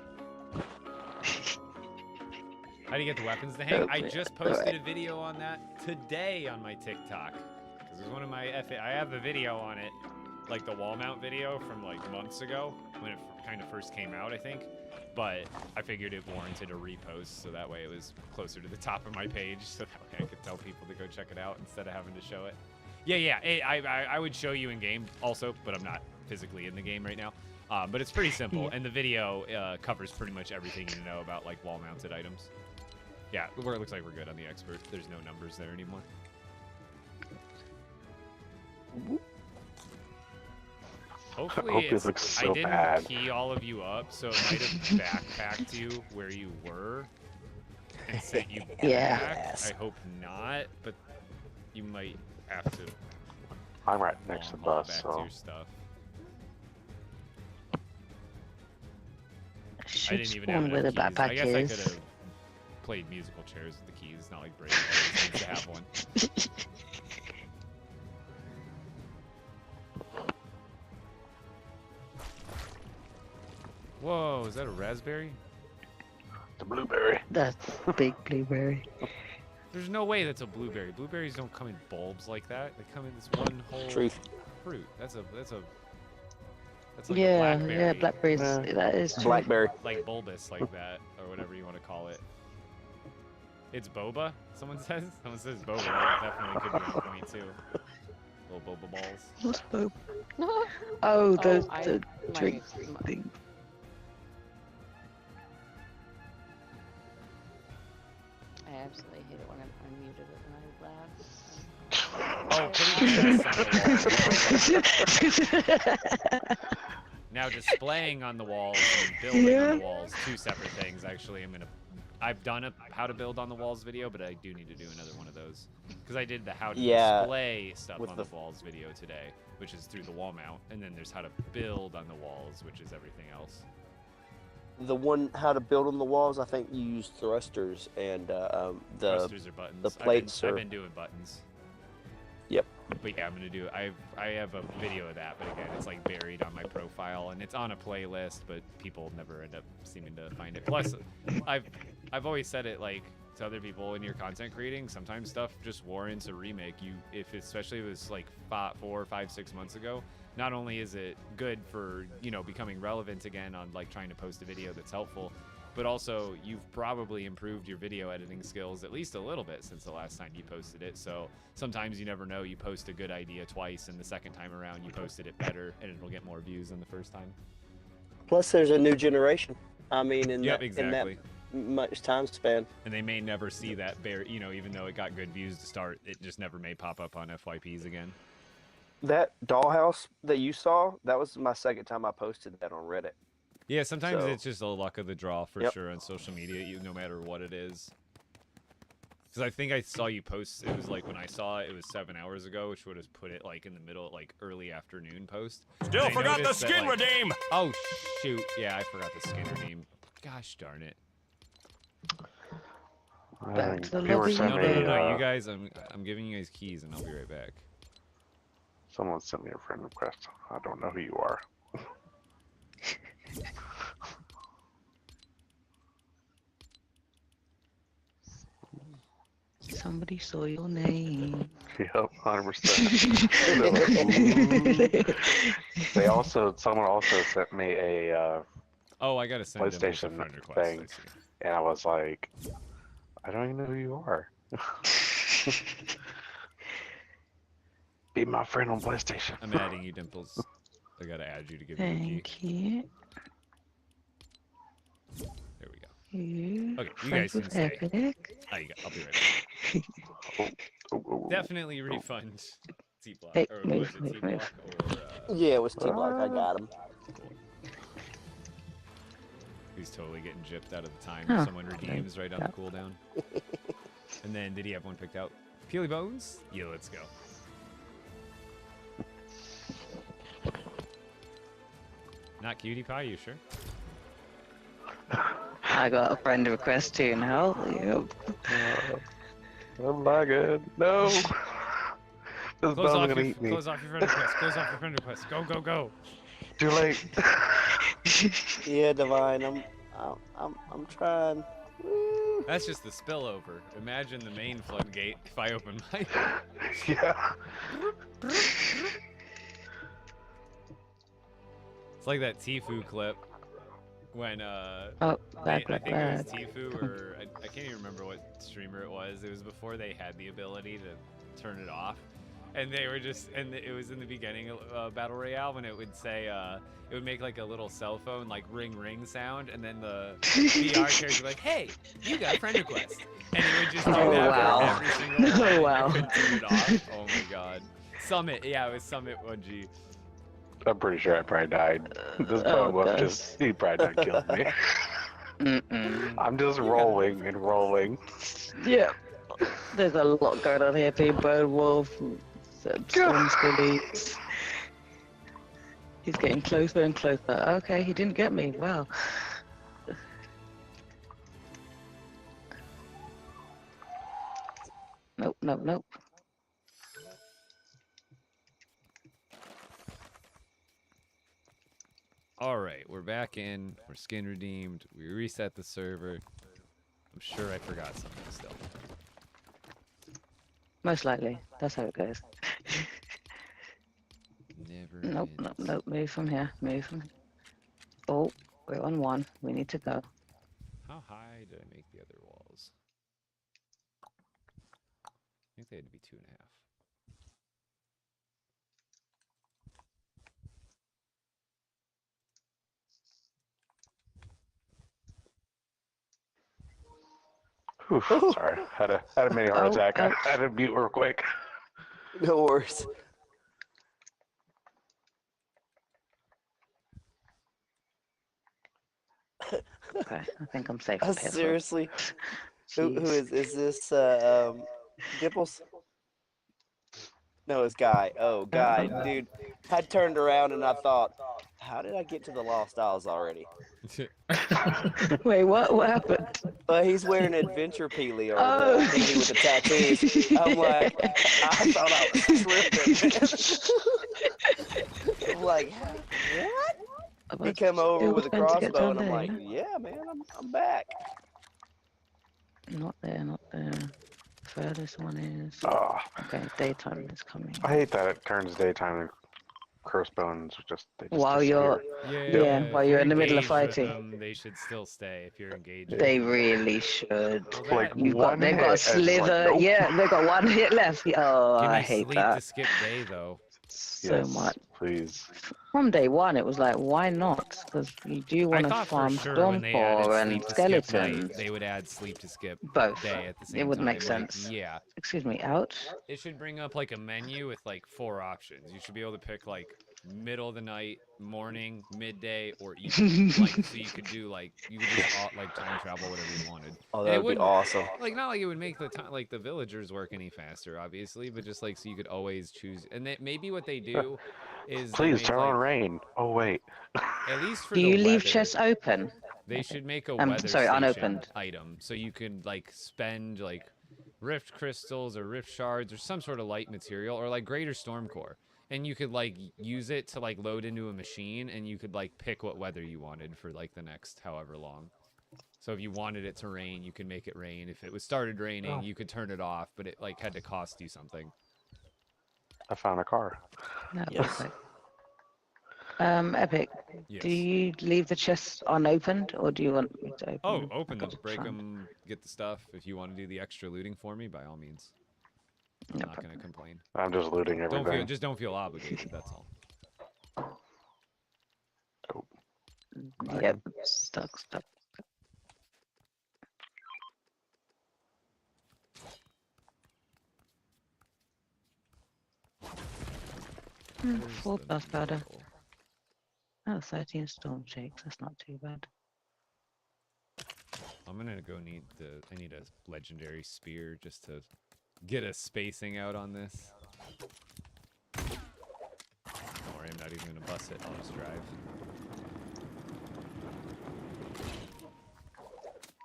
How do you get the weapons to hang? I Okay, just posted a video on that today on my TikTok. Because it was one of my I have a video on it, like the wall mount video from like months ago when it kind of first came out, I think. But I figured it warranted a repost, so that way it was closer to the top of my page, so that way I could tell people to go check it out instead of having to show it. Yeah, I would show you in game also, but I'm not physically in the game right now. But it's pretty simple, and the video covers pretty much everything you know about like wall-mounted items. Yeah, where it looks like we're good on the expert. There's no numbers there anymore. Hopefully, hope this looks so I didn't bad. key all of you up, so it might have backpacked you where you were and sent you back. Yeah. I hope not, but you might have to I'm right next to the haul bus, back to so your stuff. I Should didn't even have spawn where the enough keys. backpack I guess I could is. have played musical chairs with the keys. It's not like Brady always needs to have one. Whoa, is that a raspberry? the blueberry. That's big blueberry. There's no way that's a blueberry. Blueberries don't come in bulbs like that. They come in this one whole Truth. fruit. That's like a Yeah, blackberry. yeah, blackberries. That is true. Blackberry. Like bulbous like that, or whatever you want to call it. It's boba, someone says? Someone says boba. That definitely could be on point too. Little boba balls. What's boba? Oh, the my- drink my- thing. I absolutely hate it when I'm unmuted at my lab. Oh, putting this on the wall. Now displaying on the walls and building on the walls, two separate things. Actually, I've done a how to build on the walls video, but I do need to do another one of those. Because I did the how to display stuff with on the the walls video today, which is through the wall mount. And then there's how to build on the walls, which is everything else. The one how to build on the walls, I think you use thrusters and the Thrusters or buttons. the plates I've are- been doing buttons. Yep. But yeah, I'm gonna do. I have a video of that, but again, it's like buried on my profile, and it's on a playlist, but people never end up seeming to find it. Plus, I've always said it like to other people in your content creating. Sometimes stuff just warrants a remake. Especially if it was like 4, 5, 6 months ago. Not only is it good for becoming relevant again on like trying to post a video that's helpful, but also you've probably improved your video editing skills at least a little bit since the last time you posted it. So sometimes you never know, you post a good idea twice and the second time around you posted it better and it'll get more views than the first time. plus there's a new generation. I mean, in Yep, that exactly. much time span. And they may never see that even though it got good views to start, it just never may pop up on FYPs again. That dollhouse that you saw, that was my second time I posted that on Reddit. Yeah, sometimes So- it's just the luck of the draw for Yep. sure on social media, no matter what it is. Because I think I saw you post, it was like when I saw it, it was 7 hours ago, which would have put it like in the middle, like early afternoon post. Still And I forgot the noticed that, skin like- redeem. Oh, shoot. Yeah, I forgot the skin redeem. Gosh darn it. Back to the People were lobby. sending No, no, me, no, no. You guys, I'm giving you guys keys and I'll be right back. someone sent me a friend request. I don't know who you are. Somebody saw your name. Yep, 100%. Someone also sent me a Oh, I gotta send Dimples a PlayStation friend request. thing. I see. and I was like, I don't even know who you are. Be my friend on PlayStation. I'm adding you, Dimples. I gotta add you to give you a key. Thank you. There we go. You. Okay, you friends guys can with stay. Epic. Oh, you go. I'll be right back. Oh. Definitely refund T-Block. Hey, Or move, was it move, T-Block? Or, Yeah, it was T-Block. I got him. he's totally getting gypped out of the time Huh. someone redeems right on the cooldown. And then, did he have one picked out? Peely Bones? Yeah, let's go. Not Cutie Pie, you sure? I got a friend request too now. Yep. I'm not good. No. This Close bone's off, gonna eat me. close off your friend request. Close off your friend request. Go, go, go. Too late. Yeah, Divine. I'm trying. Woo. That's just the spillover. Imagine the main floodgate if I open mine. Yeah. It's like that Tfue clip when Oh, I bad, think bad, it was Tfue or I can't even remember what streamer it was. It was before they had the ability to turn it off, and they were just it was in the beginning of Battle Royale when it would say it would make like a little cell phone like ring sound, and then the VR character would be like, hey, you got a friend request, and it would just do Oh, that wow. for every single one. Oh, and wow. you couldn't turn it off. Oh my god. Summit, yeah, it was Summit 1G. I'm pretty sure I probably died. This Oh, bone was gosh. just, he probably done killed me. Mm-mm. I'm just rolling and rolling. Yeah. There's a lot going on here, Team Bird Wolf. Storm Scullies. He's getting closer and closer. Okay, he didn't get me. Wow. Nope, nope, nope. All right, we're back in. We're skin redeemed. We reset the server. I'm sure I forgot something still. Most likely. That's how it goes. Never. Nope, ends. nope, nope. Move from here. Move from here. Oh, we're on one. We need to go. How high did I make the other walls? I think they had to be 2.5. Whew, sorry, had a mini heart Oh, attack. oh. I had to mute real quick. No worries. Okay, I think I'm safe. up here for- Seriously? Who Jeez. is this? Dimples? No, it's Guy. Oh, Guy, dude. I turned around and I thought, how did I get to the Lost Isles already? Wait, what happened? But he's wearing an adventure Peely or Oh. the Peely with the tattoos. I'm like, I thought I was tripping. I'm like, what? He come over with a crossbow and I'm like, yeah, man, I'm back. Not there, not there. Furthest one is. Oh, Okay, daytime is coming. I hate that it turns daytime and crossbones just they just While you're, disappear. Yeah, while if you're in the middle of engaged with fighting. them, they should still stay if you're engaged. they really should. Well, Like that- You've got, one they've got a hit and it's like, slither. nope. Yeah, they've got one hit left. Oh, Give I me hate sleep that. to skip day though. so Yes, much. please. From day one, it was like, why not? Because you do I want to thought for farm sure when they added Stormcore and sleep to skip skeletons. night, they would add sleep to skip Both. day at the same It would time. make Like, sense. yeah. Excuse me, ouch. It should bring up like a menu with like 4 options. You should be able to pick like middle of the night, morning, midday, or evening. Like so you could do like you could just like time travel whatever you wanted. Oh, And that it would be wouldn't awesome. like not like it would make the time like the villagers work any faster, obviously, but just like so you could always choose. And maybe what they do is they Please make turn on like rain. Oh wait. at least for Do the you leave weather. chests open? They should make a sorry, weather station unopened. item so you could like spend like rift crystals or rift shards or some sort of light material or like greater storm core, and you could like use it to like load into a machine, and you could like pick what weather you wanted for like the next however long. So if you wanted it to rain, you could make it rain. If it was started raining, you could turn it off, but it like had to cost you something. I found a car. No, Yes. perfect. Epic, Yes. do you leave the chests unopened, or do you want me to open Oh, them? open them, I've got break fun. them, get the stuff. If you want to do the extra looting for me, by all means. I'm No not problem. gonna complain. I'm just looting everything. Don't feel obligated. That's all. Yep, stuck. Where's 4 the glass powder. vehicle? Oh, 13 storm shakes. That's not too bad. I'm gonna go need I need a legendary spear just to get a spacing out on this. Don't worry, I'm not even gonna bust it. I'll just drive.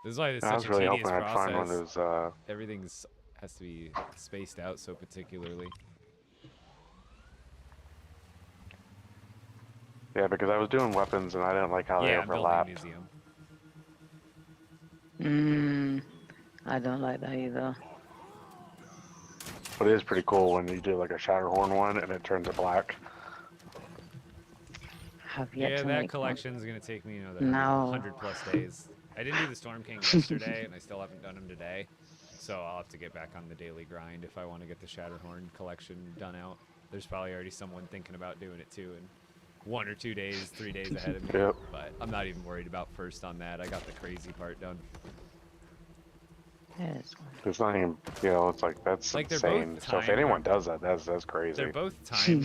This is why it's I such was a really tedious hoping I'd find one of process. those. Everything's has to be spaced out so particularly. Yeah, because I was doing weapons and I didn't like how they Yeah, I'm building a overlapped. museum. I don't like that either. But it is pretty cool when you do like a Shatterhorn one and it turns to black. Have yet Yeah, to that make collection's gonna take me another No. 100 plus days. I didn't do the Storm King yesterday, and I still haven't done them today. So I'll have to get back on the daily grind if I want to get the Shatterhorn collection done out. There's probably already someone thinking about doing it too in 1 or 2 days, 3 days ahead of me. Yep. But I'm not even worried about first on that. I got the crazy part done. one. Here's one. It's not even, it's like, that's Like, they're both insane. So if timed. anyone does that, that's crazy. They're both time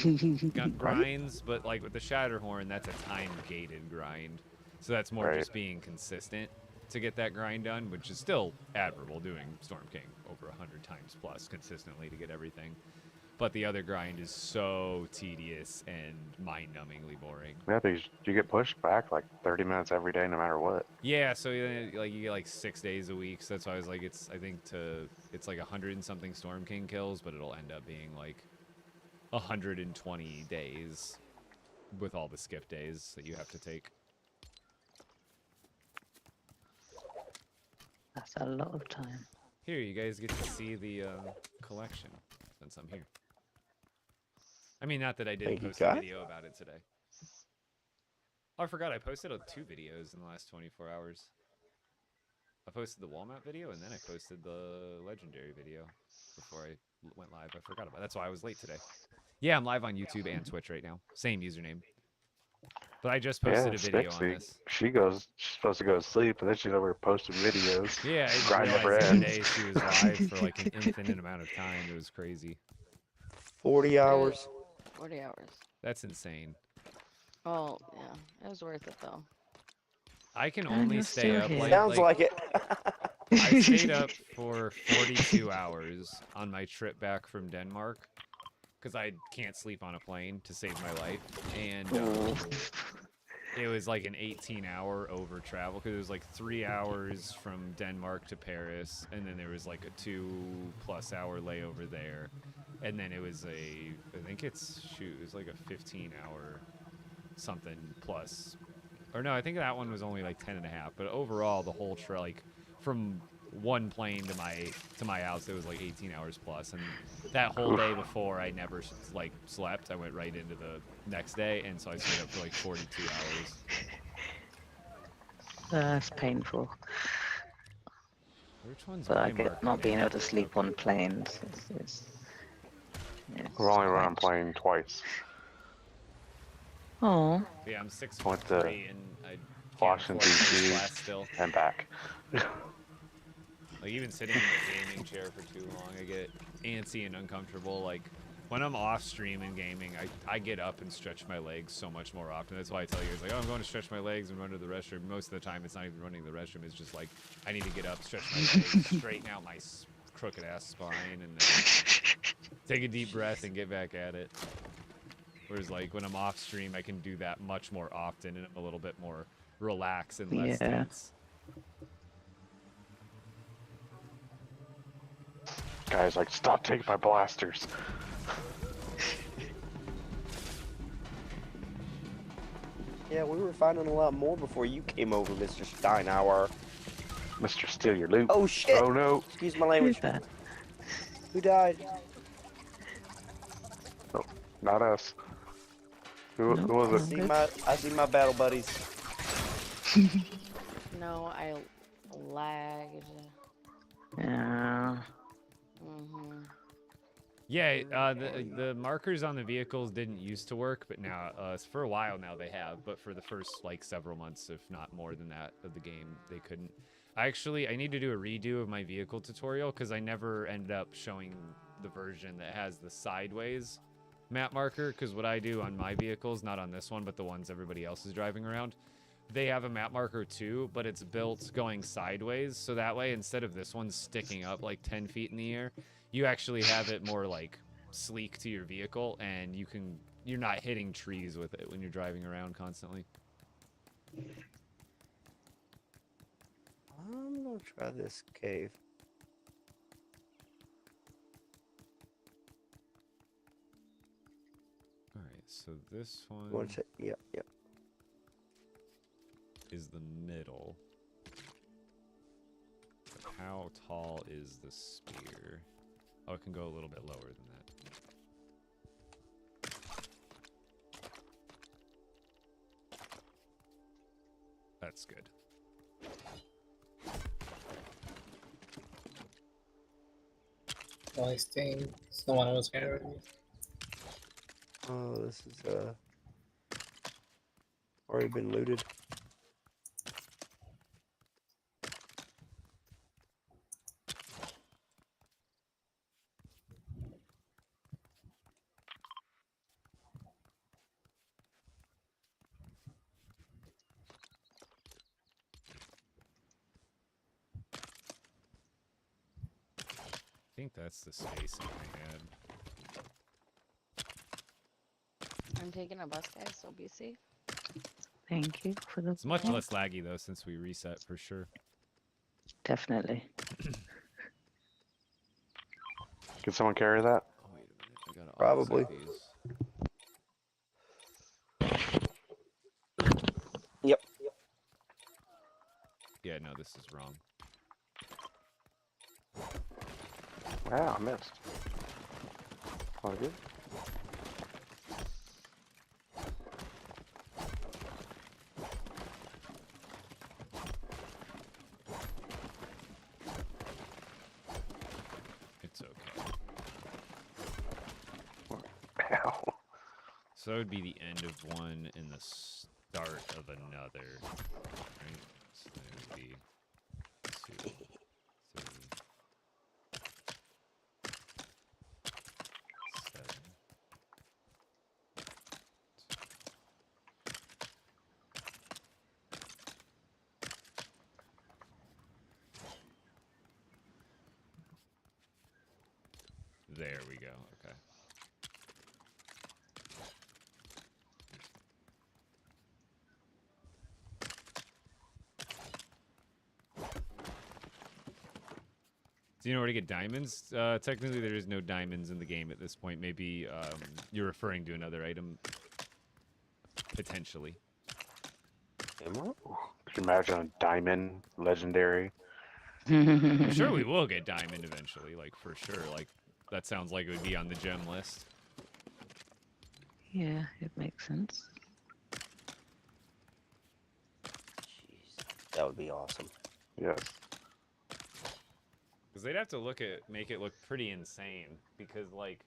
grinds, but like with the Shatterhorn, that's a time-gated grind. So that's more Right. just being consistent to get that grind done, which is still admirable doing Storm King over 100 times plus consistently to get everything. But the other grind is so tedious and mind-numbingly boring. Yeah, because you get pushed back like 30 minutes every day, no matter what. Yeah, so like you get like 6 days a week. So that's why I was like, it's like 100 and something Storm King kills, but it'll end up being like 120 days with all the skip days that you have to take. That's a lot of time. Here, you guys get to see the collection since I'm here. I mean, not that I didn't Thank you, post a guy. video about it today. Oh, I forgot. I posted 2 videos in the last 24 hours. I posted the wall map video, and then I posted the legendary video before I went live. I forgot about it. That's why I was late today. Yeah, I'm live on YouTube and Twitch right now. Same username. But I just posted a video on Spixie, this. she's supposed to go to sleep, and then she's over here posting videos. Yeah, I Grind never realized the other ends. day she was live for like an infinite amount of time. It was crazy. 40 hours. 40 hours. That's insane. Well, yeah, it was worth it though. I can And only you're stay still up here. Sounds like it. I stayed up for 42 hours on my trip back from Denmark because I can't sleep on a plane to save my life, and it was like an 18-hour over travel because it was like 3 hours from Denmark to Paris, and then there was like a 2+ hour layover there, and then it was it was like a 15-hour something plus. Or no, I think that one was only like 10 and a half. But overall, the whole trip, like from one plane to my house, it was like 18 hours plus. And that whole day before, I never like slept. I went right into the next day, and so I stayed up for like 42 hours. That's painful. Which one's But I my get mark not being now? able to sleep on planes. It's We've only run playing twice. Oh, Yeah, I'm 6'3" Went to and I can't Washington, afford first D.C. class still. and back. Like even sitting in the gaming chair for too long, I get antsy and uncomfortable. Like when I'm off stream and gaming, I get up and stretch my legs so much more often. That's why I tell you, it's like, oh, I'm going to stretch my legs and run to the restroom. Most of the time, it's not even running to the restroom. It's just like I need to get up, stretch my legs, straighten out my crooked ass spine, and then take a deep breath and get back at it. Whereas like when I'm off stream, I can do that much more often, and I'm a little bit more relaxed and less Yeah. tense. Guys, like, stop taking my blasters. Yeah, we were finding a lot more before you came over, Mr. Steinauer. Mr. Steal Your Loot. Oh shit! Oh no. Excuse my language. who's that? Who died? Oh, not us. Who Nope. was I it? see my battle buddies. No, I lagged. Yeah. Yeah, the markers on the vehicles didn't used to work, but now for a while now they have. But for the first like several months, if not more than that, of the game, they couldn't. I need to do a redo of my vehicle tutorial because I never ended up showing the version that has the sideways map marker. Because what I do on my vehicles, not on this one, but the ones everybody else is driving around, they have a map marker too, but it's built going sideways. So that way, instead of this one sticking up like 10 feet in the air, you actually have it more like sleek to your vehicle, and you're not hitting trees with it when you're driving around constantly. I'm gonna try this cave. All right, so this one Want to? Yep. is the middle. But how tall is the spear? Oh, it can go a little bit lower than that. That's good. Well, I think someone was here already. Oh, this is already been looted. I think that's the spacing I had. I'm taking a bus, guys, so be safe. Thank you for the. It's much less laggy though since we reset for sure. Definitely. Can someone carry that? Oh wait a minute, I gotta Probably. offset these. Yep. Yeah, no, this is wrong. Wow, I missed. All good. It's okay. Ow. So that would be the end of one and the start of another. Right? So that would be 2, 3. There we go. Okay. Do you know where to get diamonds? Technically, there is no diamonds in the game at this point. Maybe you're referring to another item. Potentially. Could you imagine a diamond legendary? I'm sure we will get diamond eventually, like for sure. Like that sounds like it would be on the gem list. Yeah, it makes sense. Jeez, that would be awesome. Yes. Because they'd have to make it look pretty insane. Because like,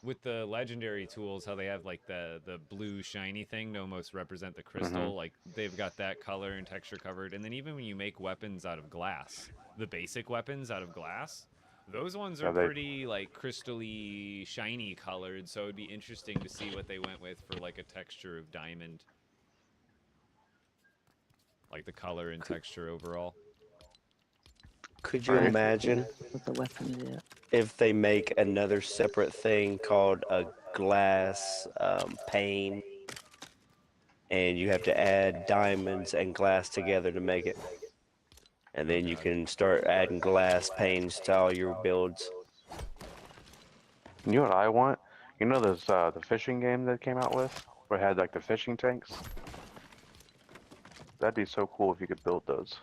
with the legendary tools, how they have like the blue shiny thing to almost represent the crystal, like they've got that color and texture covered. And then even when you make weapons out of glass, the basic weapons out of glass, those ones are Yeah, they pretty like crystally shiny colored. So it'd be interesting to see what they went with for like a texture of diamond, like the color and texture overall. Could you Right. imagine With the weapons, yeah. if they make another separate thing called a glass pane, and you have to add diamonds and glass together to make it, and then you can start adding glass panes to all your builds. You know what I want? You know those the fishing game that came out with, where it had like the fishing tanks? That'd be so cool if you could build those.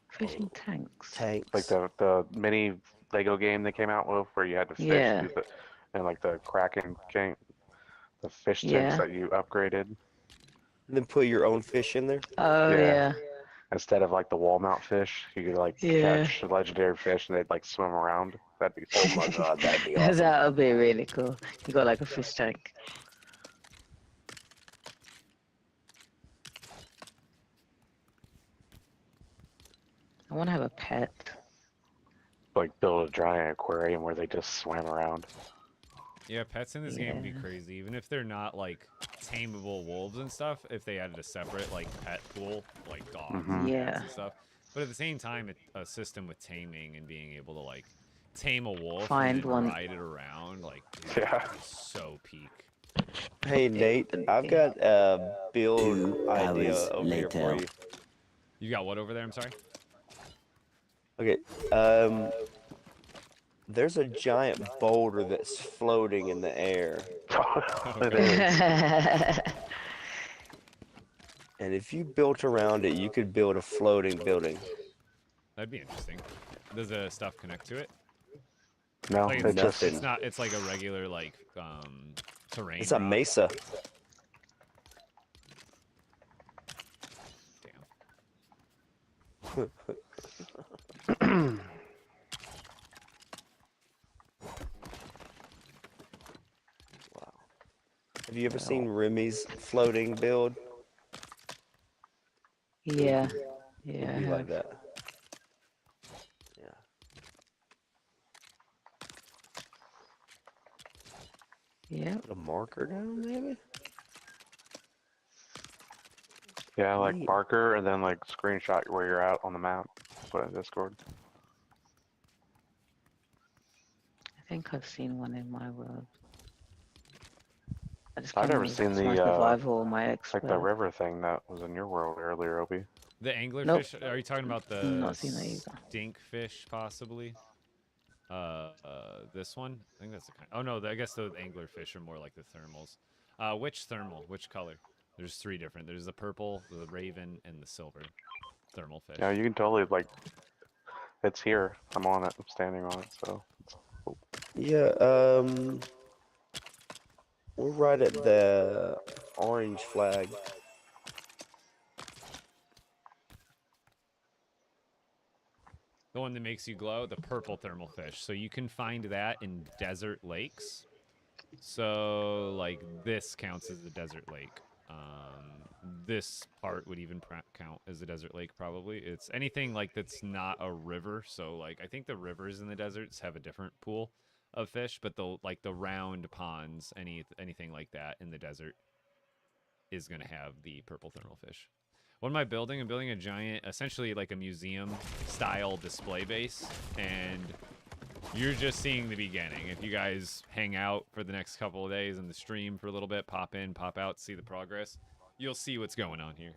Fishing tanks. Tanks. Like the mini Lego game they came out with, where you had to fish Yeah. through and like the Kraken game, the fish tanks Yeah. that you upgraded. Then put your own fish in there. Oh Yeah. yeah. Instead of like the wall mount fish, you could like Yeah. catch legendary fish and they'd like swim around. That'd be Oh so my god, that'd be awesome. That would be really cool. You got like a fish tank. I want to have a pet. like build a giant aquarium where they just swim around. Yeah, pets in this game would be Yeah. crazy. Even if they're not like tameable wolves and stuff, if they added a separate like pet pool, like dogs and cats Yeah. and stuff. But at the same time, a system with taming and being able to like tame a wolf Find and then one. ride it around, like dude, Yeah. that would be so peak. Hey Nate, I've got a build 2 idea hours over here for later. you. You got what over there? I'm sorry. Okay, there's a giant boulder that's floating in the air, It is. and if you built around it, you could build a floating building. That'd be interesting. Does the stuff connect to it? No, Like it just nothing. it's not. It's like a regular like terrain. It's a rock. mesa. Damn. Wow. Have you ever seen Remy's floating build? Yeah. It'd Yeah. be I like have. that. Yeah. Yeah. Put a marker down, maybe? yeah, like Neat. marker and then like screenshot where you're at on the map. Put it in Discord. I think I've seen one in my world. I just I've can't never remember if seen it's my the, survival or my Like the expert. river thing that was in your world earlier, Obi. The anglerfish. Nope. Are you talking about the Not seen that either. stinkfish, possibly? This one. I think that's the kind. Oh no, I guess the anglerfish are more like the thermals. Which thermal? Which color? There's 3 different. There's the purple, the raven, and the silver thermal fish. Yeah, you can totally like. It's here. I'm on it. I'm standing on it. So. Yeah, we're right at the orange flag. The one that makes you glow, the purple thermal fish. So you can find that in desert lakes. So like this counts as a desert lake. This part would even count as a desert lake probably. It's anything like that's not a river. So like I think the rivers in the deserts have a different pool of fish, but the like the round ponds, anything like that in the desert is gonna have the purple thermal fish. What am I building? I'm building a giant, essentially like a museum style display base, and you're just seeing the beginning. If you guys hang out for the next couple of days in the stream for a little bit, pop in, pop out, see the progress, you'll see what's going on here.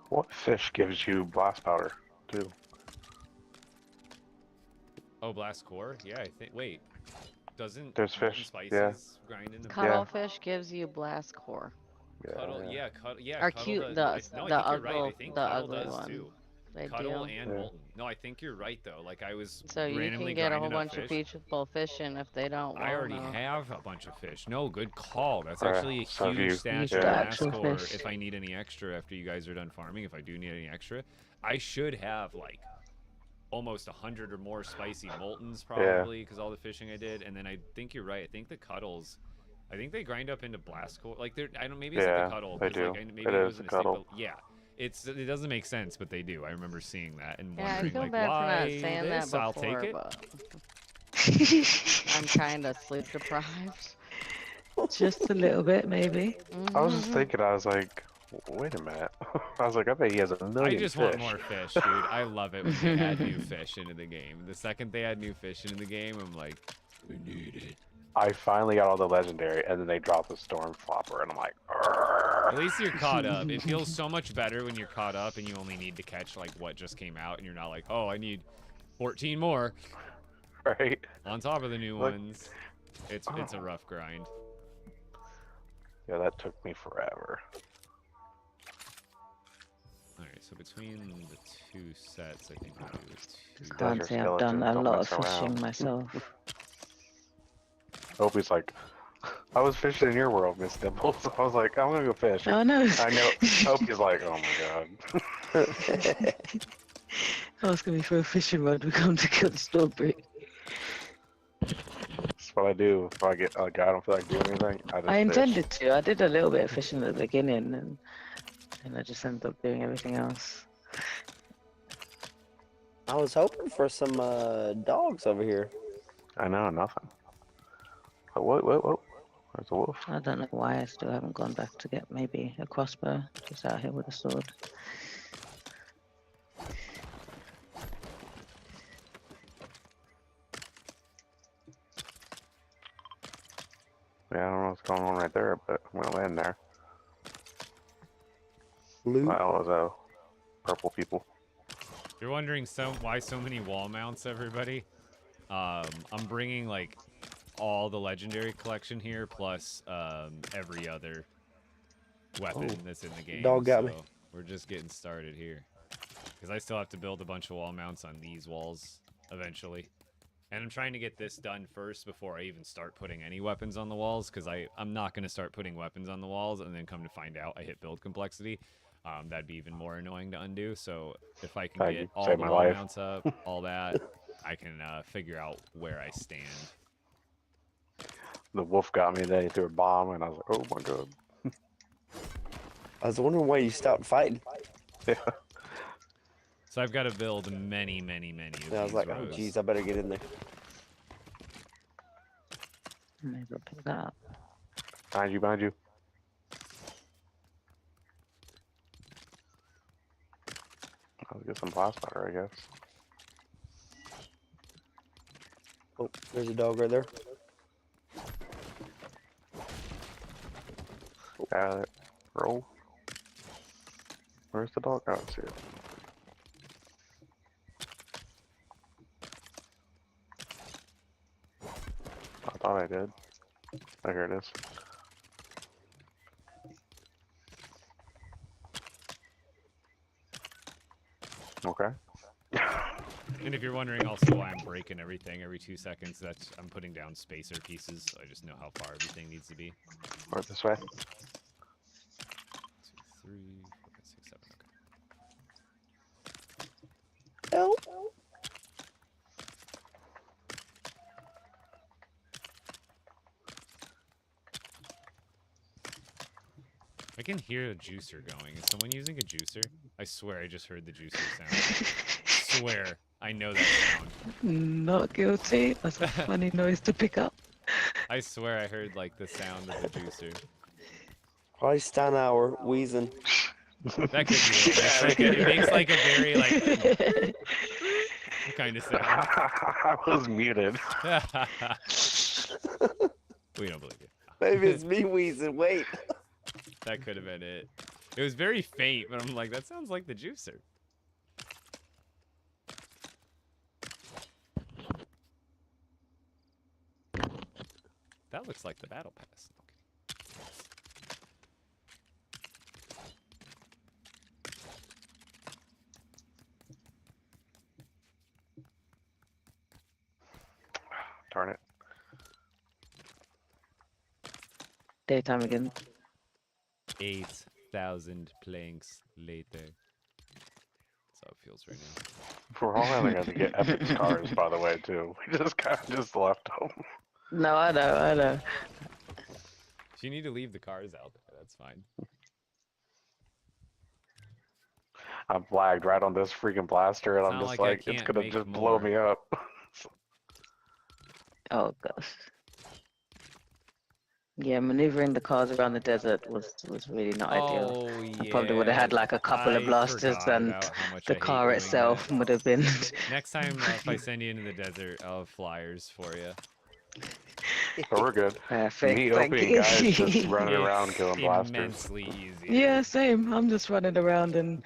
What fish gives you blast powder, too? Oh, blast core? Yeah, I think. Wait, doesn't There's Molten fish, Spices yeah. grind into Cuttlefish gives you blast core. Cuddle? Yeah, Or Cuddle cute, does. No, I think you're right. I think the Cuddle ugly does one. too. They Cuddle do. and Yeah. molten. No, I think you're right though. Like I was So you randomly can get a whole grinding up bunch of fish. people fishing if they don't I want already to. have a bunch of fish. No, good call. That's Right. actually a So if huge you- stash Use of the glass actual core fish. if I need any extra after you guys are done farming. If I do need any extra, I should have like almost 100 or more spicy moltens probably because all the fishing I did. And then I think you're right. I think the cuddles, I think they grind up into blast core. Like they're, I don't. Maybe it's not Yeah, the cuddle. they 'Cause, like, do. maybe It it is was the in a single. cuddle. Yeah. It doesn't make sense, but they do. I remember seeing that and Yeah, I wondering feel like bad for why not saying this? that I'll before, take it. but I'm kind of sleep deprived. Just a little bit, maybe. I was just Mhm. thinking, I was like, wait a minute. I was like, I bet he has a I million just fish. want more fish, dude. I love it when they add new fish into the game. The second they add new fish into the game, I'm like, we need it. I finally got all the legendary, and then they dropped the storm flopper, and I'm like, At least you're caught up. It feels so much better when you're caught up and you only need to catch like what just came out, and you're not like, oh, I need 14 more right? on top of the new Look. ones. It's a rough grind. Yeah, that took me forever. All right, so between the two sets, I think we'll do two. Can't Desert say I've done skeletons a don't lot of mess fishing around. myself. Opie's like, I was fishing in your world, Miss Dimples. I was like, I'm gonna go fish. Oh no! I know. Opie's like, oh my god. Asking me for a fishing rod, we come to kill the strawberry. That's what I do. If I get like, I don't feel like doing anything, I just I fish. intended to. I did a little bit of fishing at the beginning, and I just ended up doing everything else. I was hoping for some dogs over here. I know, nothing. But what? There's a wolf. I don't know why I still haven't gone back to get maybe a crossbow. Just out here with a sword. Yeah, I don't know what's going on right there, but I'm gonna land there. Loot. Wow, those purple people. You're wondering why so many wall mounts, everybody? I'm bringing like all the legendary collection here, plus every other weapon that's in the game. Dog got me. So we're just getting started here. Because I still have to build a bunch of wall mounts on these walls eventually. And I'm trying to get this done first before I even start putting any weapons on the walls, because I'm not going to start putting weapons on the walls and then come to find out I hit build complexity. That'd be even more annoying to undo. So if I can Thank get you. all Saved the my wall life. mounts up, all that, I can figure out where I stand. The wolf got me, then he threw a bomb, and I was like, oh my god. I was wondering why you stopped fighting. Yeah. So I've got to build many, many, many of And I was these like, rows. oh geez, I better get in there. Maybe I'll pick that up. Behind you. Let's get some plasma, I guess. Oh, there's a dog right there. Got it. Roll. Where's the dog? Oh, I see it. I thought I did. Oh, here it is. Okay. And if you're wondering also why I'm breaking everything every 2 seconds, that's I'm putting down spacer pieces, so I just know how far everything needs to be. Right this way. 2, 3, 4, 5, 6, 7. Okay. Help. I can hear a juicer going. Is someone using a juicer? I swear I just heard the juicer sound. Swear. I know that sound. Not guilty. That's a funny noise to pick up. I swear I heard like the sound of the juicer. Probably Steinauer wheezing. That could be it. It makes like a very like kind of sound. I was muted. We don't believe you. Maybe it's me wheezing. Wait. That could have been it. It was very faint, but I'm like, that sounds like the juicer. That looks like the battle pass. Daytime again. 8,000 planks later. That's how it feels right now. We're all gonna have to get Epic's cars, by the way, too. We just kind of just left them. No, I know. If you need to leave the cars out there, that's fine. I'm lagged right on this freaking blaster, and It's I'm not just like I like, it's can't gonna make just blow more. me up. Oh gosh. Yeah, maneuvering the cars around the desert was really not ideal. Oh, I probably would have had like a couple of I blasters, forgot and about how much the I hate car doing itself that. would have been. Next time, if I send you into the desert, I'll have flyers for you. But we're good. Perfect. Me Thank opening you. guys just running around It's killing blasters. immensely easy. Yeah, same. I'm just running around and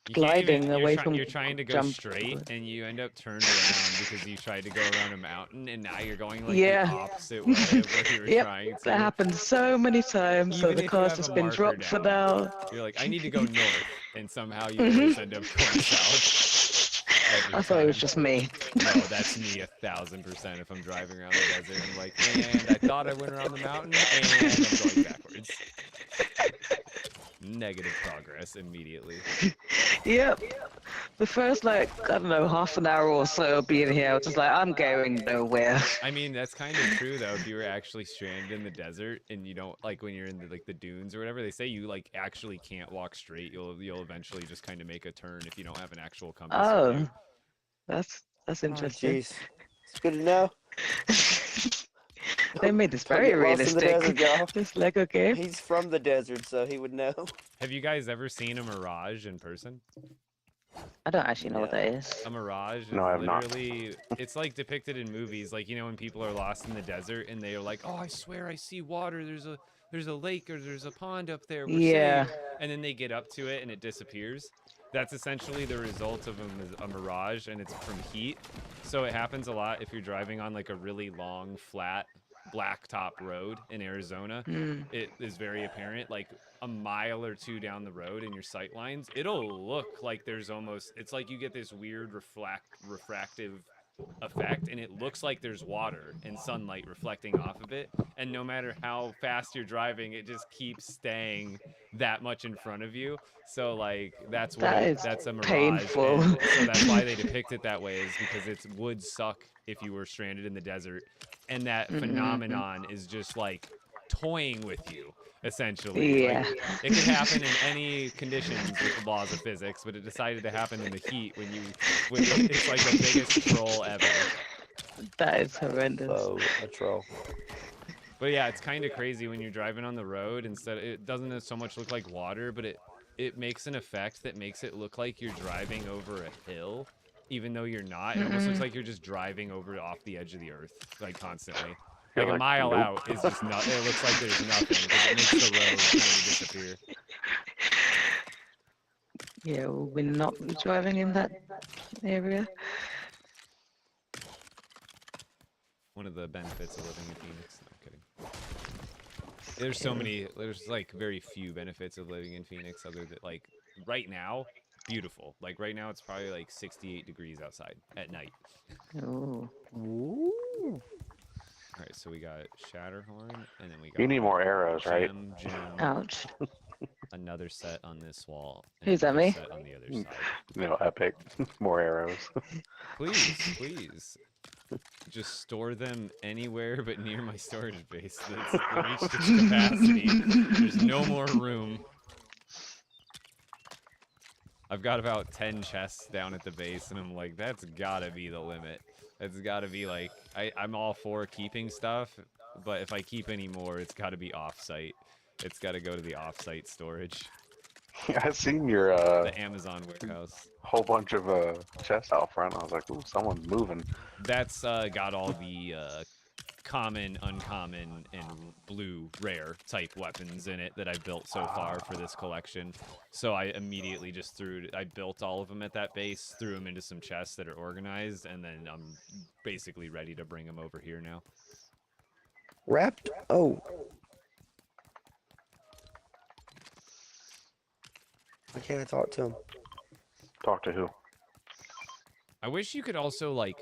You can't gliding even, away from you're trying to go jump. straight, and you end up turned around because you tried to go around a mountain, and now you're going like Yeah. the opposite way of what you were Yep, trying to. that happens so many times. So Even the if you car's have just a been marker dropped for down, now. you're like, I need to go north, and somehow you always end up going south. Every I thought it was time. just me. No, that's me 1,000% if I'm driving around the desert and I'm like, and I thought I went around the mountain and I'm going backwards. Negative progress immediately. Yep. The first, like, I don't know, half an hour or so of being here, I was just like, I'm going nowhere. I mean, that's kind of true though. If you were actually stranded in the desert and you don't like when you're in the dunes or whatever, they say you like actually can't walk straight. You'll eventually just kind of make a turn if you don't have an actual compass with you. Oh, that's Oh, interesting. jeez. It's good to know. They made this Don't very get lost in the realistic. desert, y'all. This Lego game. He's from the desert, so he would know. Have you guys ever seen a mirage in person? I don't actually know what that No. is. A mirage is No, I have not. literally, it's like depicted in movies, like, you know, when people are lost in the desert and they are like, oh, I swear I see water, there's a lake or there's a pond up there, we're Yeah. safe. And then they get up to it and it disappears. That's essentially the result of a mirage, and it's from heat. So it happens a lot if you're driving on like a really long, flat, blacktop road in Arizona. Mm. It is very apparent, like a mile or two down the road in your sight lines, it'll look like there's almost, it's like you get this weird refractive effect, and it looks like there's water and sunlight reflecting off of it, and no matter how fast you're driving, it just keeps staying that much in front of you. So like that's what that's a mirage, painful. and so that's why they depict it that way, is because it would suck if you were stranded in the desert, and that phenomenon is just like toying with you essentially. Yeah. Like, it could happen in any conditions with the laws of physics, but it decided to happen in the heat when it's like the biggest troll ever. That is horrendous. Oh, a troll. But yeah, it's kind of crazy when you're driving on the road. Instead, it doesn't so much look like water, but it makes an effect that makes it look like you're driving over a hill, even though you're not. It almost looks like you're just driving over off the edge of the earth, like constantly. You're Like a like, mile nope. out is just not. It looks like there's nothing because it makes the road kind of disappear. Yeah, well, we're not driving in that area. One of the benefits of living in Phoenix. No, I'm kidding. There's so many. There's like very few benefits of living in Phoenix, other than like right now, beautiful. Like right now, it's probably like 68 degrees outside at night. Oh. All right, so we got Shatterhorn, and then we got. You need more arrows, right? Gem, Ouch. another set on this wall. and Who's that, another me? Set on the other side. No, Epic. More arrows. Please, please. Just store them anywhere but near my storage base. That's reached its capacity. There's no more room. I've got about 10 chests down at the base, and I'm like, that's gotta be the limit. It's gotta be like, I'm all for keeping stuff, but if I keep any more, it's gotta be off-site. It's gotta go to the off-site storage. I seen your The Amazon warehouse. whole bunch of chests out front. I was like, ooh, someone's moving. That's got all the common, uncommon, and blue rare type weapons in it that I've built so far for this collection. So I immediately just I built all of them at that base, threw them into some chests that are organized, and then I'm basically ready to bring them over here now. Wrapped? Oh. Why can't I talk to him? Talk to who? I wish you could also, like,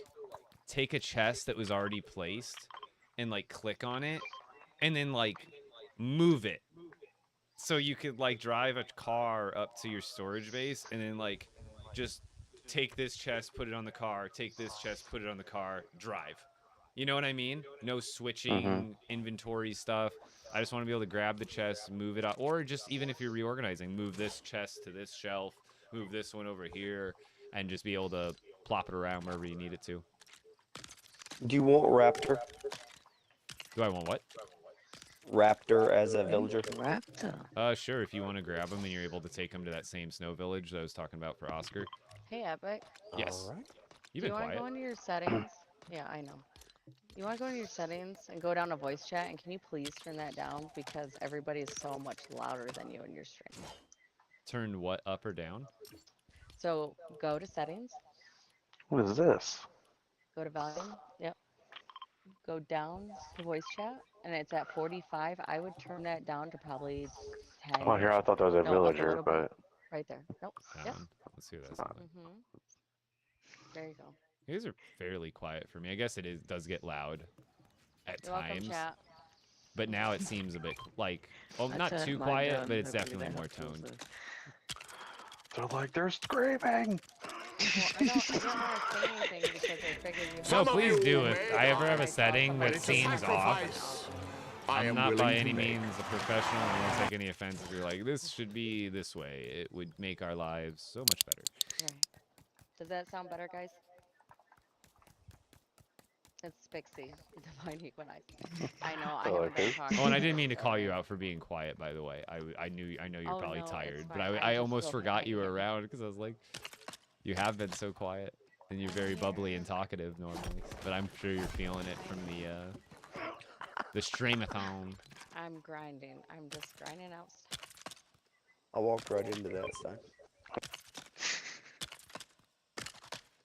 take a chest that was already placed and, like, click on it, and then, like, move it. So you could like drive a car up to your storage base and then like just take this chest, put it on the car, take this chest, put it on the car, drive. You know what I mean? No switching inventory stuff. I just want to be able to grab the chest, move it out, or just even if you're reorganizing, move this chest to this shelf, move this one over here, and just be able to plop it around wherever you need it to. Do you want Raptor? Do I want what? Raptor as a villager? Raptor. Sure, if you want to grab them and you're able to take them to that same snow village that I was talking about for Oscar. Hey, Epic. Yes. All right. You've Do been you want to quiet. go into your settings? Yeah, I know. You want to go into your settings and go down to voice chat, and can you please turn that down because everybody is so much louder than you in your stream. Turn what up or down? So go to settings, What is this? go to volume. Yep. Go down to voice chat, and it's at 45. I would turn that down to probably 10. Oh, here I thought that was a No, up a villager, little bit. but Right there. Nope. That Yep. one. Let's see what that It's not. sounds like. There you go. You guys are fairly quiet for me. I guess it does get loud at You're welcome, times. chat. But now it seems a bit like, well, I not turned too mine quiet, down, but it's hopefully definitely that more helps toned. also. they're like, they're screaming. Well, I didn't want to say anything because I figured you No, had please to do. say If it I ever when have I a saw setting somebody that say seems it. off, I I'm am not willing by to any make. means a professional. I won't take any offense if you're like, this should be this way. It would make our lives so much better. Right. Does that sound better, guys? It's Spixie, the Divine Equinize. I know, I haven't been talking. Oh, and I didn't mean to call you out for being quiet, by the way. I know you're Oh, probably no, it's tired, but fine. I I just almost feel forgot you were connected. around because I was like, you have been so quiet and you're very bubbly and talkative normally. But I'm sure you're feeling it from the streamathon. I'm grinding. I'm just grinding out stuff. I walked right into that sign.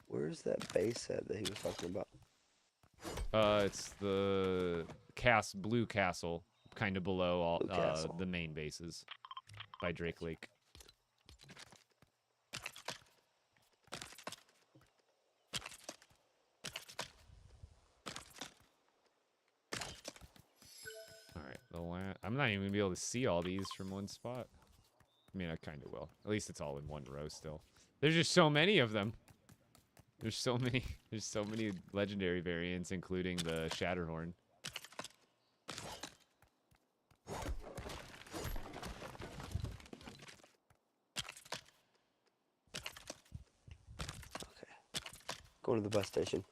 Where's that base at that he was talking about? It's the blue castle, kind of below all Blue castle. the main bases by Drake Lake. All right, I'm not even gonna be able to see all these from one spot. I mean, I kind of will. At least it's all in one row still. There's just so many of them. There's so many. There's so many legendary variants, including the Shatterhorn. Okay. Going to the bus station.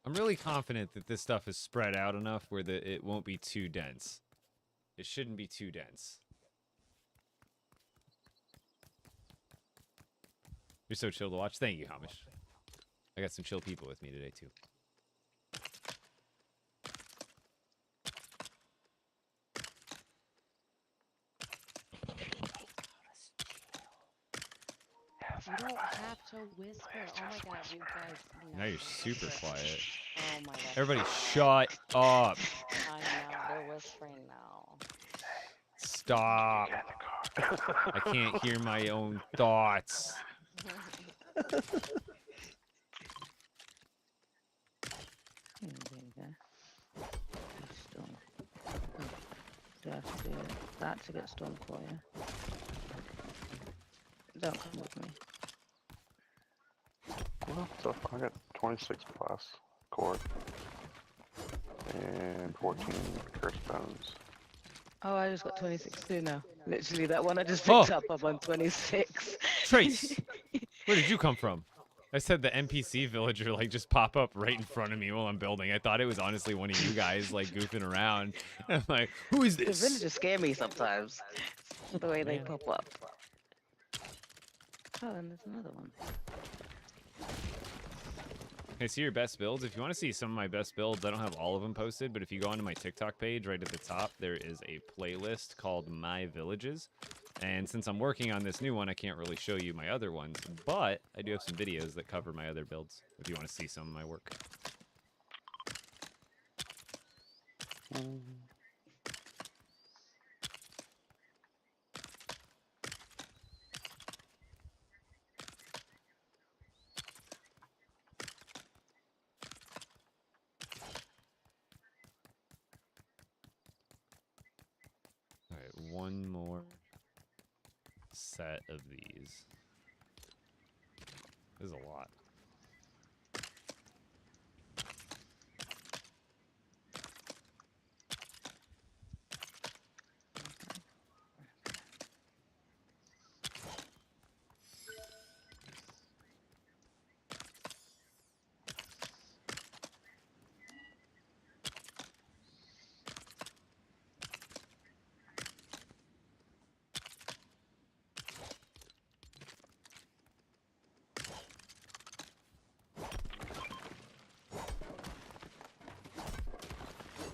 I'm really confident that this stuff is spread out enough where it won't be too dense. It shouldn't be too dense. You're so chill to watch. Thank you, Hamish. I got some chill people with me today, too. You don't have to whisper. Oh my god, you guys. Now you're super quiet. Oh my god. Everybody shut up. I know, they're whispering now. Stop. I can't hear my own thoughts. Stone. Oh, do I have to do that to get stone for you? Don't come with me. Well, so I got 26 plus cord and 14 curse bones. Oh, I just got 26 too now. Literally, that one I just picked Oh. up, I'm on 26. Trace, where did you come from? I said the NPC villager like just pop up right in front of me while I'm building. I thought it was honestly one of you guys like goofing around. I'm like, who is The this? villagers scare me sometimes. The way they Man. pop up. Oh, and there's another one. Can I see your best builds? If you want to see some of my best builds, I don't have all of them posted, but if you go onto my TikTok page, right at the top, there is a playlist called My Villages. And since I'm working on this new one, I can't really show you my other ones, but I do have some videos that cover my other builds, if you want to see some of my work. one more set of these. This is a lot.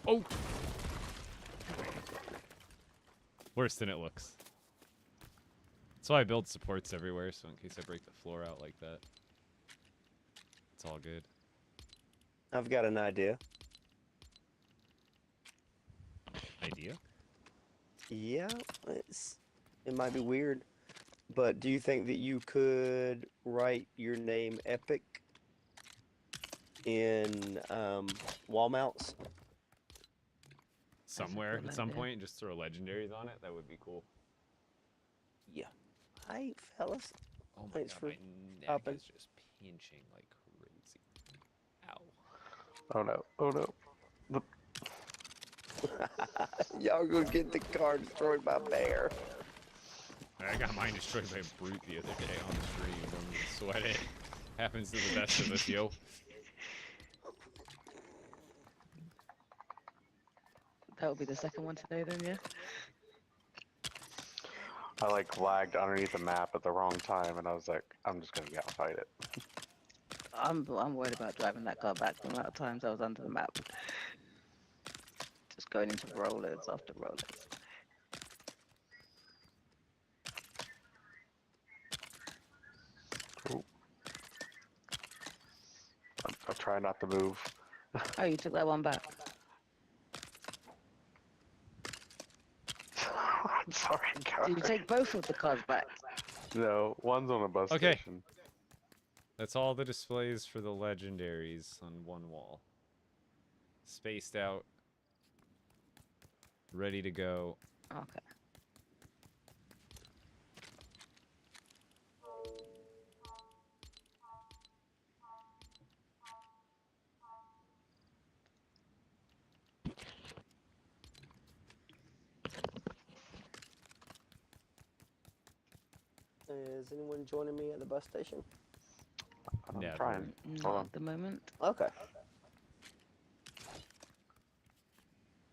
Oh! Worse than it looks. That's why I build supports everywhere, so in case I break the floor out like that, it's all good. I've got an idea. Idea? Yeah, it might be weird, but do you think that you could write your name Epic in wall mounts? Somewhere cool at some idea. point, just throw legendaries on it. That would be cool. Yeah. Hi, fellas. Oh my Thanks god, for my neck hopping. is just pinching like crazy. Ow. Oh no! Oh no! Y'all gonna get the car destroyed by a bear. I got mine destroyed by a brute the other day on the stream. Don't even sweat it. Happens to the best of us, yo. That would be the second one today then, yeah? I like lagged underneath the map at the wrong time, and I was like, I'm just gonna get out and fight it. I'm worried about driving that car back the amount of times I was under the map. Just going into rollers after rollers. Cool. I try not to move. Oh, you took that one back. I'm sorry, guys. Did you take both of the cars back? No, one's on a bus Okay. station. That's all the displays for the legendaries on one wall. Spaced out. Ready to go. Okay. Is anyone joining me at the bus station? I'm Never. trying. Hold Not on. at the moment. Okay.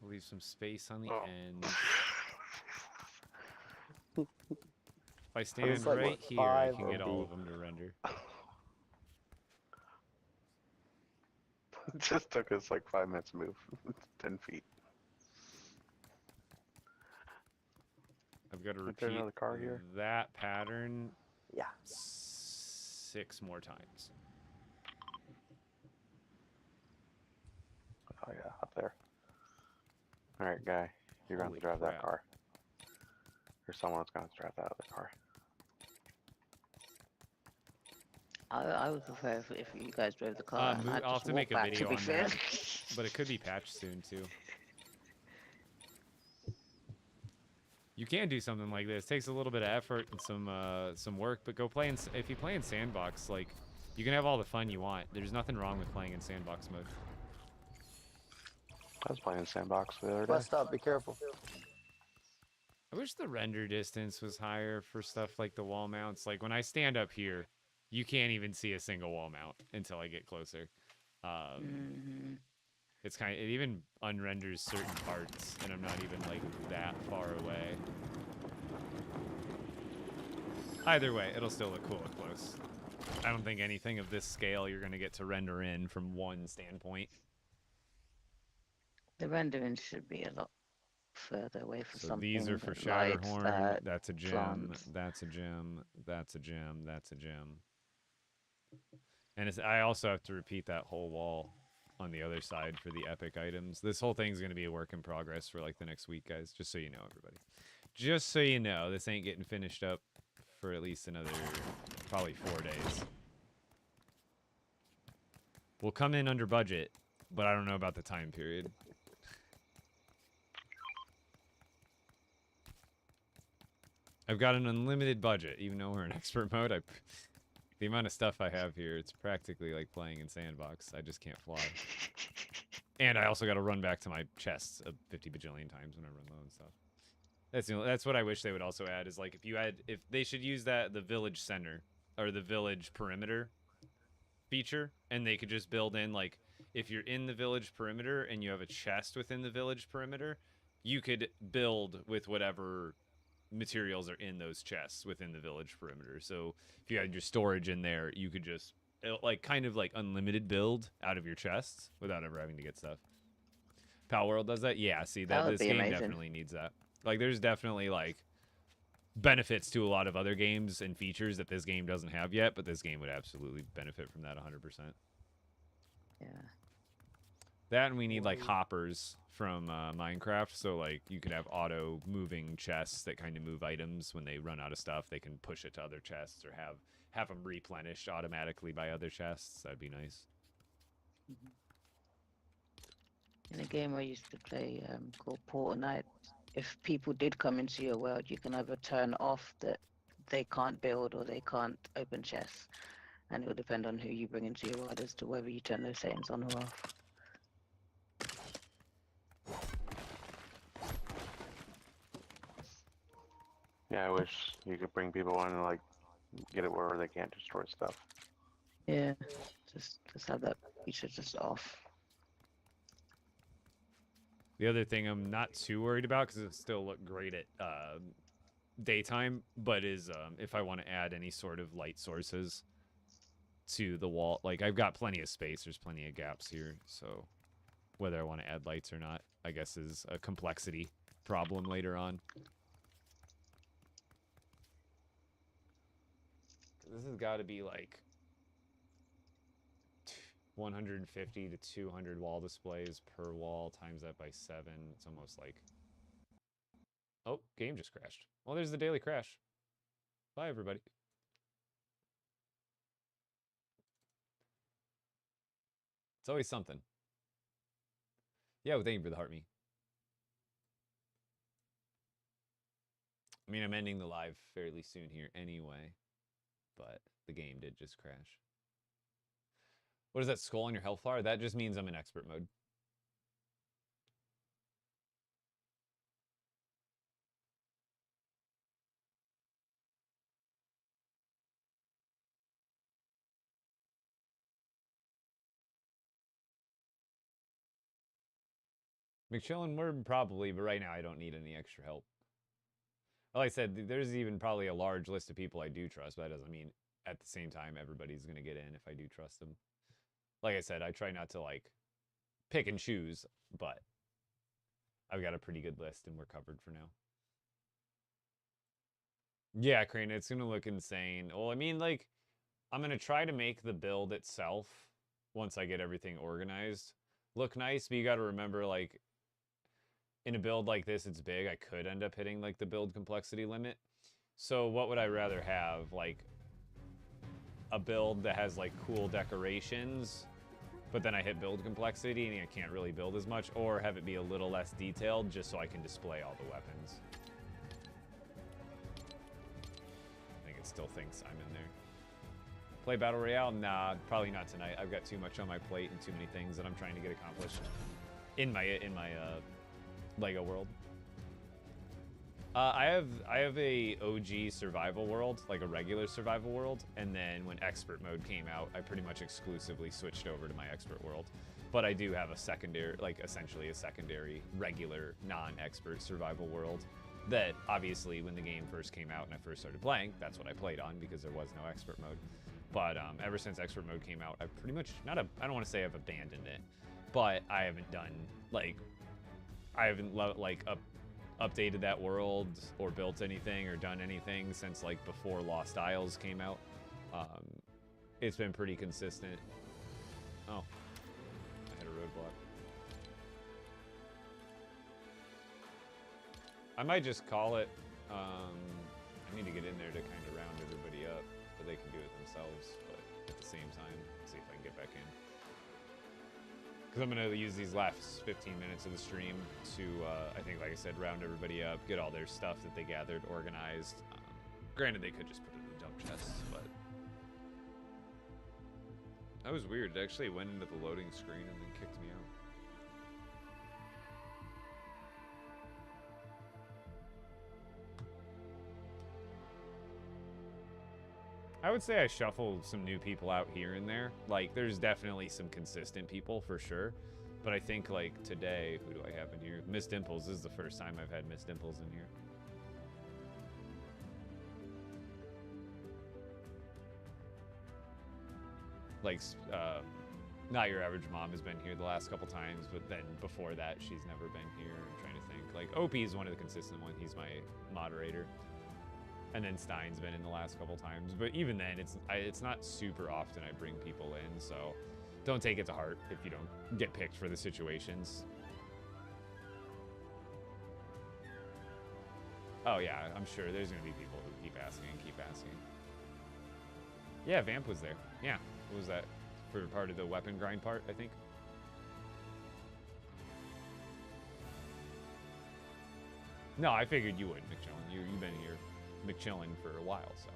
Leave some space on the Oh. end. If I stand like, right what, here, I 5 can or get all B? of them to render. It just took us like 5 minutes to move 10 feet. I've got to Is there repeat another car here? that pattern Yeah. 6 more times. Oh yeah, up there. All right, guy, you're going Holy to drive that crap. car. Or someone's going to drive that other car. I would prefer if you guys drove the car. and I'd I'll have just to walk make a back, video to be on fair. that, but it could be patched soon too. You can do something like this. Takes a little bit of effort and some work, but go play in. If you play in sandbox, like you can have all the fun you want. There's nothing wrong with playing in sandbox mode. I was playing Sandbox the other day. Bus stop, be careful. I wish the render distance was higher for stuff like the wall mounts. Like when I stand up here, you can't even see a single wall mount until I get closer. It's kind of, it even unrenders certain parts, and I'm not even like that far away. Either way, it'll still look cool up close. I don't think anything of this scale you're gonna get to render in from one standpoint. The rendering should be a lot further away from So something. these are for that lights Shatterhorn. that That's a gem. plants. That's a gem. That's a gem. That's a gem. And I also have to repeat that whole wall on the other side for the epic items. This whole thing's going to be a work in progress for like the next week, guys. Just so you know, everybody. Just so you know, this ain't getting finished up for at least another probably 4 days. We'll come in under budget, but I don't know about the time period. I've got an unlimited budget, even though we're in expert mode. The amount of stuff I have here, it's practically like playing in sandbox. I just can't fly. And I also got to run back to my chests 50 bajillion times when I run low and stuff. That's what I wish they would also add is like if they should use the village center or the village perimeter feature, and they could just build in like if you're in the village perimeter and you have a chest within the village perimeter, you could build with whatever materials are in those chests within the village perimeter. So if you had your storage in there, you could just like kind of like unlimited build out of your chests without ever having to get stuff. Pal World does that? Yeah, see That would this be game amazing. definitely needs that. Like there's definitely like benefits to a lot of other games and features that this game doesn't have yet, but this game would absolutely benefit from that 100%. Yeah. That, and we need like hoppers from Minecraft, so like you could have auto moving chests that kind of move items when they run out of stuff. They can push it to other chests or have them replenished automatically by other chests. That'd be nice. In a game I used to play called Fortnite, if people did come into your world, you can either turn off that they can't build or they can't open chests, and it will depend on who you bring into your world as to whether you turn those settings on or off. Yeah, I wish you could bring people in and like get it where they can't destroy stuff. Yeah, just have that feature just off. The other thing I'm not too worried about because it still look great at daytime, but is if I want to add any sort of light sources to the wall. Like I've got plenty of space. There's plenty of gaps here, so whether I want to add lights or not, I guess is a complexity problem later on. This has got to be like 150 to 200 wall displays per wall, times that by 7. It's almost like... Oh, game just crashed. Well, there's the daily crash. Bye, everybody. It's always something. Yeah, well, thank you for the heart me. I mean, I'm ending the live fairly soon here anyway, but the game did just crash. What is that skull on your health bar? That just means I'm in expert mode. McChillin Word probably, but right now I don't need any extra help. Like I said, there's even probably a large list of people I do trust, but that doesn't mean at the same time everybody's going to get in if I do trust them. Like I said, I try not to like pick and choose, but I've got a pretty good list and we're covered for now. Yeah, Crane, it's going to look insane. Well, I mean, like, I'm going to try to make the build itself, once I get everything organized, look nice, but you got to remember, like, in a build like this, it's big. I could end up hitting, like, the build complexity limit. So what would I rather have? Like, a build that has, like, cool decorations, but then I hit build complexity and I can't really build as much, or have it be a little less detailed just so I can display all the weapons. I think it still thinks I'm in there. Play Battle Royale? Nah, probably not tonight. I've got too much on my plate and too many things that I'm trying to get accomplished in my LEGO world. I have a OG survival world, like a regular survival world, and then when expert mode came out, I pretty much exclusively switched over to my expert world. But I do have a secondary, like essentially a secondary, regular, non-expert survival world that obviously when the game first came out and I first started playing, that's what I played on because there was no expert mode. But ever since expert mode came out, I've pretty much, I don't want to say I've abandoned it, but I haven't done, like, I haven't, like, updated that world or built anything or done anything since like before Lost Isles came out. It's been pretty consistent. Oh, I hit a roadblock. I might just call it. I need to get in there to kind of round everybody up, but they can do it themselves. But at the same time, see if I can get back in. Because I'm going to use these last 15 minutes of the stream to, I think, like I said, round everybody up, get all their stuff that they gathered organized. Granted, they could just put it in the dump chests, but... That was weird. It actually went into the loading screen and then kicked me out. I would say I shuffled some new people out here and there. Like, there's definitely some consistent people for sure. But I think, like, today, who do I have in here? Miss Dimples. This is the first time I've had Miss Dimples in here. Like, not your average mom has been here the last couple times, but then before that, she's never been here. I'm trying to think. Like, Opie is one of the consistent ones. He's my moderator. And then Stein's been in the last couple times, but even then, it's not super often I bring people in, so don't take it to heart if you don't get picked for the situations. Oh yeah, I'm sure there's gonna be people who keep asking and keep asking. Yeah, Vamp was there. Yeah, what was that? For part of the weapon grind part, I think. No, I figured you would, McChillin. You've been here. McChillin for a while, so.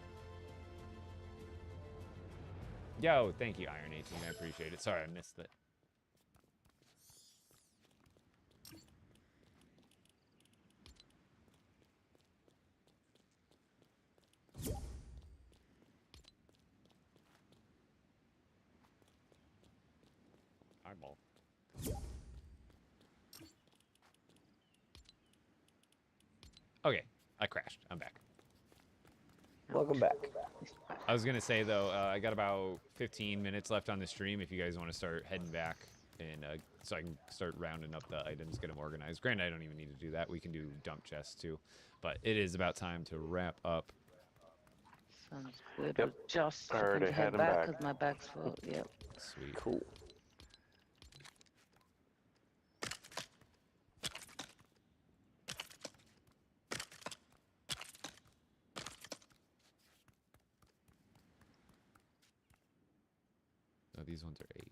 Yo, thank you, Iron 18. I appreciate it. Sorry, I missed it. Eyeball. Okay, I crashed. I'm back. Welcome back. I was gonna say though, I got about 15 minutes left on the stream. If you guys want to start heading back, and so I can start rounding up the items, get them organized. Granted, I don't even need to do that. We can do dump chests too, but it is about time to wrap up. Sounds good. Yep. Just Already to head heading back back. because my bag's full. Yep. Sweet. Cool. No, these ones are 8.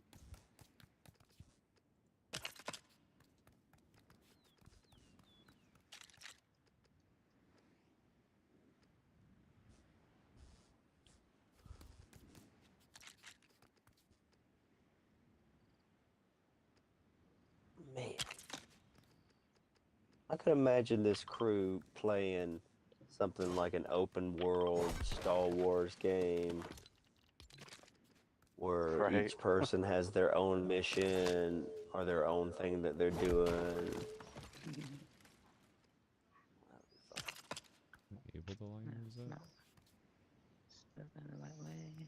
Man. I could imagine this crew playing something like an open world Star Wars game where Right. each person has their own mission or their own thing that they're doing. Able to line those up? No. Still going the right way.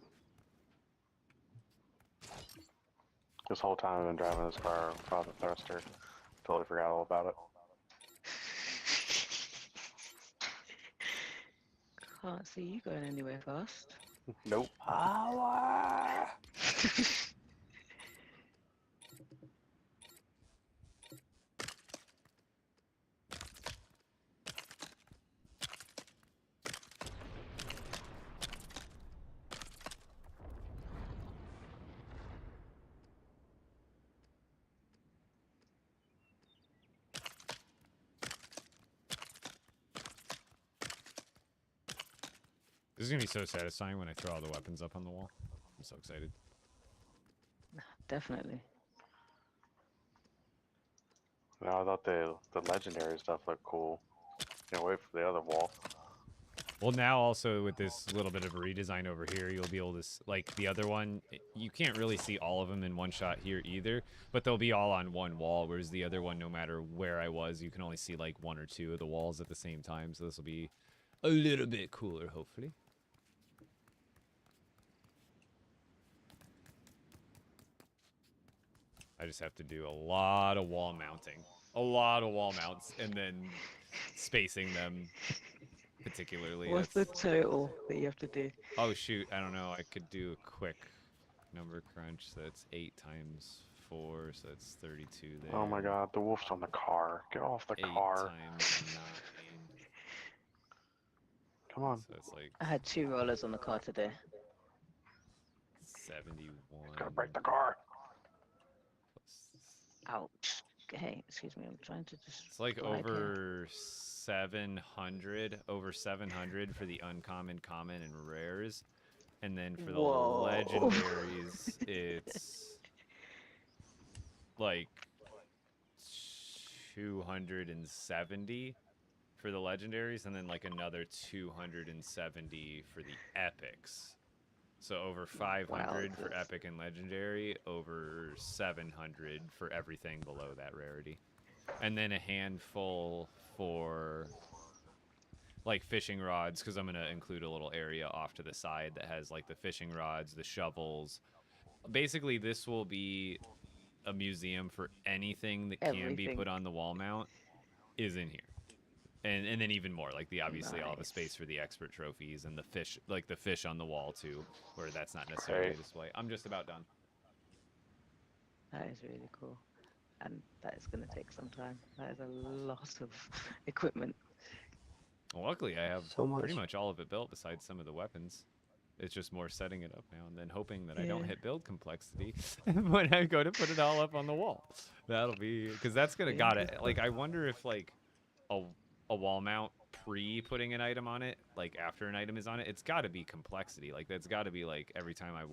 This whole time I've been driving this car without the thruster. Totally forgot all about it. Can't see you going anywhere fast. Nope. Power! This is gonna be so satisfying when I throw all the weapons up on the wall. I'm so excited. Definitely. No, I thought the legendary stuff looked cool. Can't wait for the other wall. Well, now also with this little bit of a redesign over here, you'll be able to, like the other one, you can't really see all of them in one shot here either, but they'll be all on one wall, whereas the other one, no matter where I was, you can only see like 1 or 2 of the walls at the same time, so this will be a little bit cooler, hopefully. I just have to do a lot of wall mounting. A lot of wall mounts, and then spacing them particularly. What's the total that you have to do? Oh shoot, I don't know. I could do a quick number crunch. So that's 8 times 4, so that's 32 there. Oh my god, the wolf's on the car. Get off the 8 car. times 9. Come on. So it's like I had 2 rollers on the car today. 71. Gotta break the car. Plus Ouch. Hey, excuse me. I'm trying to just. It's like glide here. over 700 for the uncommon, common, and rares. And then for the Whoa. legendaries, it's like 270 for the legendaries, and then like another 270 for the epics. So over 500 for Wowzers. epic and legendary, over 700 for everything below that rarity. And then a handful for like fishing rods, because I'm going to include a little area off to the side that has like the fishing rods, the shovels. Basically, this will be a museum for anything that can be Everything. put on the wall mount is in here. And then even more, like the obviously all the space for the expert trophies and the fish, like the fish on the wall too, where that's not necessarily a display. I'm just about done. That is really cool. And that is going to take some time. That is a lot of equipment. Well, luckily I have So much. pretty much all of it built besides some of the weapons. It's just more setting it up now and then hoping that I don't Yeah. hit build complexity when I go to put it all up on the wall. That'll be, because that's gonna Yeah, got that's it. Like I wonder if like a wall mount pre putting an item on it, like after an item is on it, it's got to be complexity. Like that's got to be like every time I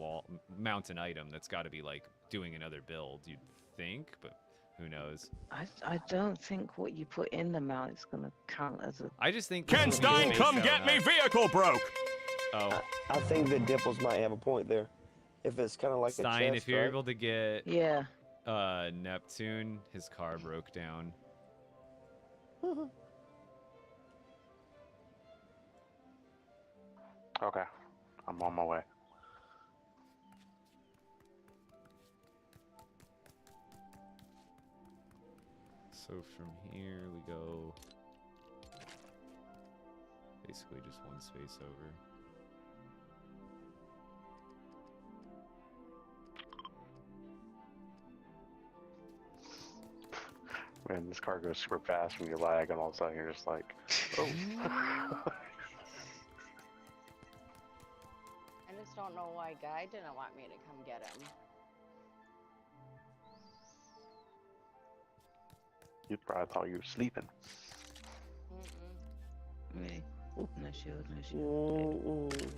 mount an item, that's got to be like doing another build. You'd think, but who knows? I don't think what you put in the mount is going to count as a. I just think Ken this will be Stein, space come out get me! enough. Vehicle broke! Oh, I think that Dipples might have a point there. If it's kind of like a Stein, chest, if you're right? able to get Yeah. Neptune, his car broke down. Okay, I'm on my way. So from here we go basically just one space over. Man, this car goes super fast when you lag, and all of a sudden you're just like, oh. I just don't know why Guy didn't want me to come get him. You probably thought you were sleeping. Mm-mm. Really? Oh, no shield, no shield. Mm-mm.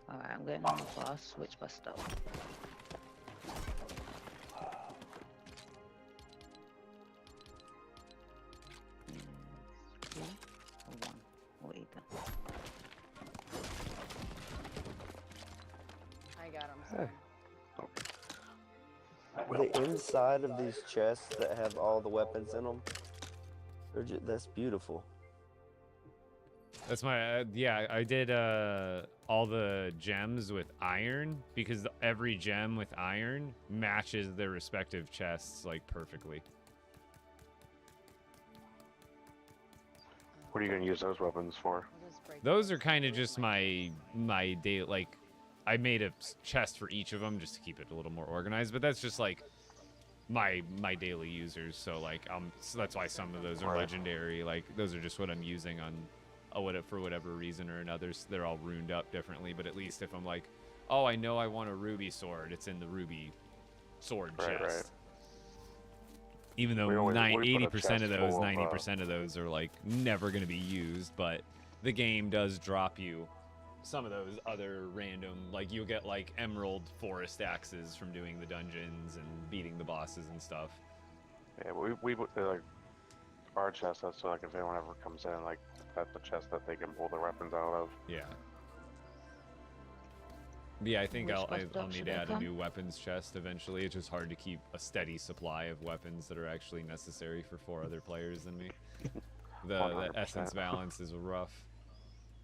Alright, I'm getting on the bus. Which bus stop? Three or one? Or either. I got him, son. The inside of these chests that have all the weapons in them, that's beautiful. That's my yeah, I did all the gems with iron because every gem with iron matches their respective chests like perfectly. What are you gonna use those weapons for? I'll just break Those are kind of just my day, like I made a chest for each of them just to keep it a little more organized, but that's just like my daily users. So like so that's why some of those are Right. legendary. Like those are just what I'm using on for whatever reason or another. They're all runed up differently, but at least if I'm like, oh, I know I want a ruby sword, it's in the ruby sword Right, chest. right. Even though We put a 80% of chest those, full of, 90% of those are like never going to be used, but the game does drop you some of those other random, like you'll get like emerald forest axes from doing the dungeons and beating the bosses and stuff. Yeah, we put like our chest. That's so like if anyone ever comes in, like that's the chest that they can pull their weapons out of. Yeah. Yeah, I think Which I'll bus stop need should to I add a come? new weapons chest eventually. It's just hard to keep a steady supply of weapons that are actually necessary for 4 other players than me. The 100%. essence balance is rough.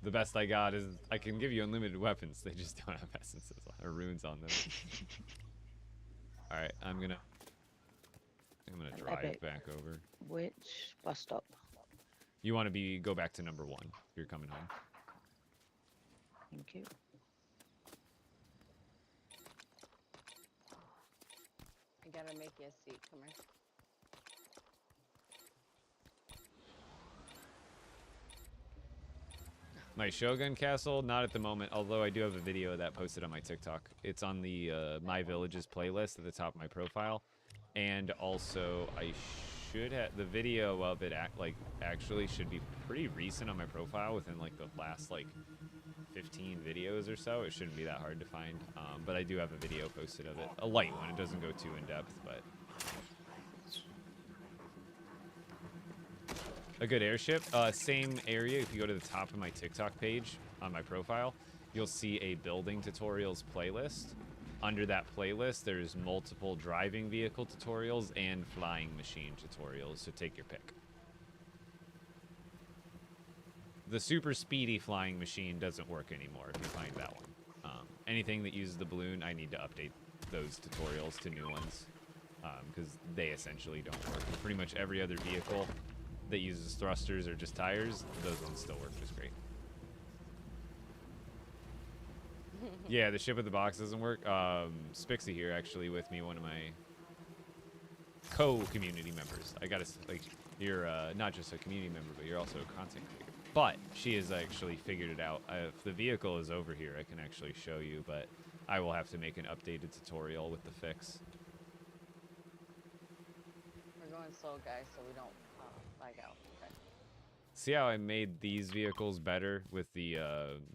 The best I got is I can give you unlimited weapons. They just don't have essences or runes on them. All right, I'm gonna drive Epic. back over. Which bus stop? You want to go back to number 1. You're coming home. Thank you. I gotta make you a seat. Come here. My Shogun Castle, not at the moment, although I do have a video of that posted on my TikTok. It's on the My Villages playlist at the top of my profile. And also, I should have... The video of it, actually should be pretty recent on my profile within, like, the last, like, 15 videos or so. It shouldn't be that hard to find. But I do have a video posted of it. A light one. It doesn't go too in-depth, but... A good airship. Same area. If you go to the top of my TikTok page on my profile, you'll see a building tutorials playlist. Under that playlist, there's multiple driving vehicle tutorials and flying machine tutorials, so take your pick. The super speedy flying machine doesn't work anymore if you find that one. Anything that uses the balloon, I need to update those tutorials to new ones, because they essentially don't work. And pretty much every other vehicle that uses thrusters or just tires, those ones still work just great. Yeah, the ship with the box doesn't work. Spixie here actually with me, one of my co-community members. I gotta, like, you're not just a community member, but you're also a content creator. But she has actually figured it out. If the vehicle is over here, I can actually show you, but I will have to make an updated tutorial with the fix. We're going slow, guys, so we don't lag out. Okay. See how I made these vehicles better with the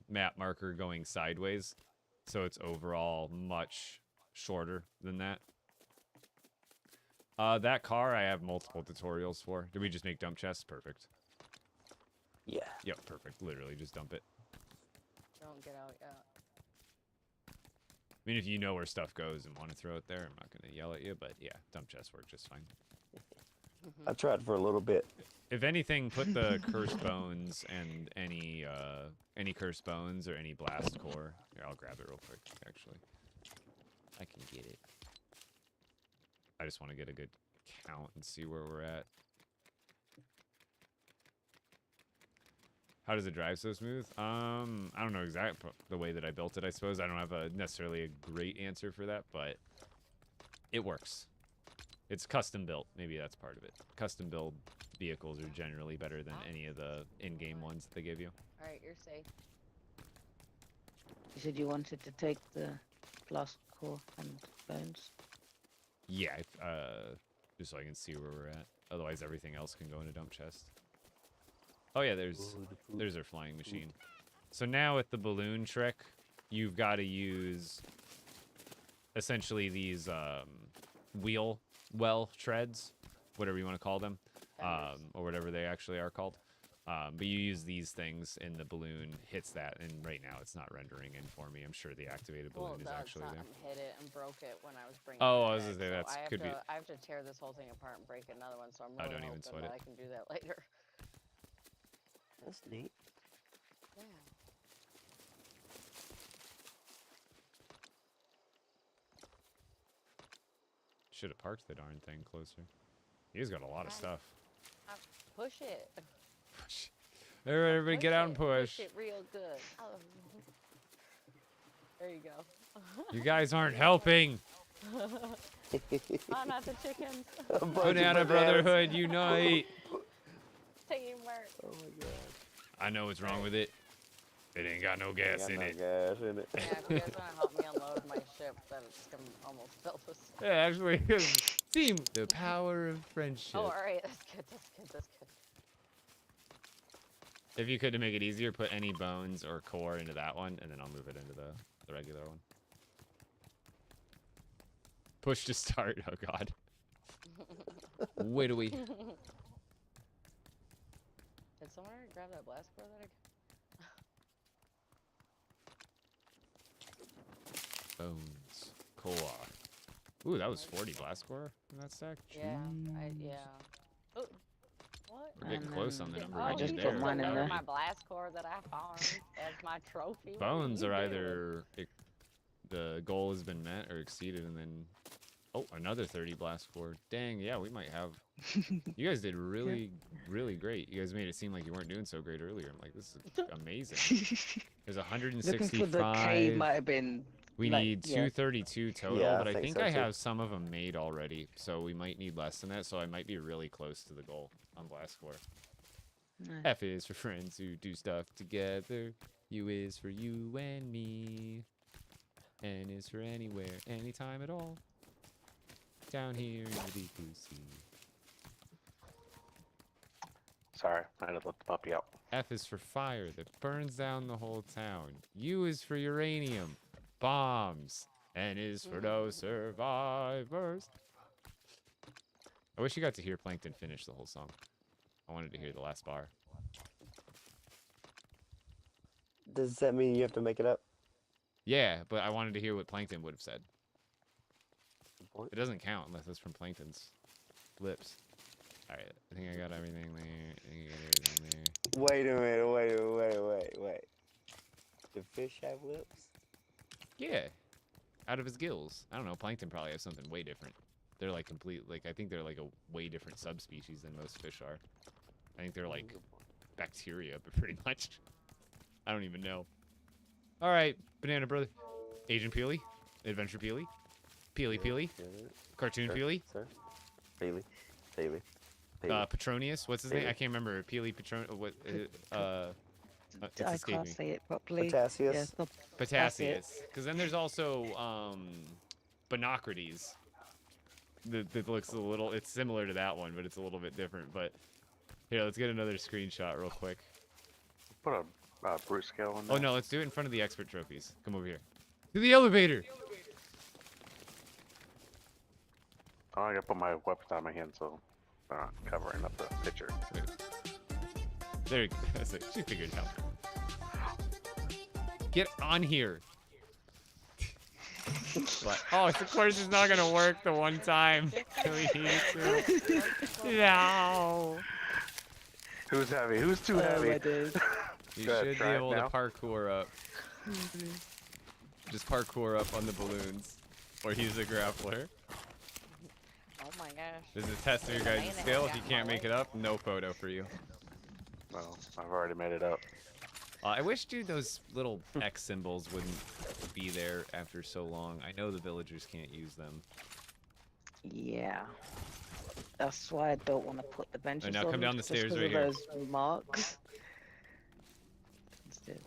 map marker going sideways? So it's overall much shorter than that. That car I have multiple tutorials for. Did we just make dump chests? Perfect. Yeah. Yep, perfect. Literally just dump it. Don't get out yet. I mean, if you know where stuff goes and want to throw it there, I'm not going to yell at you, but yeah, dump chests work just fine. I tried for a little bit. If anything, put the cursed bones and any cursed bones or any blast core. Here, I'll grab it real quick, actually. I can get it. I just want to get a good count and see where we're at. How does it drive so smooth? I don't know exactly the way that I built it, I suppose. I don't have necessarily a great answer for that, but it works. It's custom built. Maybe that's part of it. Custom build vehicles are generally better than any of the in-game ones that they give you. Alright, you're safe. You said you wanted to take the blast core and bones. Yeah, just so I can see where we're at. Otherwise, everything else can go in a dump chest. Oh yeah, there's our flying machine. So now with the balloon trick, you've got to use essentially these wheel well treads, whatever you want to call them, or whatever they actually are called. But you use these things and the balloon hits that, and right now it's not rendering in for me. I'm sure the activated balloon is actually there. Hit it and broke it when I was bringing Oh, it I was back, gonna say so that's could be. I have to tear this whole thing apart and break another one, so I'm I really don't even hoping sweat that it. I can do that later. That's neat. Yeah. Should have parked the darn thing closer. He's got a lot of stuff. Push it. Everybody get out and push. Push it real good. Oh. There you go. You guys aren't helping. Oh, not the chickens. Banana Brotherhood unite. Teamwork. Oh my god. I know what's wrong with it. It ain't got no gas in it. Gas in it. Yeah, if you guys want to help me unload my ship, then it's gonna almost fill this. Yeah, actually, team. The power of friendship. Oh, alright, that's good, that's good, that's good. If you could, to make it easier, put any bones or core into that one, and then I'll move it into the regular one. Push to start. Oh god. Wait a wee. Did someone already grab that blast core that I... Bones. Core. Ooh, that was 40 blast core in that stack. Yeah, yeah. Oh, what? We're getting close on the number. Oh, we just need put there. mine in there. My blast core that I farmed as my trophy. Bones What are you doing? either the goal has been met or exceeded, and then another 30 blast core. Dang, yeah, we might have. You guys did really, really great. You guys made it seem like you weren't doing so great earlier. I'm like, this is amazing. There's Looking for the K 165. might have been. We like, need yeah. 232 total, Yeah, but I I think think so, I too. have some of them made already, so we might need less than that. So I might be really close to the goal on blast core. No. F is for friends who do stuff together. U is for you and me. N is for anywhere, anytime at all. Down here in the deep blue sea. Sorry, I had to let the puppy out. F is for fire that burns down the whole town. U is for uranium, bombs. N is for no survivors. I wish you got to hear Plankton finish the whole song. I wanted to hear the last bar. Does that mean you have to make it up? Yeah, but I wanted to hear what Plankton would have said. What? It doesn't count unless it's from Plankton's lips. Alright, I think I got everything there. I think I got everything there. Wait a minute, wait. Do fish have lips? Yeah. Out of his gills. I don't know, Plankton probably has something way different. They're like I think they're like a way different subspecies than most fish are. I think they're like bacteria, but pretty much. I don't even know. Alright, Banana Brother. Agent Peely. Adventure Peely. Peely. Cartoon Peely. Sir? Peely. Petronius. What's his name? Peely. I can't remember. Peely Petron. What? It's I escaping can't say it properly. Potassius. Yes, the Potassius. Because then there's also Bonocrates. That looks a little. It's similar to that one, but it's a little bit different. But here, let's get another screenshot real quick. Put a brute scale in there. Oh no, let's do it in front of the expert trophies. Come over here. To the elevator. Oh, I gotta put my weapons on my hand so they're not covering up the picture. There you go. That's it. She figured it out. Get on here. But, oh, of course it's not gonna work the one time. We need to. No. Who's heavy? Who's too heavy? I did. You Go ahead, should be try it able to now. parkour up. Just parkour up on the balloons. Or use a grappler. Oh my gosh. This is a test of your guys' skill. If you can't make it up, no photo for you. Well, I've already made it up. I wish, dude, those little X symbols wouldn't be there after so long. I know the villagers can't use them. Yeah. That's why I don't want to put the benches now on come down the just stairs 'cause right of here. those marks. Stairs.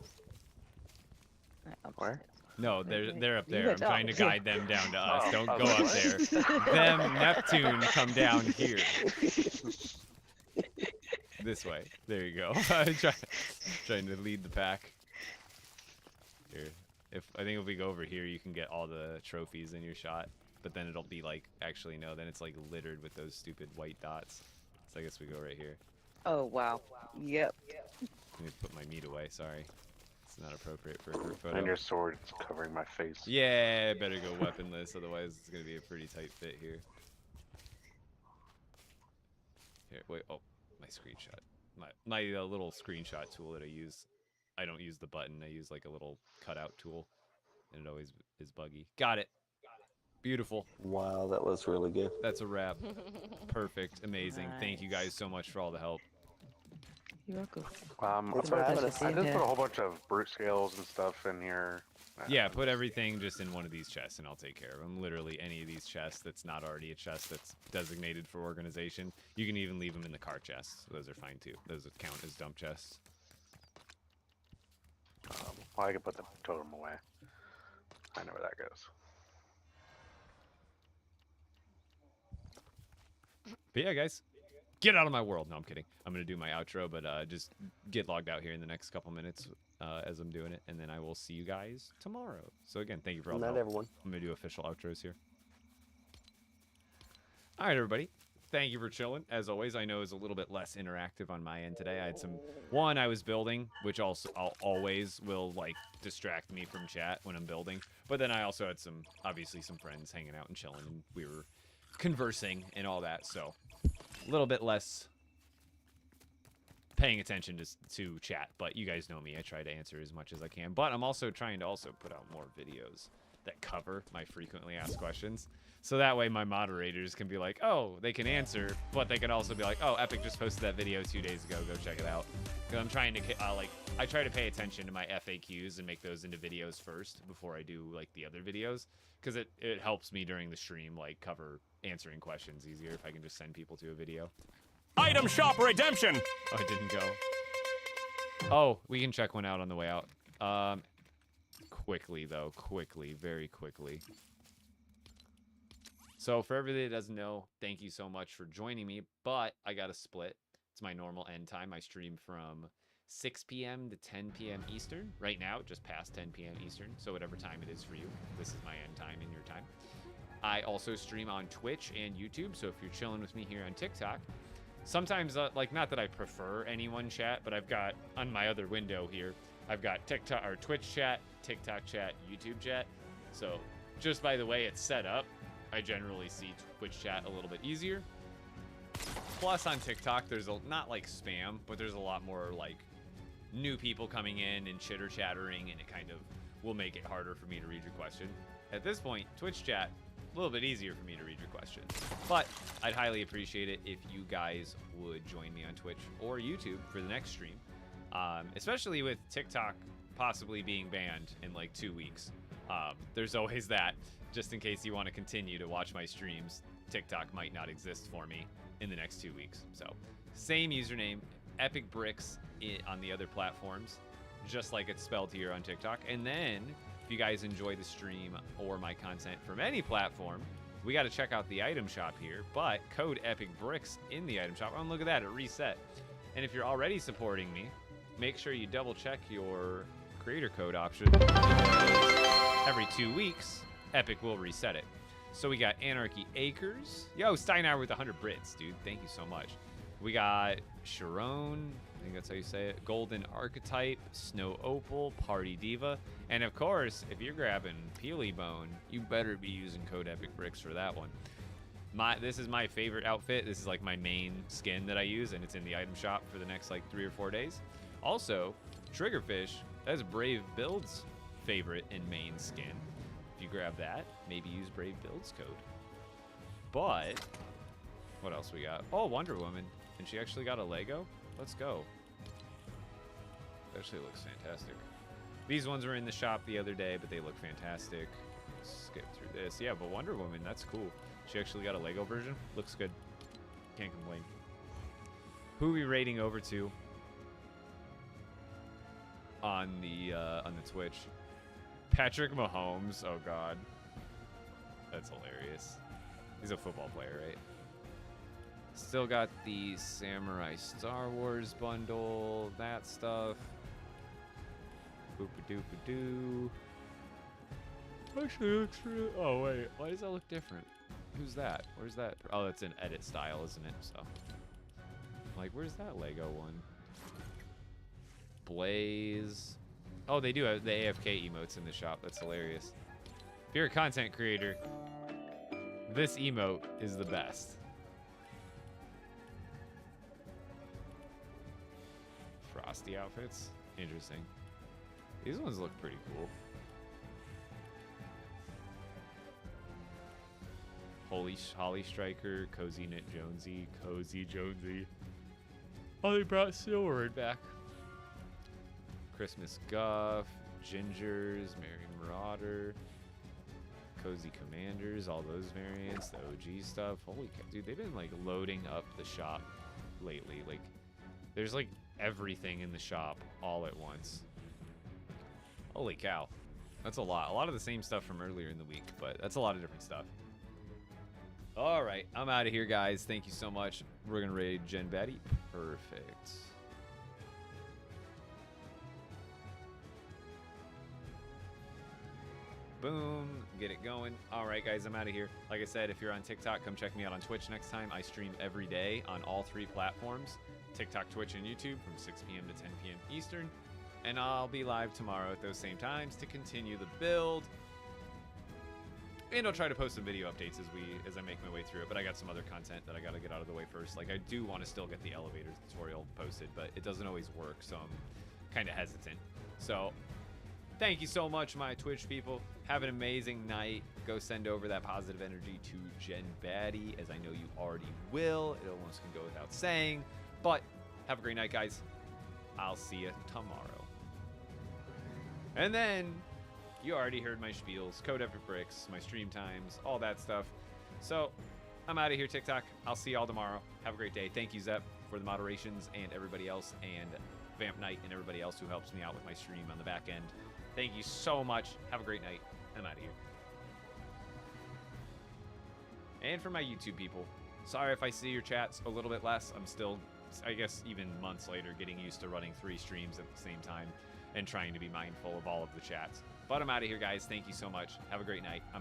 Right, Where? upstairs. No, they're up You there. I'm went trying to up. guide them down to us. Oh, Don't I go was up like, there. Them, Neptune, come down here. This way. There you go. I'm trying to lead the pack. Here. I think if we go over here, you can get all the trophies in your shot. But then it'll be like, actually no, then it's like littered with those stupid white dots. So I guess we go right here. Oh, wow. Yep. Let me put my meat away, sorry. It's not appropriate for a group photo. And your sword's covering my face. Yeah, better go weaponless, otherwise it's gonna be a pretty tight fit here. Here, wait, oh, my screenshot. My little screenshot tool that I use. I don't use the button, I use like a little cutout tool. And it always is buggy. Got it. Beautiful. Wow, that was really good. That's a wrap. Perfect. Amazing. Thank you guys so much for all the help. You're welcome. Thanks for having us. I just put a whole bunch of brute scales and stuff in here. Yeah, put everything just in one of these chests and I'll take care of them. Literally any of these chests that's not already a chest that's designated for organization. You can even leave them in the car chests. Those are fine too. Those count as dump chests. Well, I can put the totem away. I know where that goes. But yeah, guys, get out of my world. No, I'm kidding. I'm going to do my outro, but just get logged out here in the next couple minutes as I'm doing it, and then I will see you guys tomorrow. So again, thank you for all the Not help. everyone. I'm going to do official outros here. All right, everybody. Thank you for chilling. As always, I know is a little bit less interactive on my end today. I had one I was building, which also always will like distract me from chat when I'm building. But then I also had obviously some friends hanging out and chilling, and we were conversing and all that. So a little bit less paying attention to chat. But you guys know me. I try to answer as much as I can. But I'm also trying to put out more videos that cover my frequently asked questions. So that way my moderators can be like, oh, they can answer, but they can also be like, oh, Epic just posted that video 2 days ago. Go check it out. Because I'm trying to, I try to pay attention to my FAQs and make those into videos first before I do, like, the other videos. Because it helps me during the stream, like, cover answering questions easier if I can just send people to a video. Item shop redemption. Oh, it didn't go. Oh, we can check one out on the way out. Quickly, though. Quickly. Very quickly. So, for everybody that doesn't know, thank you so much for joining me. But I got a split. It's my normal end time. I stream from 6 p.m. to 10 p.m. Eastern. Right now, just past 10 p.m. Eastern. So, whatever time it is for you, this is my end time and your time. I also stream on Twitch and YouTube. So, if you're chilling with me here on TikTok, sometimes, like, not that I prefer anyone chat, but I've got on my other window here, I've got TikTok or Twitch chat, TikTok chat, YouTube chat. So just by the way it's set up, I generally see Twitch chat a little bit easier. Plus on TikTok, there's not like spam, but there's a lot more like new people coming in and chitter chattering, and it kind of will make it harder for me to read your question. At this point, Twitch chat, a little bit easier for me to read your question. But I'd highly appreciate it if you guys would join me on Twitch or YouTube for the next stream. Especially with TikTok possibly being banned in like 2 weeks. There's always that, just in case you want to continue to watch my streams. TikTok might not exist for me in the next 2 weeks. So same username, Epic Bricks on the other platforms, just like it's spelled here on TikTok. And then if you guys enjoy the stream or my content from any platform, we got to check out the item shop here. But code Epic Bricks in the item shop. Oh, and look at that, it reset. And if you're already supporting me, make sure you double check your creator code option. Every 2 weeks, Epic will reset it. So we got Anarchy Acres. Yo, Steinar with 100 Brits, dude. Thank you so much. We got Sharon. I think that's how you say it. Golden Archetype, Snow Opal, Party Diva. And of course, if you're grabbing Peely Bone, you better be using code Epic Bricks for that one. This is my favorite outfit. This is like my main skin that I use, and it's in the item shop for the next like 3 or 4 days. Also, Triggerfish, that's Brave Build's favorite and main skin. If you grab that, maybe use Brave Build's code. But, what else we got? Oh, Wonder Woman. And she actually got a Lego? Let's go. Actually looks fantastic. These ones were in the shop the other day, but they look fantastic. Let's skip through this. Yeah, but Wonder Woman, that's cool. She actually got a Lego version. Looks good. Can't complain. Who are we rating over to on the Twitch? Patrick Mahomes. Oh God, that's hilarious. He's a football player, right? Still got the Samurai Star Wars bundle. That stuff. Boop-a-doop-a-doo. Actually looks real. Oh wait, why does that look different? Who's that? Where's that? Oh, that's an edit style, isn't it? So, like, where's that Lego one? Blaze. Oh, they do have the AFK emotes in the shop. That's hilarious. If you're a content creator, this emote is the best. Frosty outfits. Interesting. These ones look pretty cool. Holly Striker, Cozy Knit Jonesy, Cozy Jonesy. Oh, they brought Silward back. Christmas Guff, Gingers, Merry Marauder, Cozy Commanders, all those variants, the OG stuff. Holy cow, dude, they've been like loading up the shop lately. Like, there's like everything in the shop all at once. Holy cow, that's a lot. A lot of the same stuff from earlier in the week, but that's a lot of different stuff. All right, I'm out of here, guys. Thank you so much. We're gonna raid Gen Batty. Perfect. Boom, get it going. All right, guys, I'm out of here. Like I said, if you're on TikTok, come check me out on Twitch next time. I stream every day on all 3 platforms, TikTok, Twitch, and YouTube from 6 p.m. to 10 p.m. Eastern. And I'll be live tomorrow at those same times to continue the build. And I'll try to post some video updates as I make my way through it. But I got some other content that I got to get out of the way first. Like, I do want to still get the elevator tutorial posted, but it doesn't always work, so I'm kind of hesitant. So, thank you so much, my Twitch people. Have an amazing night. Go send over that positive energy to Gen Batty, as I know you already will. It almost can go without saying. But have a great night, guys. I'll see you tomorrow. And then, you already heard my spiels, code Epic Bricks, my stream times, all that stuff. So, I'm out of here, TikTok. I'll see y'all tomorrow. Have a great day. Thank you, Zep, for the moderations and everybody else, and Vamp Knight and everybody else who helps me out with my stream on the back end. Thank you so much. Have a great night. I'm out of here. And for my YouTube people, sorry if I see your chats a little bit less. I'm still, I guess, even months later, getting used to running 3 streams at the same time and trying to be mindful of all of the chats. But I'm out of here, guys. Thank you so much. Have a great night. I'm out.